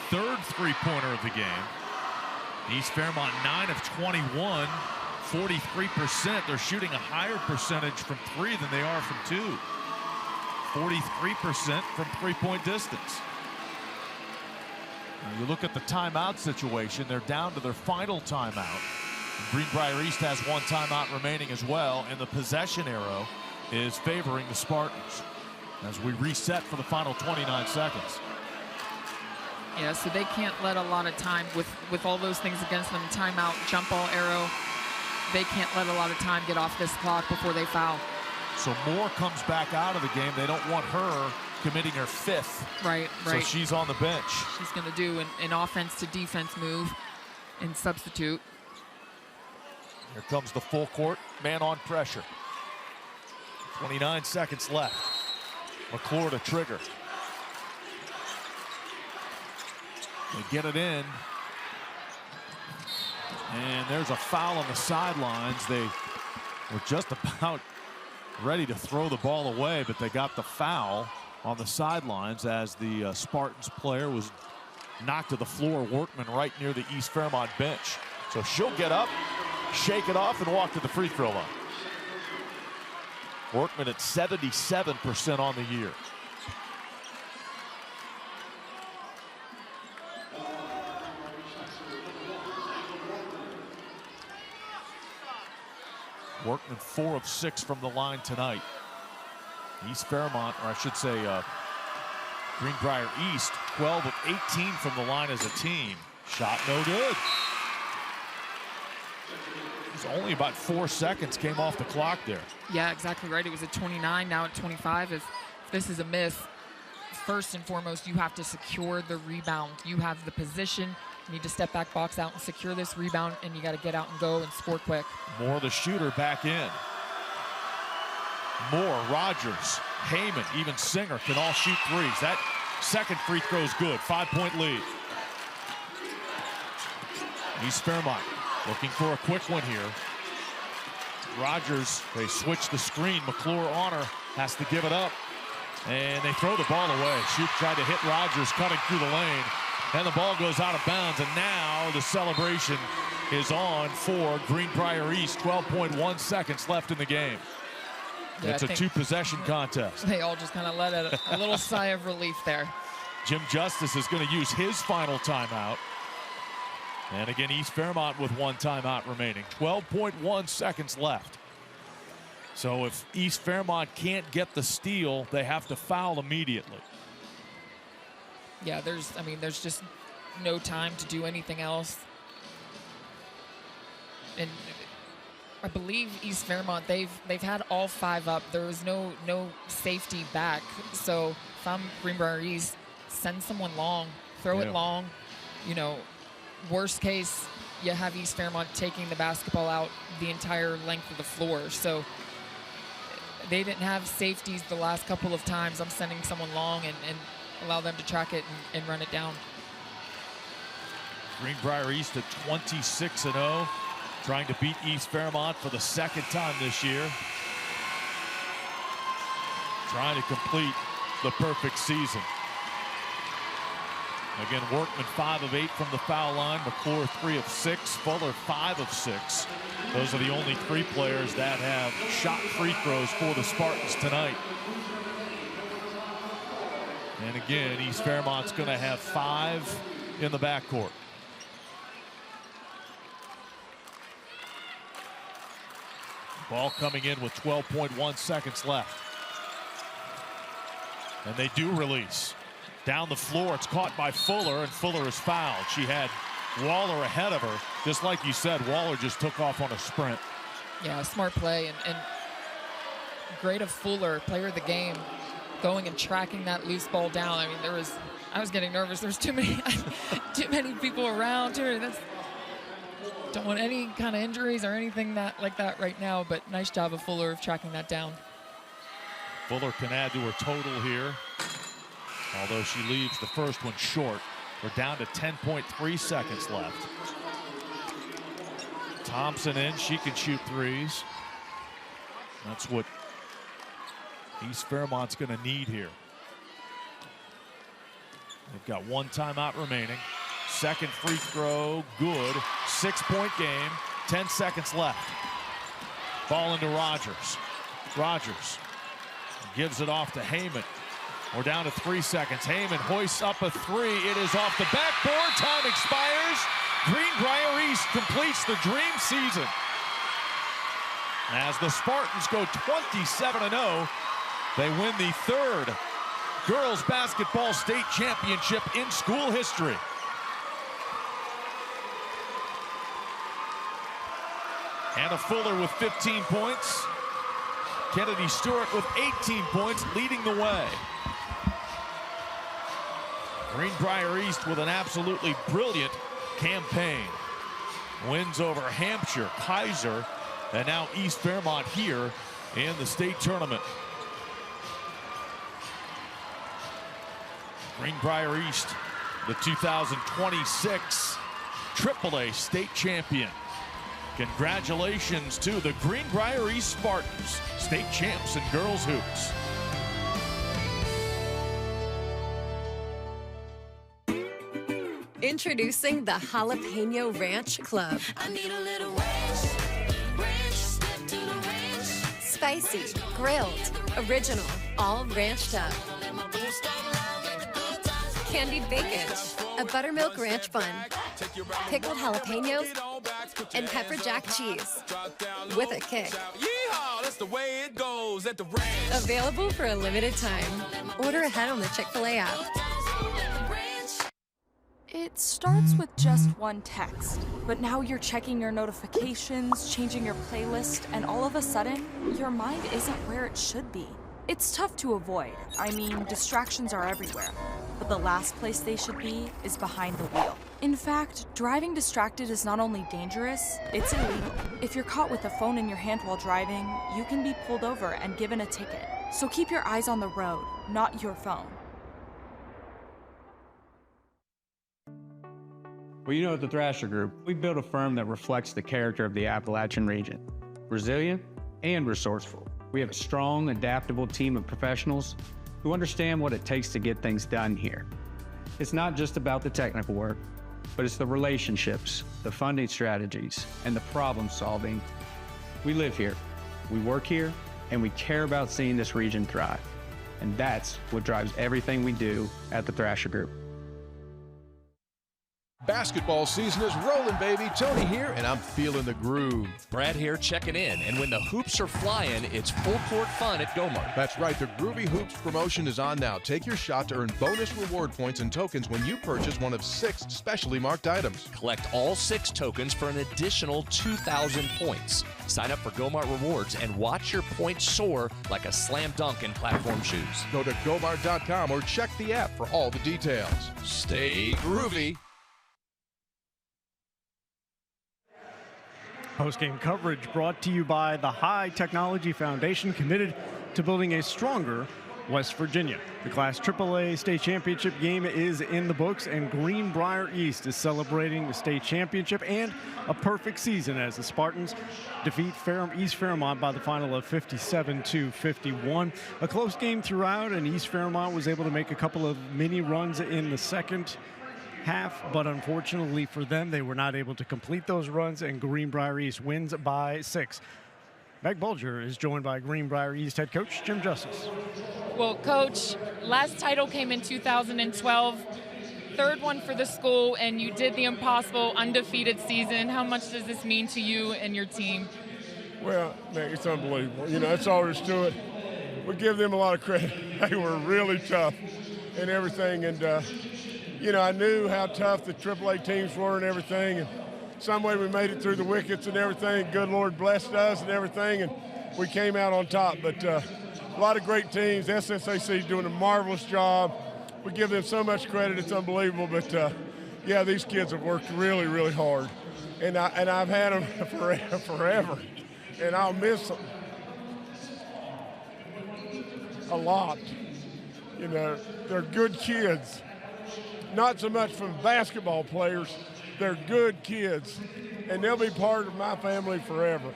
3rd three-pointer of the game. East Fairmont 9 of 21, 43%. They're shooting a higher percentage from 3 than they are from 2. 43% from three-point distance. Now you look at the timeout situation, they're down to their final timeout. Greenbrier East has 1 timeout remaining as well, and the possession arrow is favoring the Spartans as we reset for the final 29 seconds. Yeah, so they can't let a lot of time with all those things against them, timeout, jump ball, arrow. They can't let a lot of time get off this clock before they foul. So Moore comes back out of the game. They don't want her committing her 5th. Right. So she's on the bench. She's going to do an offense to defense move and substitute. Here comes the full court, man on pressure. 29 seconds left. McClure to trigger. They get it in. And there's a foul on the sidelines. They were just about ready to throw the ball away, but they got the foul on the sidelines as the Spartans player was knocked to the floor. Workman right near the East Fairmont bench. So she'll get up, shake it off, and walk to the free throw line. Workman at 77% on the year. Workman 4 of 6 from the line tonight. East Fairmont, or I should say Greenbrier East, 12 of 18 from the line as a team. Shot no good. It was only about 4 seconds came off the clock there. Yeah, exactly right. It was at 29, now at 25. If this is a miss, first and foremost, you have to secure the rebound. You have the position. You need to step back, box out, and secure this rebound, and you got to get out and go and score quick. Moore, the shooter, back in. Moore, Rogers, Haymond, even Singer can all shoot threes. That second free throw is good. 5-point lead. East Fairmont looking for a quick one here. Rogers, they switch the screen. McClure on her, has to give it up. And they throw the ball away. Shupe tried to hit Rogers, cutting through the lane. And the ball goes out of bounds, and now the celebration is on for Greenbrier East. 12.1 seconds left in the game. Yeah, it's a 2-possession contest. They all just kind of let out a little sigh of relief there. Jim Justice is going to use his final timeout. And again, East Fairmont with 1 timeout remaining. 12.1 seconds left. So if East Fairmont can't get the steal, they have to foul immediately. Yeah, there's just no time to do anything else. And I believe East Fairmont, they've had all 5 up. There was no safety back. So if I'm Greenbrier East, send someone long, throw it long. You know, worst case, you have East Fairmont taking the basketball out the entire length of the floor. So they didn't have safeties the last couple of times. I'm sending someone long and allow them to track it and run it down. Greenbrier East at 26-0, trying to beat East Fairmont for the second time this year. Trying to complete the perfect season. Again, Workman 5 of 8 from the foul line. McClure 3 of 6. Fuller 5 of 6. Those are the only 3 players that have shot free throws for the Spartans tonight. And again, East Fairmont's going to have 5 in the backcourt. Ball coming in with 12.1 seconds left. And they do release. Down the floor, it's caught by Fuller, and Fuller is fouled. She had Waller ahead of her. Just like you said, Waller just took off on a sprint. Yeah, smart play, and great of Fuller, player of the game, going and tracking that loose ball down. I mean, I was getting nervous. There's too many people around. Don't want any kind of injuries or anything like that right now, but nice job of Fuller of tracking that down. Fuller can add to her total here, although she leaves the first one short. We're down to 10.3 seconds left. Thompson in, she can shoot threes. That's what East Fairmont's going to need here. They've got 1 timeout remaining. Second free throw, good. 6-point game, 10 seconds left. Ball into Rogers. Rogers gives it off to Haymond. We're down to 3 seconds. Haymond hoists up a 3. It is off the backboard. Time expires. Greenbrier East completes the dream season as the Spartans go 27-0. They win the 3rd girls basketball state championship in school history. Anna Fuller with 15 points. Kedary Stewart with 18 points, leading the way. Greenbrier East with an absolutely brilliant campaign. Wins over Hampshire, Kaiser, and now East Fairmont here in the state tournament. Greenbrier East, the 2026 AAA state champion. Congratulations to the Greenbrier East Spartans, state champs in girls hoops. Introducing the Jalapeno Ranch Club. I need a little ranch, step to the ranch. Spicy, grilled, original, all ranched up. Candied bacon, a buttermilk ranch bun, pickled jalapenos, and pepper jack cheese with a kick. That's the way it goes at the ranch. Available for a limited time. Order ahead on the Chick-fil-A app. It starts with just one text, but now you're checking your notifications, changing your playlist, and all of a sudden, your mind isn't where it should be. It's tough to avoid. I mean, distractions are everywhere, but the last place they should be is behind the wheel. In fact, driving distracted is not only dangerous, it's illegal. If you're caught with a phone in your hand while driving, you can be pulled over and given a ticket. So keep your eyes on the road, not your phone. Well, you know, at the Thrasher Group, we built a firm that reflects the character of the Appalachian region. Resilient and resourceful. We have a strong, adaptable team of professionals who understand what it takes to get things done here. It's not just about the technical work, but it's the relationships, the funding strategies, and the problem solving. We live here, we work here, and we care about seeing this region thrive. And that's what drives everything we do at the Thrasher Group. Basketball season is rolling, baby. Tony here, and I'm feeling the groove. Brad here checking in, and when the hoops are flying, it's full court fun at Gomart. That's right, the Groovy Hoops promotion is on now. Take your shot to earn bonus reward points and tokens when you purchase one of 6 specially marked items. Collect all 6 tokens for an additional 2,000 points. Sign up for Gomart Rewards and watch your points soar like a slam dunk in platform shoes. Go to Gomart.com or check the app for all the details. Stay groovy. Post-game coverage brought to you by the High Technology Foundation, committed to building a stronger, West Virginia. The Class AAA state championship game is in the books, and Greenbrier East is celebrating the state championship and a perfect season as the Spartans defeat East Fairmont by the final of 57-51. A close game throughout, and East Fairmont was able to make a couple of mini runs in the second half, but unfortunately for them, they were not able to complete those runs, and Greenbrier East wins by 6. Meg Bulger is joined by Greenbrier East head coach Jim Justice. Well, Coach, last title came in 2012, third one for the school, and you did the impossible, undefeated season. How much does this mean to you and your team? Well, man, it's unbelievable. You know, that's all there is to it. We give them a lot of credit. They were really tough and everything, and you know, I knew how tough the AAA teams were and everything, and some way we made it through the wickets and everything. Good Lord blessed us and everything, and we came out on top. But a lot of great teams. SSAC is doing a marvelous job. We give them so much credit, it's unbelievable. But yeah, these kids have worked really, really hard, and I've had them forever, and I'll miss them a lot. You know, they're good kids. Not so much from basketball players, they're good kids, and they'll be part of my family forever.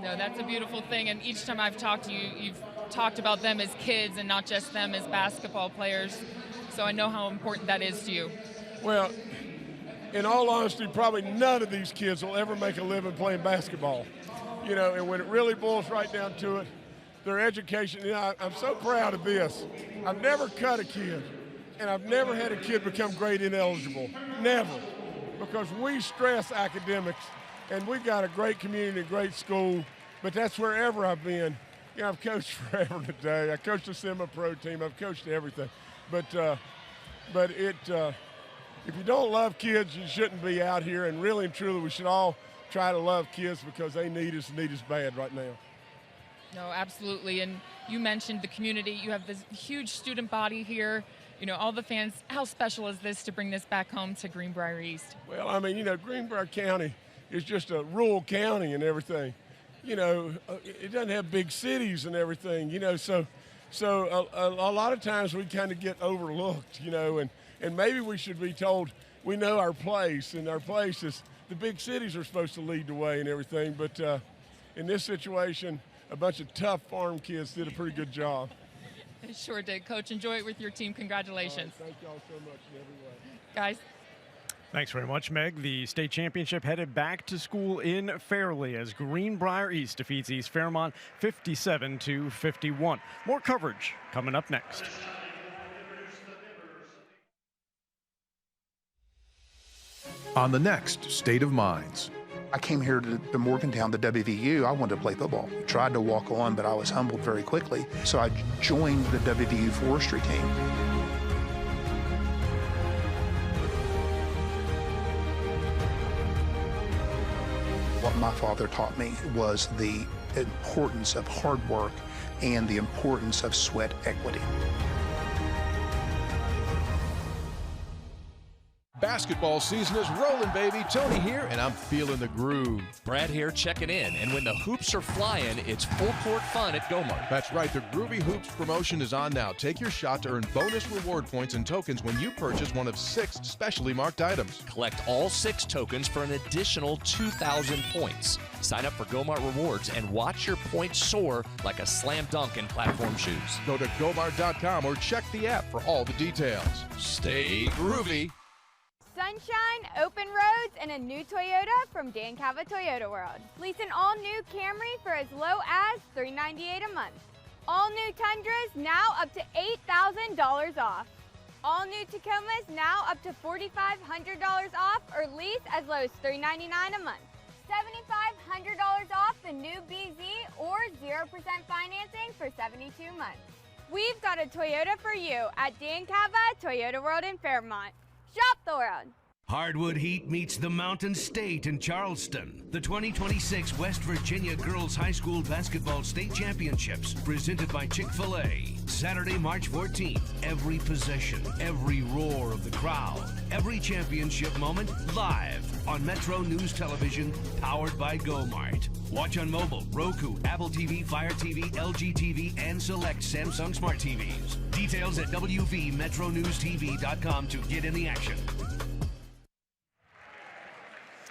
No, that's a beautiful thing, and each time I've talked to you, you've talked about them as kids and not just them as basketball players, so I know how important that is to you. Well, in all honesty, probably none of these kids will ever make a living playing basketball. You know, and when it really boils right down to it, their education, you know, I'm so proud of this. I've never cut a kid. And I've never had a kid become grade ineligible, never, because we stress academics, and we've got a great community, a great school, but that's wherever I've been. You know, I've coached forever today. I coached a semi-pro team. I've coached everything. But if you don't love kids, you shouldn't be out here, and really and truly we should all try to love kids because they need us bad right now. No, absolutely, and you mentioned the community. You have this huge student body here. You know, all the fans, how special is this to bring this back home to Greenbrier East? Well, I mean, you know, Greenbrier County is just a rural county and everything. You know, it doesn't have big cities and everything, you know, so a lot of times we kind of get overlooked, you know, and maybe we should be told we know our place, and our place is the big cities are supposed to lead the way and everything, but in this situation, a bunch of tough farm kids did a pretty good job. It sure did. Coach, enjoy it with your team. Congratulations. Thank y'all so much in every way. Guys. Thanks very much, Meg. The state championship headed back to school in Fairleigh as Greenbrier East defeats East Fairmont 57-51. More coverage coming up next. On the next State of Minds. I came here to Morgantown, the WVU. I wanted to play football. Tried to walk on, but I was humbled very quickly. So I joined the WVU forestry team. What my father taught me was the importance of hard work and the importance of sweat equity. Basketball season is rolling, baby. Tony here, and I'm feeling the groove. Brad here checking in, and when the hoops are flying, it's full court fun at Gomart. That's right, the Groovy Hoops promotion is on now. Take your shot to earn bonus reward points and tokens when you purchase one of 6 specially marked items. Collect all 6 tokens for an additional 2,000 points. Sign up for Gomart Rewards and watch your points soar like a slam dunk in platform shoes. Go to Gomart.com or check the app for all the details. Stay groovy. Sunshine, open roads, and a new Toyota from Dan Cava Toyota World. Lease an all-new Camry for as low as $398 a month. All new Tundras now up to $8,000 off. All new Tacomas now up to $4,500 off or lease as low as $399 a month. $7,500 off the new BZ or 0% financing for 72 months. We've got a Toyota for you at Dan Cava Toyota World in Fairmont. Shop the world. Hardwood Heat meets the Mountain State in Charleston. The 2026 West Virginia Girls High School Basketball State Championships, presented by Chick-fil-A. Saturday, March 14th. Every possession, every roar of the crowd, every championship moment live on Metro News Television, powered by GoMart. Watch on mobile, Roku, Apple TV, Fire TV, LG TV, and select Samsung Smart TVs. Details at WVMetroNewsTV.com to get in the action.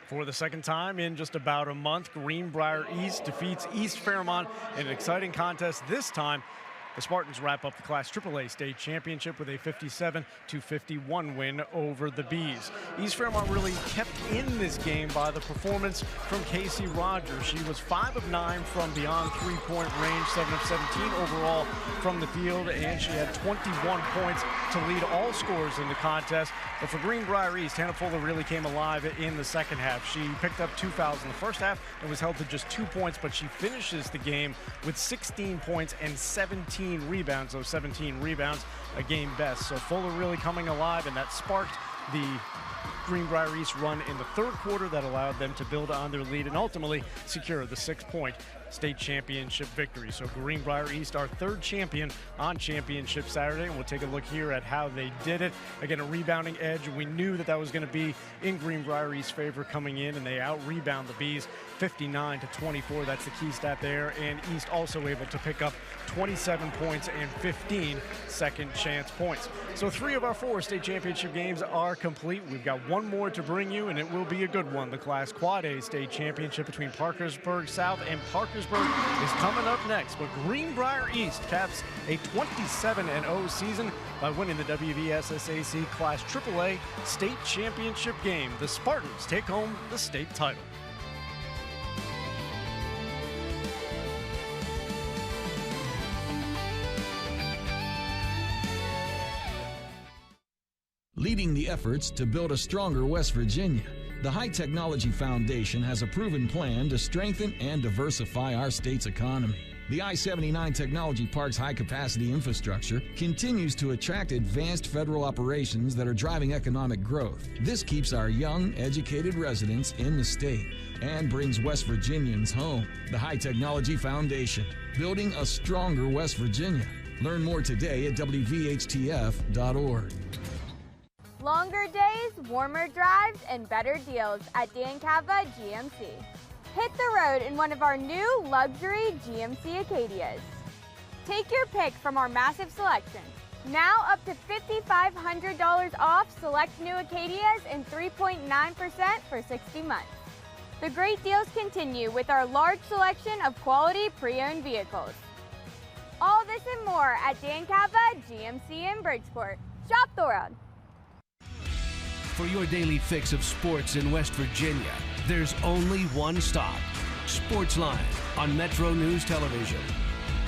For the second time in just about a month, Greenbrier East defeats East Fairmont in an exciting contest. This time, the Spartans wrap up the Class AAA State Championship with a 57-51 win over the Bees. East Fairmont really kept in this game by the performance from Casey Rogers. She was 5 of 9 from beyond three-point range, 7 of 17 overall from the field, and she had 21 points to lead all scorers in the contest. But for Greenbrier East, Hannah Fuller really came alive in the second half. She picked up 2 fouls in the first half and was held to just 2 points, but she finishes the game with 16 points and 17 rebounds, those 17 rebounds, a game best. So Fuller really coming alive, and that sparked the Greenbrier East run in the third quarter that allowed them to build on their lead and ultimately secure the 6-point state championship victory. So Greenbrier East, our third champion on Championship Saturday, and we'll take a look here at how they did it. Again, a rebounding edge. We knew that was going to be in Greenbrier East's favor coming in, and they out-rebound the Bees 59-24. That's the key stat there. And East also able to pick up 27 points and 15 second chance points. So 3 of our 4 state championship games are complete. We've got one more to bring you, and it will be a good one. The Class Quad A state championship between Parkersburg South and Parkersburg is coming up next. But Greenbrier East caps a 27-0 season by winning the WVSSAC Class AAA state championship game. The Spartans take home the state title. Leading the efforts to build a stronger West Virginia, the High Technology Foundation has a proven plan to strengthen and diversify our state's economy. The I-79 Technology Park's high-capacity infrastructure continues to attract advanced federal operations that are driving economic growth. This keeps our young, educated residents in the state and brings West Virginians home. The High Technology Foundation, building a stronger West Virginia. Learn more today at WVHTF.org. Longer days, warmer drives, and better deals at Dan Cava GMC. Hit the road in one of our new luxury GMC Acadias. Take your pick from our massive selection. Now up to $5,500 off select new Acadias and 3.9% for 60 months. The great deals continue with our large selection of quality pre-owned vehicles. All this and more at Dan Cava GMC in Bridgeport. Shop the world. For your daily fix of sports in West Virginia, there's only one stop. Sportsline on Metro News Television.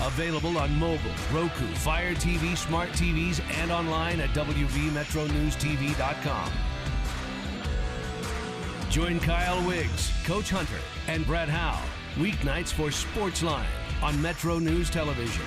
Available on mobile, Roku, Fire TV, Smart TVs, and online at WVMetroNewsTV.com. Join Kyle Wiggs, Coach Hunter, and Brad Howe weeknights for Sportsline on Metro News Television.